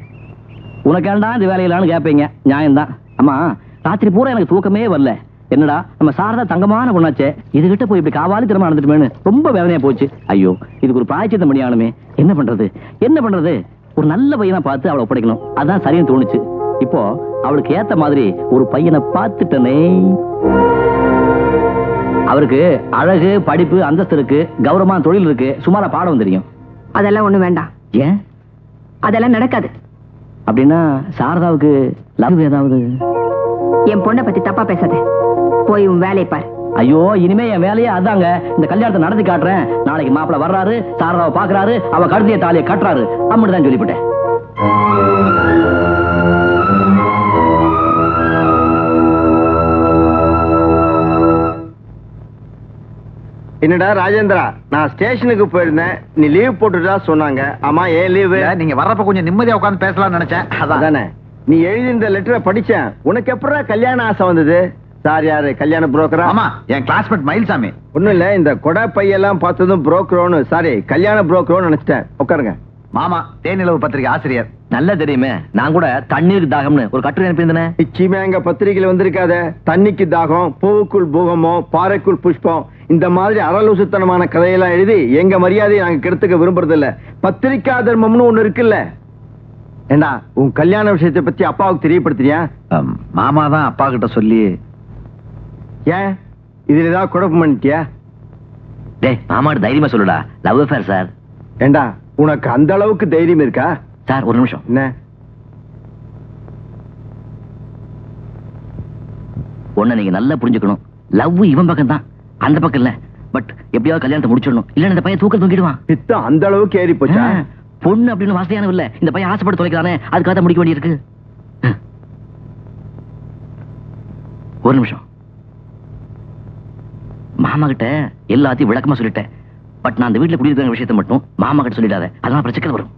உனக்கேண்டா இந்த வேலையிலான்னு கேட்பீங்க, நியாயம்தான். அம்மா, ராத்திரி பூரா எனக்கு தூக்கமே வரல. என்னடா நம்ம சாரதா தங்கமான பொண்ணாச்சே, இதுகிட்ட போய் இப்படி காவாலி திறமா நடந்துட்டுமேனு ரொம்ப வேதனையா போச்சு. ஐயோ, இதுக்கு ஒரு பிராய்ச்சித்தம் பண்ணியானுமே. என்ன பண்றது என்ன பண்றது? ஒரு நல்ல பையனா பார்த்து அவளை ஒப்படைக்கணும், அதான் சரின்னு தோணுச்சு. இப்போ அவளுக்கு ஏத்த மாதிரி ஒரு பையனை பார்த்துட்டனே. அவருக்கு அழகு, படிப்பு, அந்தஸ்து இருக்கு, கௌரவமான தொழில் இருக்கு, சுமாரா பாடம் தெரியும். அதெல்லாம் ஒண்ணு வேண்டாம். ஏன்? அதெல்லாம் நடக்காது. அப்படின்னா சாரதாவுக்கு லவ் ஏதாவது? என் பொண்ணை பத்தி தப்பா பேசாத, போய் உன் வேலையை பாரு. ஐயோ, இனிமே என் வேலையே அதாங்க. இந்த கல்யாணத்தை நடத்தி காட்டுறேன். நாளைக்கு மாப்பிள்ள வர்றாரு, சாரதாவை பாக்குறாரு, அவ கழுதிய தாலியை கட்டுறாரு, அப்படிதான் சொல்லிவிட்டேன். என்னடா ராஜேந்திரா, நான் ஸ்டேஷனுக்கு போயிருந்தேன், நீ லீவ் போட்டுட்டா சொன்னாங்க. ஆமா, ஏன் லீவு? நீங்க வர்றப்ப கொஞ்சம் நிம்மதியா உட்கார்ந்து பேசலாம்னு நினைச்சேன். அதானே, நீ எழுதி இந்த லெட்டரை படிச்சேன். உனக்கு எப்படா கல்யாண ஆசை வந்தது? சார் யாரு, கல்யாண புரோக்கரா? ஆமா, என் கிளாஸ்மேட் மயில்சாமி. ஒண்ணும் இல்ல, இந்த கொடை பையெல்லாம் பார்த்ததும் புரோக்கரோன்னு, சாரி கல்யாண புரோக்கரோன்னு நினைச்சிட்டேன். உட்காருங்க. மாமா தேனிலவு பத்திரிகை ஆசிரியர். நல்லா தெரியுமே, நான் கூட தண்ணீருக்கு தாகம்னு ஒரு கட்டுரை அனுப்பியிருந்தேன். நிச்சயமா எங்க பத்திரிகையில வந்திருக்காத. தண்ணிக்கு தாகம், பூவுக்குள் பூகமம், பாறைக்குள் புஷ்பம், இந்த மாதிரி அரலூசுத்தனமான கதையெல்லாம் எழுதி எங்க மரியாதையை நாங்க கெடுத்துக்க விரும்புறது இல்ல. பத்திரிகா தர்மம்னு ஒண்ணு இருக்குல்ல. ஏண்டா, உன் கல்யாண விஷயத்தை பத்தி அப்பாவுக்கு தெரியப்படுத்தியா? மாமா தான் அப்பா கிட்ட சொல்லி. ஏன், இதுல ஏதாவது குழப்பம் பண்ணிட்டியா? டேய், மாமாட்ட தைரியமா சொல்லுடா, லவ் அஃபேர் சார். ஏண்டா, உனக்கு அந்த அளவுக்கு தைரியம் இருக்கா? சார் ஒரு நிமிஷம். என்ன? ஒண்ணு நீங்க நல்லா புரிஞ்சுக்கணும், லவ் இவன் பக்கம் தான், அந்த பக்கம் இல்ல. பட் எப்படியாவது கல்யாணத்தை முடிச்சிடணும், இல்ல இந்த பையன் தூக்கல் தூக்கிடுவான். பித்தம் அந்த அளவுக்கு ஏறி போச்சா? பொண்ணு அப்படின்னு வாசனையான இல்ல, இந்த பையன் ஆசைப்பட்டு தொலைக்கிறானே, அதுக்காக முடிக்க வேண்டியிருக்கு. ஒரு நிமிஷம். மாமா கிட்ட எல்லாத்தையும் விளக்கமா சொல்லிட்டேன். பட் நான் அந்த வீட்டுல குடியிருக்கிற விஷயத்தை மட்டும் மாமா கிட்ட சொல்லிடாத, அதனால பிரச்சனை வரும்.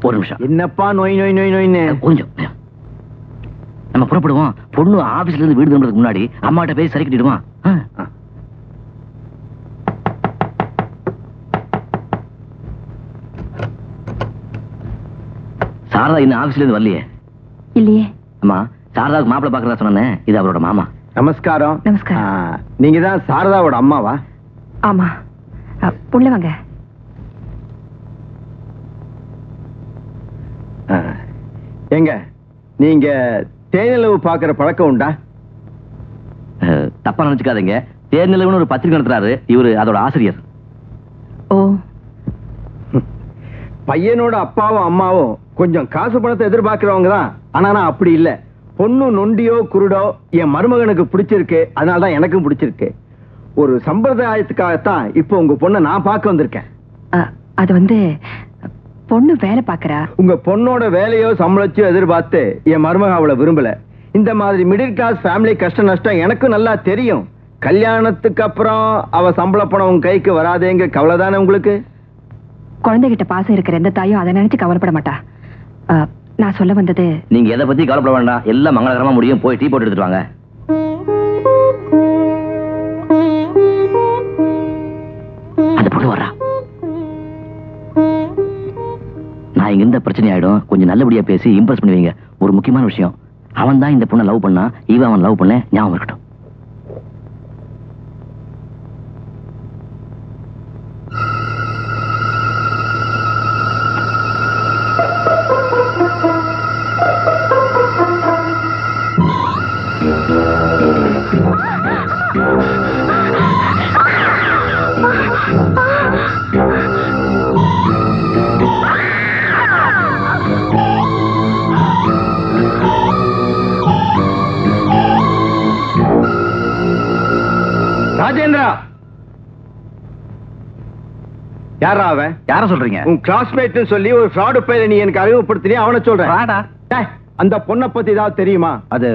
ஒரு நிமிஷம். என்னப்பா நோய் நோய் நோய் நோய்னு? கொஞ்சம் நம்ம புறப்படுவோம். பொண்ணு ஆபீஸ்ல இருந்து வீடு திரும்புறதுக்கு முன்னாடி அம்மாட்ட பேசி சரி கட்டிடுவான். சாரதா இன்னும் ஆபீஸ்ல இருந்து வரலையே? இல்லையே. அம்மா, சாரதாவுக்கு மாப்பிள்ளை பாக்குறதா சொன்னேன், இது அவரோட மாமா. நமஸ்காரம். நமஸ்காரம். நீங்க தான் சாரதாவோட அம்மாவா? ஆமா. உள்ளவங்க. எங்க நீங்க தேனிலவு பாக்குற பழக்கம் உண்டா? தப்பா நினைச்சுக்காதீங்க, தேனிலவுன்னு ஒரு பத்திரிகை நடத்துறாரு, இவரு அதோட ஆசிரியர். ஓ. பையனோட அப்பாவும் அம்மாவும் கொஞ்சம் காசு பணத்தை எதிர்பார்க்கிறவங்க தான். ஆனா நான் அப்படி இல்ல. பொண்ணு நொண்டியோ குருடோ என் மருமகனுக்கு பிடிச்சிருக்கு, அதனாலதான் எனக்கும் பிடிச்சிருக்கு. ஒரு சம்பிரதாயத்துக்காகத்தான் இப்போ உங்க பொண்ணை நான் பார்க்க வந்திருக்கேன். அது வந்து பொண்ணு வேலை பாக்குறா. உங்க பொண்ணோட வேலையோ சம்பளச்சோ எதிர்பார்த்து என் மருமக அவளை விரும்பல. இந்த மாதிரி மிடில் கிளாஸ் ஃபேமிலி கஷ்ட நஷ்டம் எனக்கும் நல்லா தெரியும். கல்யாணத்துக்கு அப்புறம் அவ சம்பள பணம் உங்க கைக்கு வராதேங்க கவலை தானே உங்களுக்கு? குழந்தைகிட்ட பாசம் இருக்கிற எந்த தாயும் அதை நினைச்சு கவலைப்பட மாட்டா. நான் சொல்ல வந்தது, நீங்க எதை பத்தி கவலைப்பட வேண்டாம், எல்லாம் மங்களகரமா முடியும். போய் டீ போட்டு எடுத்துட்டு வாங்க. அந்த பொண்ணு வர்றா. நான் இங்க இருந்த பிரச்சனை ஆயிடும். கொஞ்சம் நல்லபடியா பேசி இம்ப்ரெஸ் பண்ணுவீங்க. ஒரு முக்கியமான விஷயம், அவன் தான் இந்த பொண்ணை லவ் பண்ணா, இவன் அவன் லவ் பண்ண ஞாபகம் இருக்கட்டும். ராஜேந்திரா, யாரா அவன்? யார சொல்றீங்க? உன் கிளாஸ்மேட் சொல்லி ஒரு ஃப்ராடு பையனை நீ எனக்கு அறிமுகப்படுத்தினியா, அவனை சொல்றேன். அந்த பொண்ணை பத்தி ஏதாவது தெரியுமா? அது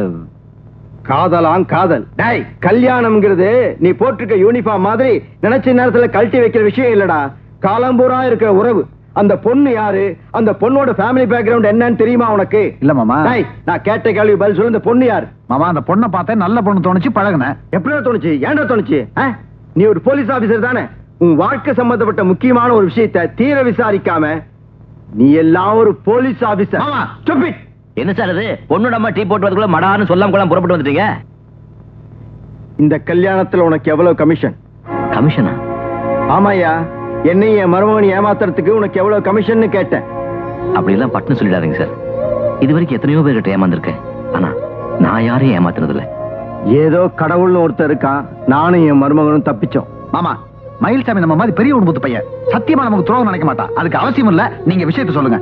காதலாம் காதல். டேய், கல்யாணம்ங்கிறது நீ போட்டிருக்க யூனிஃபார்ம் மாதிரி நினைச்ச நேரத்துல கழட்டி வைக்கிற விஷயம் இல்லடா. காலம்பூரா இருக்கிற உறவு. அந்த பொண்ணு யாரு, அந்த பொண்ணோட ஃபேமிலி பேக்ரவுண்ட் என்னன்னு தெரியுமா உனக்கு? இல்ல மாமா. டேய், நான் கேட்ட கேள்வி பதில் சொல்லு. இந்த பொண்ணு யாரு? மாமா, அந்த பொண்ணை பார்த்தேன், நல்ல பொண்ணு தோணுச்சு, பழகுனேன். எப்படியா தோணுச்சு? ஏன்டா தோணுச்சு? நீ ஒரு போலீஸ் ஆபீசர் தானே? உன் வாழ்க்கை சம்பந்தப்பட்ட முக்கியமான ஒரு விஷயத்தை தீர விசாரிக்காம நீ எல்லாம் ஒரு போலீஸ் ஆபீசர். ஸ்டூபிட். என்ன சார் இது? பொண்ணு நம்ம டீ போட்டு வரதுக்குள்ள மடான்னு சொல்லாம கொள்ளாம புறப்பட்டு வந்துட்டீங்க. இந்த கல்யாணத்துல உனக்கு எவ்வளவு கமிஷன்? கமிஷனா? ஆமாயா, என்னையும் என் மருமகனை ஏமாத்துறதுக்கு உனக்கு எவ்வளவு கமிஷன் கேட்டேன். அப்படி எல்லாம் பட்டுன்னு சொல்லிடாதீங்க சார். இது வரைக்கும் எத்தனையோ பேர்கிட்ட ஏமாந்துருக்கேன். ஆனா நான் யாரையும் ஏமாத்துறது இல்ல. ஏதோ கடவுள்னு ஒருத்தர் இருக்கான், நானும் என் மருமகனும் தப்பிச்சோம். மாமா, மயில்சாமி நம்ம மாதிரி பெரிய குடும்பத்து பையன், சத்தியமா நமக்கு துரோகம் நினைக்க மாட்டான். அதுக்கு அவசியம் இல்ல, நீங்க விஷயத்தை சொல்லுங்க.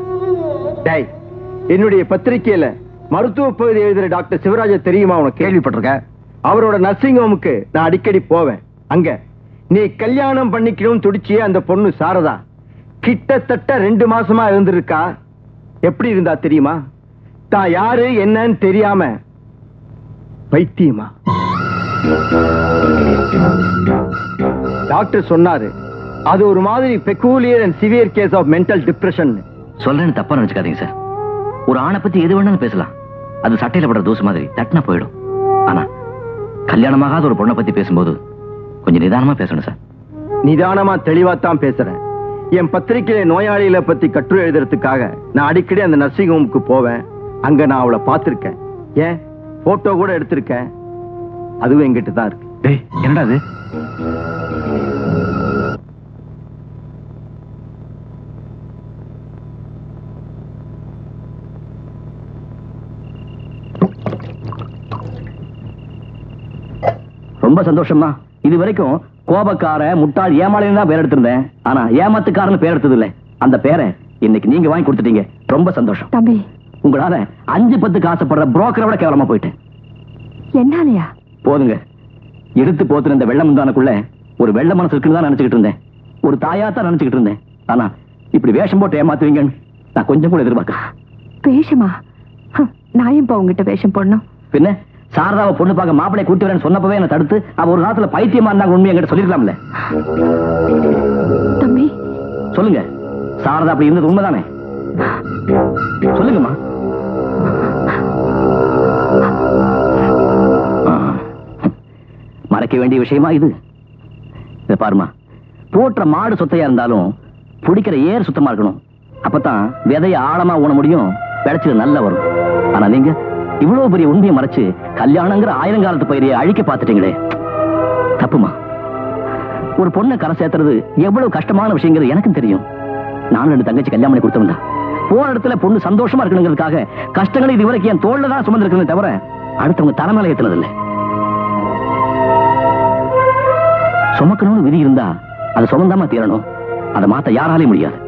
டேய், என்னுடைய பத்திரிகையில மருத்துவ பகுதி எழுதுற டாக்டர் சிவராஜ தெரியுமா உனக்கு? கேள்விப்பட்டிருக்கேன். அவரோட நர்சிங் ஹோமுக்கு நான் அடிக்கடி போவேன். அங்க நீ கல்யாணம் பண்ணிக்கணும் துடிச்சியே அந்த பொண்ணு சாரதா கிட்டத்தட்ட 2 மாசமா இருந்திருக்கா. எப்படி இருந்தா தெரியுமா? தான் யாரு என்னன்னு தெரியாம பைத்தியமா. டாக்டர் சொன்னாரு அது ஒரு மாதிரி peculiar and severe case of mental depression. சொல்றேன்னு தப்பா நினைச்சுக்காதீங்க சார். ஒரு ஆணை பத்தி எது வேணாலும் பேசலாம், அது சட்டையில படுற தூசு மாதிரி தட்டினா போயிடும். ஆனா கல்யாணமாகாத ஒரு பொண்ணை பத்தி பேசும்போது கொஞ்சம் நிதானமா பேசணும் சார். நிதானமா தெளிவாத்தான் பேசுறேன். என் பத்திரிகையில நோயாளிகளை பத்தி கட்டுரை எழுதுறதுக்காக நான் அடிக்கடி அந்த நர்சிங் ஹோமுக்கு போவேன். அங்க நான் அவளை பார்த்திருக்கேன், ஏன் போட்டோ கூட எடுத்திருக்கேன். அதுவும் எங்கிட்ட தான் இருக்கு. டேய், என்னடா அது? ரொம்ப சந்தோஷமா. இது வரைக்கும் கோபக்கார, முட்டாள், ஏமாளின்னு தான் பேர் எடுத்திருந்தேன். ஆனா ஏமாத்துக்காரன்னு பேர் எடுத்தது இல்ல. அந்த பேரை இன்னைக்கு நீங்க வாங்கி கொடுத்துட்டீங்க. ரொம்ப சந்தோஷம். தம்பி, உங்களால 5-10 ஆசைப்படுற புரோக்கரை விட கேவலமா போயிட்டேன். என்னாலயா? போதுங்க. எடுத்து போத்துன இந்த வெள்ள முந்தானுக்குள்ள ஒரு வெள்ள மனசு இருக்குன்னு தான் நினைச்சுக்கிட்டு இருந்தேன். ஒரு தாயாத்தான் நினைச்சுக்கிட்டு இருந்தேன். ஆனா இப்படி வேஷம் போட்டு ஏமாத்துவீங்கன்னு நான் கொஞ்சம் கூட எதிர்பார்க்க. வேஷமா? நான் இப்ப உங்ககிட்ட வேஷம் போடணும்? பின்ன சாரதாவை பொண்ணு பார்க்க மாப்பிளை கூட்டி வரேன்னு சொன்னப்பவே என்ன தடுத்து அவ ஒரு காலத்துல பைத்தியமா இருந்தாங்க உண்மையை என்கிட்ட சொல்லிருக்கலாம்ல. தம்பி சொல்லுங்க, சாரதா அப்படி இருந்தது உண்மைதானே? சொல்லுங்கம்மா. மறைக்க வேண்டிய விஷயமா இது? இத பாருமா, போற்ற மாடு சொத்தையா இருந்தாலும் பிடிக்கிற ஏர் சுத்தமா இருக்கணும். அப்பதான் விதைய ஆழமா ஊன முடியும், விளைச்சல் நல்லா வரும். ஆனா நீங்க இவ்வளவு பெரிய உண்மையை மறைச்சு கல்யாணங்கிற 1000 காலத்து பயிரையை அழிக்க பார்த்துட்டீங்களே, தப்புமா. ஒரு பொண்ணை கரை சேர்த்துறது எவ்வளவு கஷ்டமான விஷயங்கிறது எனக்கும் தெரியும். நானும் 2 தங்கச்சி கல்யாணம் பண்ணி கொடுத்தவன் தான். போன இடத்துல பொண்ணு சந்தோஷமா இருக்கணுங்கிறதுக்காக கஷ்டங்களை இதுவரைக்கும் என் தோல்ல தான் சுமந்திருக்கணும் தவிர அடுத்தவங்க தலைமையில ஏத்துனது இல்லை. சுமக்கணும்னு விதி இருந்தா அதை சுமந்தாம தீரணும். அதை மாத்த யாராலையும் முடியாது.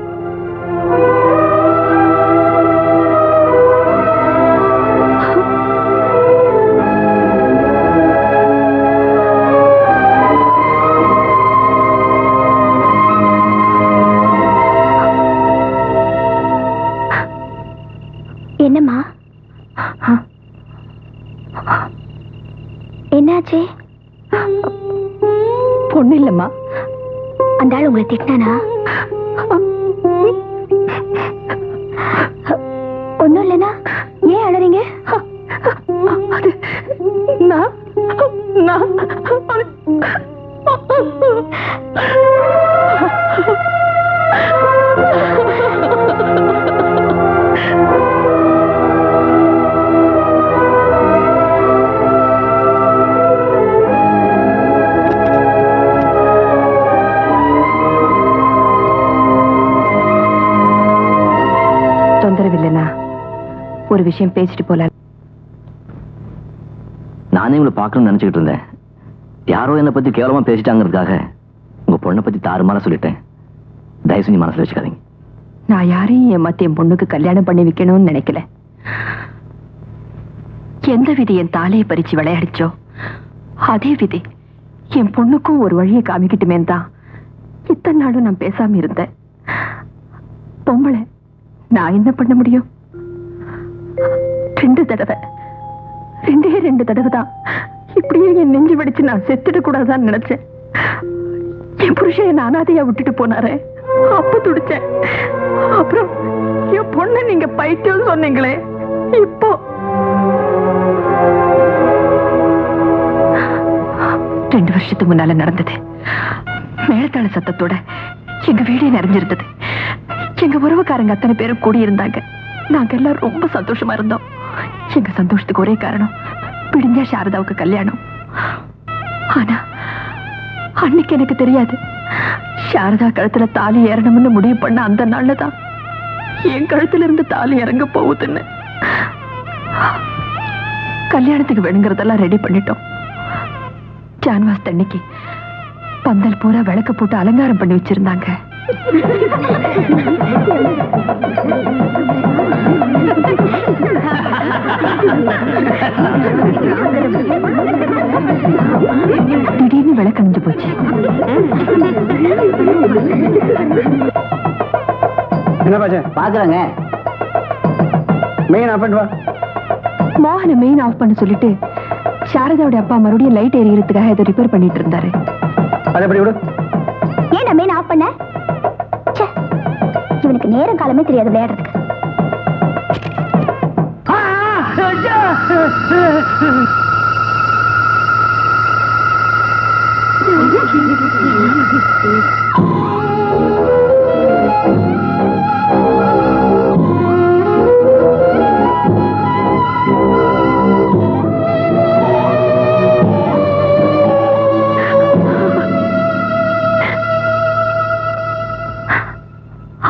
என்னம்மா, என்னாச்சு? பொண்ணு இல்லம்மா. அந்த ஆள் உங்களை திட்டானா? ஒண்ணும் இல்லைனா ஏன் அழறீங்க? தொந்தரவில்லைனா ஒரு விஷயம் பேசிட்டு போல. நானே உங்களை பார்க்கணும்னு நினைச்சுக்கிட்டு இருந்தேன். யாரோ என்னை பத்தி கேவலமா பேசிட்டாங்கிறதுக்காக உங்க பொண்ணை பத்தி தாறுமாறா சொல்லிட்டேன். தயவு செஞ்சு மனசுல வச்சுக்காதீங்க. நான் யாரையும் ஏமாத்தி என் பொண்ணுக்கு கல்யாணம் பண்ணி வைக்கணும்னு நினைக்கல. எந்த விதி என் தாலையை பறிச்சு விளையாடிச்சோ அதே விதி என் பொண்ணுக்கும் ஒரு வழியை காமிக்கிட்டுமே தான் இத்தனை நாளும் நான் பேசாம இருந்தேன். பொம்பளை நான் என்ன பண்ண முடியும்? 2 தடவை, 2 தடவை தான் இப்படியே என் நெஞ்சு வெடிச்சு நான் செத்துட கூடாதான்னு நினைச்சேன். என் புருஷன் என் அனாதையா விட்டுட்டு போனாரே, அப்ப துடிச்சேன். அப்புறம் என் பொண்ணு நீங்க பைத்தியம் சொன்னீங்களே, இப்போ 2 வருஷத்துக்கு முன்னால நடந்தது. மேலத்தாள சத்தத்தோட எங்க வீடே நிறைஞ்சிருந்தது. எங்க உறவுக்காரங்க அத்தனை பேரும் கூடியிருந்தாங்க. நாங்க எல்லாம் ரொம்ப சந்தோஷமா இருந்தோம். எங்க சந்தோஷத்துக்கு ஒரே காரணம், பிடிஞ்சா சாரதாவுக்கு கல்யாணம். ஆனா அன்னைக்கு எனக்கு தெரியாது, சாரதா கழுத்துல தாலி ஏறணும்னு முடிவு பண்ண அந்த நாள்லதான் என் கழுத்துல இருந்து தாலி இறங்க போகுதுன்னு. கல்யாணத்துக்கு வேணுங்கிறதெல்லாம் ரெடி பண்ணிட்டோம். ஜான்வாஸ் தண்ணிக்கு பந்தல் பூரா விளக்க போட்டு அலங்காரம் பண்ணி வச்சிருந்தாங்க. திடீர்னு விளக்கு அணிஞ்சு போச்சு. என்ன பாச்சா பாக்குறாங்க? மெயின் ஆஃப் பண்ணி வா. மோகனை மெயின் ஆஃப் பண்ண சொல்லிட்டு சாரதாவுடைய அப்பா மறுபடியும் லைட் எரியறதுக்காக இதை ரிப்பேர் பண்ணிட்டு இருந்தாரு. அதை எப்படி விடு? ஏன் நான் மெயின் ஆஃப் பண்ண? இவனுக்கு நேரம் காலமே தெரியாது விளையாடுறதுக்கு.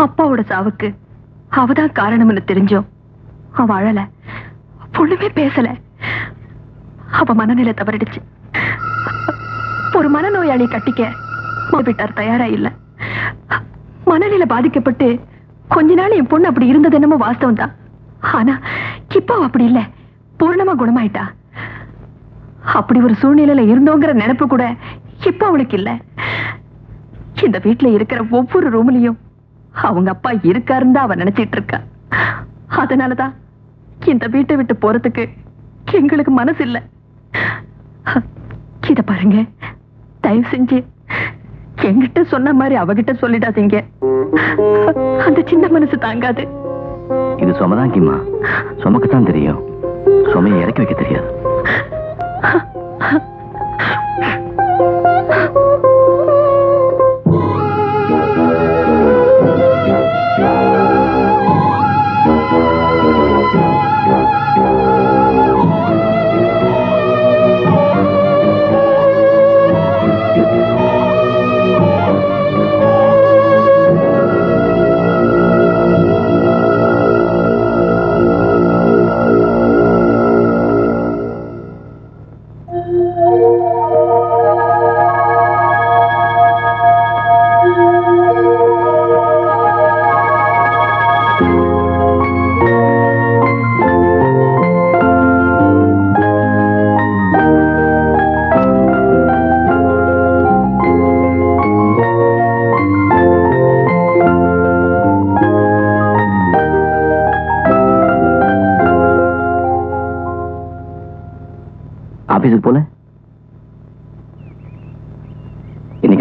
அப்பாவோட சாவுக்கு அவதான் காரணம்னு தெரிஞ்சோம் அவ அழல, பொண்ணுமே பேசல. அவ மனநிலை தவறிடுச்சு. ஒரு மனநோயாளி கட்டிக்க வீட்டார் தயாரா இல்ல. மனநிலை பாதிக்கப்பட்டு கொஞ்ச நாள் என் பொண்ணு அப்படி இருந்தது என்னமோ வாஸ்தவம் தான். ஆனா இப்போ அப்படி இல்ல, பூர்ணமா குணமாயிட்டா. அப்படி ஒரு சூழ்நிலையில இருந்தோங்கிற நினைப்பு கூட இப்ப அவளுக்கு இல்ல. இந்த வீட்டுல இருக்கிற ஒவ்வொரு ரூம்லயும் அவங்க அப்பா இருக்காருன்னு அவ நினைச்சிட்டு இருக்கா. அதனாலதான் இந்த வீட்டை விட்டு போறதுக்கு எங்களுக்கு மனசு இல்ல. இத பாருங்க, தயவு செஞ்சு என்கிட்ட சொன்ன மாதிரி அவகிட்ட சொல்லிடாதீங்க. அந்த சின்ன மனசு தாங்காது. இது சுமதான் கிம்மா, சுமக்கத்தான் தெரியும், சுமையை இறக்கி வைக்க தெரியாது.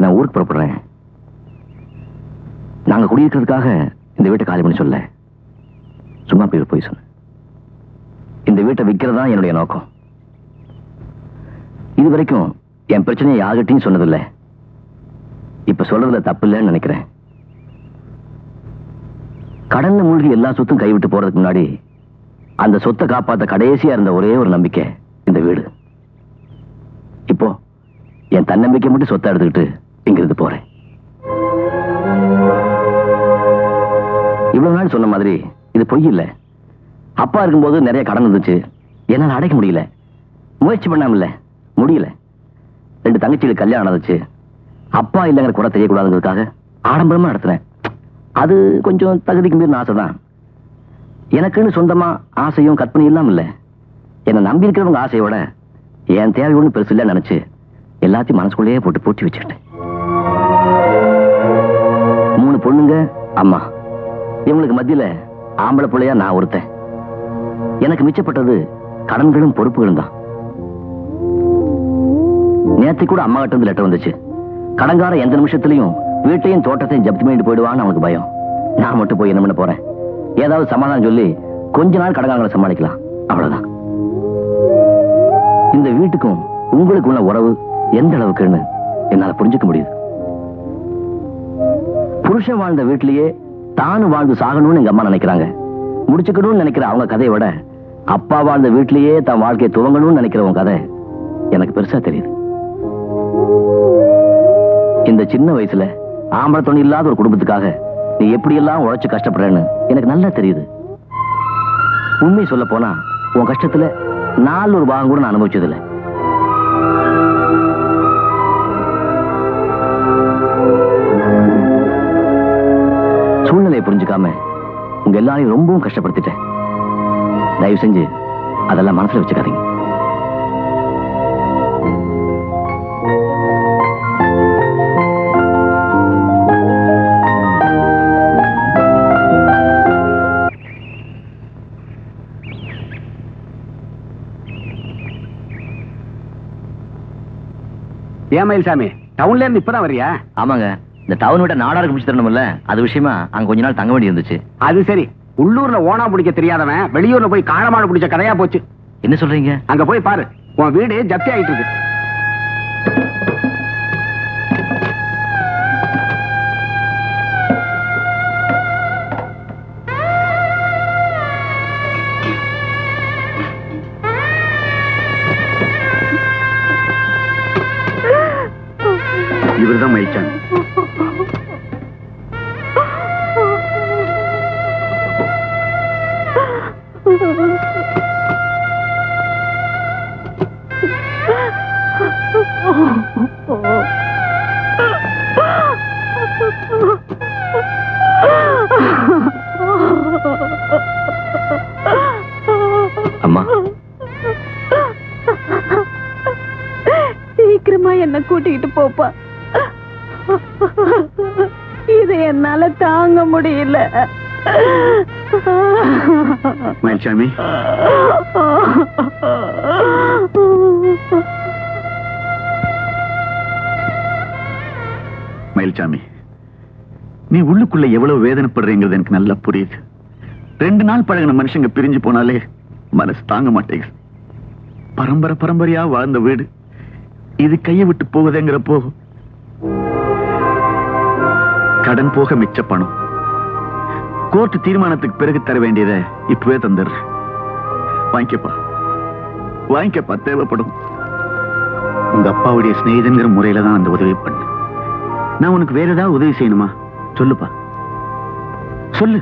நாளைக்கு நான் ஊருக்கு புறப்படுறேன். நாங்க குடியிருக்கிறதுக்காக இந்த வீட்டை காலி பண்ணி சொல்ல, சும்மா போய் சொன்ன. இந்த வீட்டை விற்கிறதா என்னுடைய நோக்கம். இது வரைக்கும் என் பிரச்சனையை யார்கிட்டையும் சொன்னதில்லை. இப்ப சொல்றதுல தப்பு இல்லைன்னு நினைக்கிறேன். கடல்ல மூழ்கி எல்லா சொத்தும் கைவிட்டு போறதுக்கு முன்னாடி அந்த சொத்தை காப்பாத்த கடைசியா இருந்த ஒரே ஒரு நம்பிக்கை இந்த வீடு. இப்போ என் தன்னம்பிக்கை மட்டும் சொத்தை எடுத்துக்கிட்டு இங்கிருந்து போறேன். இவ்வளவு நாள் சொன்ன மாதிரி இது பொய் இல்ல. அப்பா இருக்கும்போது நிறைய கடன் இருந்துச்சு, என்னால அடைக்க முடியல. முயற்சி பண்ணாமல முடியல. 2 தங்கச்சிகளுக்கு கல்யாணம் நடந்துச்சு. அப்பா இல்லைங்கிற குறை தெரியக்கூடாதுங்கிறதுக்காக ஆடம்பரமா நடத்துறேன். அது கொஞ்சம் தகுதிக்கு மீறின ஆசைதான். எனக்குன்னு சொந்தமா ஆசையும் கற்பனை இல்லாம இல்ல. என்னை நம்பி இருக்கிறவங்க ஆசையோட என் தேவை ஒண்ணு பெருசு இல்லைன்னு நினைச்சு எல்லாத்தையும் மனசுக்குள்ளேயே போட்டு பூட்டி வச்சுக்கிட்டேன். 3 பொண்ணுங்க, அம்மா. இவங்களுக்கு மத்தியில ஆம்பளை பிள்ளையா நான் ஒருத்தன். எனக்கு மிச்சப்பட்டது கடன்களும் பொறுப்புகளும் தான். நேற்று கூட அம்மா கிட்ட இருந்து லெட்டர் வந்துச்சு. கடன்கார எந்த நிமிஷத்துலயும் வீட்டையும் தோட்டத்தையும் ஜப்தி பண்ணிட்டு போயிடுவான்னு அவனுக்கு பயம். நான் மட்டும் போய் என்ன பண்ண போறேன்? ஏதாவது சமாதானம் சொல்லி கொஞ்ச நாள் கடன்காரங்களை சமாளிக்கலாம், அவ்வளவுதான். இந்த வீட்டுக்கும் உங்களுக்கு உள்ள உறவு எந்த அளவுக்குன்னு என்னால புரிஞ்சுக்க முடியுது. புருஷன் வாழ்ந்த வீட்டிலேயே தானும் வாழ்ந்து சாகணும்னு எங்க அம்மா நினைக்கிறாங்க. முடிச்சுக்கணும்னு நினைக்கிற அவங்க கதையை விட அப்பா வாழ்ந்த வீட்டிலேயே தன் வாழ்க்கையை துவங்கணும்னு நினைக்கிறவங்க கதை எனக்கு பெருசா தெரியுது. இந்த சின்ன வயசுல ஆம்பளை துணை இல்லாத ஒரு குடும்பத்துக்காக நீ எப்படி எல்லாம் உழைச்சு கஷ்டப்படுறேன்னு எனக்கு நல்லா தெரியுது. உண்மை சொல்ல போனா உன் கஷ்டத்துல 4 ஒரு பாகம் கூட நான் அனுபவிச்சதில்லை. சூழ்நிலையை புரிஞ்சுக்காம உங்க எல்லாரையும் ரொம்பவும் கஷ்டப்படுத்திட்டேன். தயவு செஞ்சு அதெல்லாம் மனசுல வச்சுக்காதீங்க. ஏன் மயில்சாமி, டவுன்ல இருந்து இப்பதான் வரியா? ஆமாங்க, இந்த டவுன் விட்ட நாடாருக்கு பிடிச்சு தரணும்ல, அது விஷயமா அங்க கொஞ்ச நாள் தங்க வேண்டி இருந்துச்சு. அது சரி, உள்ளூர்ல ஓனா பிடிக்க தெரியாதவன் வெளியூர்ல போய் காளமாடு பிடிச்ச கதையா போச்சு. என்ன சொல்றீங்க? அங்க போய் பாரு, உன் வீடு ஜப்தி ஆயிட்டு இருக்கு. இவர்தான் மயில்சாமி. அம்மா, சீக்கிரமா என்ன கூட்டிக்கிட்டு போப்பா. இது என்னால தாங்க முடியல. மயில்சாமி, மயில்சாமி, நீ உள்ளுக்குள்ள எவ்வளவு வேதனைப்படுறீங்கிறது எனக்கு நல்லா புரியுது. 2 நாள் பழகின மனுஷங்க பிரிஞ்சு போனாலே மனசு தாங்க மாட்டேங்குது. பரம்பரை பரம்பரையா வாழ்ந்த வீடு இது கையை விட்டு போகுதுங்கிறப்போ கடன் போக மிச்ச பணம் கோர்ட் தீர்மானத்துக்கு பிறகு தர வேண்டியதை இப்பவே தந்துடுற. வாங்கிக்கப்பா, தேவைப்படும். உங்க அப்பாவுடைய சிநேகிதங்கிற முறையில தான் அந்த உதவி பண்ண. நான் உனக்கு வேற ஏதாவது உதவி செய்யணுமா? சொல்லுப்பா, சொல்லு.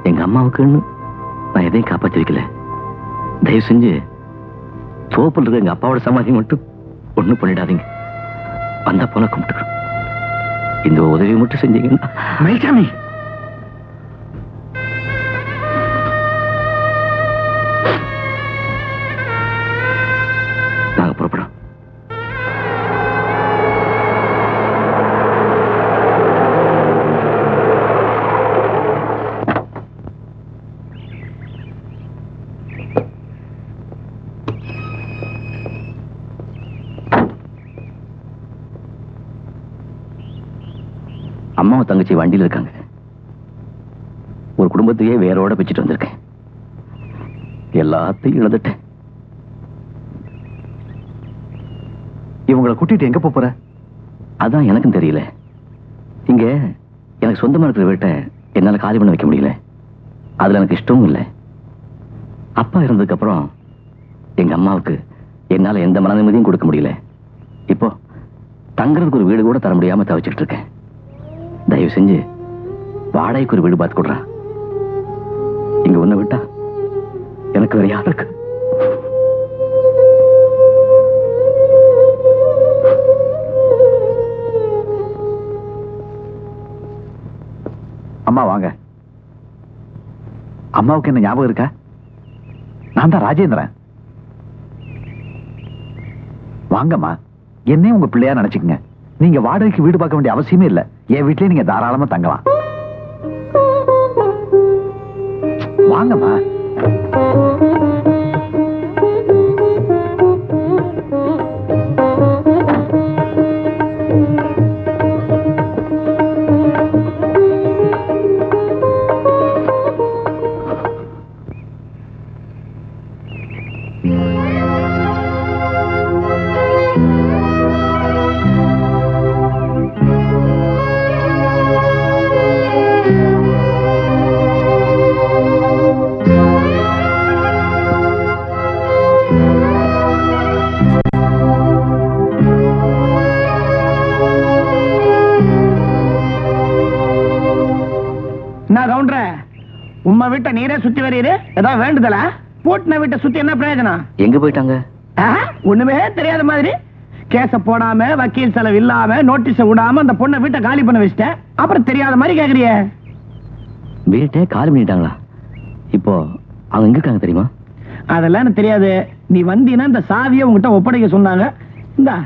எங்க அம்மாவுக்குன்னு நான் எதையும் காப்பாத்தி வைக்கல. தயவு செஞ்சு தோப்பில் இருக்க எங்க அப்பாவோட சமாதி மட்டும் ஒண்ணும் பண்ணிடாதீங்க. வந்த போல கும்பிட்டுக்கிறோம். இந்த உதவி மட்டும் செஞ்சீங்கன்னா. மயில்சாமி, நாங்க புறப்படும். அம்மாவும் தங்கச்சி வண்டியில் இருக்காங்க. ஒரு குடும்பத்தையே வேரோட வச்சுட்டு வந்திருக்கேன். எல்லாத்தையும் இழந்துட்டேன். இவங்களை கூட்டிட்டு எங்க போற? அதான் எனக்கும் தெரியல. இங்க எனக்கு சொந்தமா இருக்கிற வீட்டை என்னால காலி பண்ண வைக்க முடியல. அதுல எனக்கு இஷ்டமும் இல்லை. அப்பா இருந்ததுக்கு அப்புறம் எங்க அம்மாவுக்கு என்னால எந்த மன நிம்மதியும் கொடுக்க முடியல. இப்போ தங்குறதுக்கு ஒரு வீடு கூட தர முடியாம தவிச்சுட்டு இருக்கேன். தயவு செஞ்சு வாடகைக்கு ஒரு வீடு பார்த்து கொடுறா. இங்க ஒண்ணு விட்டா எனக்கு வேற யாரு இருக்கு? அம்மா வாங்க. அம்மாவுக்கு என்ன ஞாபகம் இருக்கா? நான் தான் ராஜேந்திரன். வாங்கம்மா, என்னையும் உங்க பிள்ளையா நினைச்சுக்கங்க. நீங்க வாடகைக்கு வீடு பார்க்க வேண்டிய அவசியமே இல்லை. என் வீட்லயே நீங்க தாராளமா தங்கலாம். வாங்கம்மா. உம்மா வீட்டை நீரே சுத்தி வரீரு. ஏதாவது வேண்டுதலா? பூட்டின வீட்டை சுத்தி என்ன பிரயோஜனம்? எங்க போயிட்டாங்க? ஒண்ணுமே தெரியாத மாதிரி கேஸ போடாம, வக்கீல் செலவு இல்லாம, நோட்டீஸ விடாம அந்த பொண்ணை வீட்டை காலி பண்ண வச்சிட்டேன். அப்புறம் தெரியாத மாதிரி கேக்குறிய? வீட்டை காலி பண்ணிட்டாங்களா? இப்போ அவங்க எங்க இருக்காங்க தெரியுமா? அதெல்லாம் எனக்கு தெரியாது. நீ வந்தீங்கன்னா இந்த சாவியை உங்ககிட்ட ஒப்படைக்க சொன்னாங்க. இந்தா.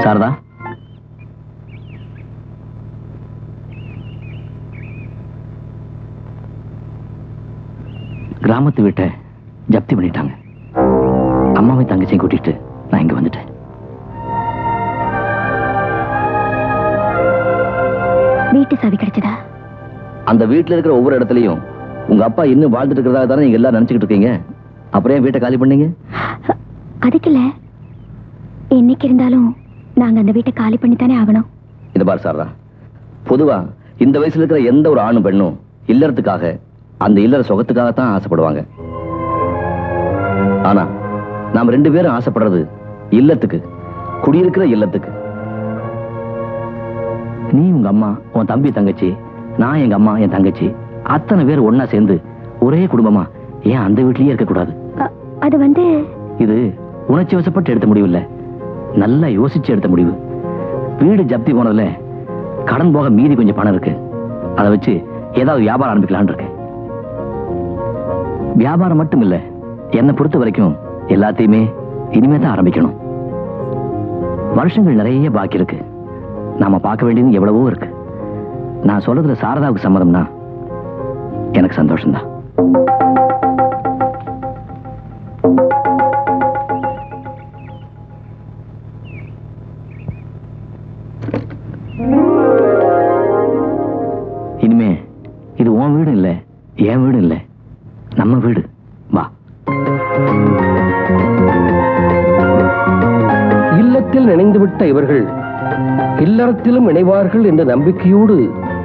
சாரதா, கிராமத்து வீட்டை ஜப்தி பண்ணிட்டாங்க. அம்மாவை தங்கச்சியை கூட்டிட்டு நான் இங்க வந்துட்டேன். வீட்டு சாவி கிடைச்சதா? அந்த வீட்டுல இருக்கிற ஒவ்வொரு இடத்துலயும் உங்க அப்பா இன்னும் வாழ்ந்துட்டு இருக்கிறதா தானே நீங்க எல்லாம் நினைச்சுக்கிட்டு இருக்கீங்க. அப்புறம் ஏன் வீட்டை காலி பண்ணீங்க? அதுக்கு இல்ல, என்னைக்கு இருந்தாலும் நாங்க அந்த வீட்டை காலி பண்ணித்தானே ஆகணும். இது பாரு சாரதா, பொதுவா இந்த வயசுல இருக்கிற எந்த ஒரு ஆணும் பெண்ணும் இல்லறதுக்காக, அந்த இல்லற சுகத்துக்காகத்தான் ஆசைப்படுவாங்க. ஆனா நாம ரெண்டு பேரும் ஆசைப்படுறது இல்லத்துக்கு, குடியிருக்கிற இல்லத்துக்கு. நீ உங்க அம்மா, உன் தம்பி தங்கச்சி, நான் எங்க அம்மா என் தங்கச்சி, அத்தனை பேர் ஒன்னா சேர்ந்து ஒரே குடும்பமா ஏன் அந்த வீட்லயே இருக்க கூடாது? அது வந்து இது உணர்ச்சி வசப்பட்டு எடுத்த முடிவு இல்ல, நல்லா யோசிச்சு எடுத்த முடிவு. வீடு ஜப்தி போனதுல கடன் போக மீதி கொஞ்சம் பணம் இருக்கு. அதை வச்சு ஏதாவது வியாபாரம் ஆரம்பிக்கலான் இருக்கேன். வியாபாரம் மட்டும் இல்ல, என்னை பொறுத்த வரைக்கும் எல்லாத்தையுமே இனிமே தான் ஆரம்பிக்கணும். வருஷங்கள் நிறைய பாக்கி இருக்கு. நாம பார்க்க வேண்டியது எவ்வளவோ இருக்கு. நான் சொல்றதுல சாரதாவுக்கு சம்மதம்னா எனக்கு சந்தோஷம்தான். இனிமே இது உன் வீடு இல்ல, என் வீடு இல்ல, நம்ம வீடு. வா. இல்லத்தில் இணைந்துவிட்ட இவர்கள் இல்லறத்திலும் இணைவார்கள் என்ற நம்பிக்கையோடு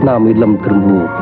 நாம் இல்லம் திரும்புவோம்.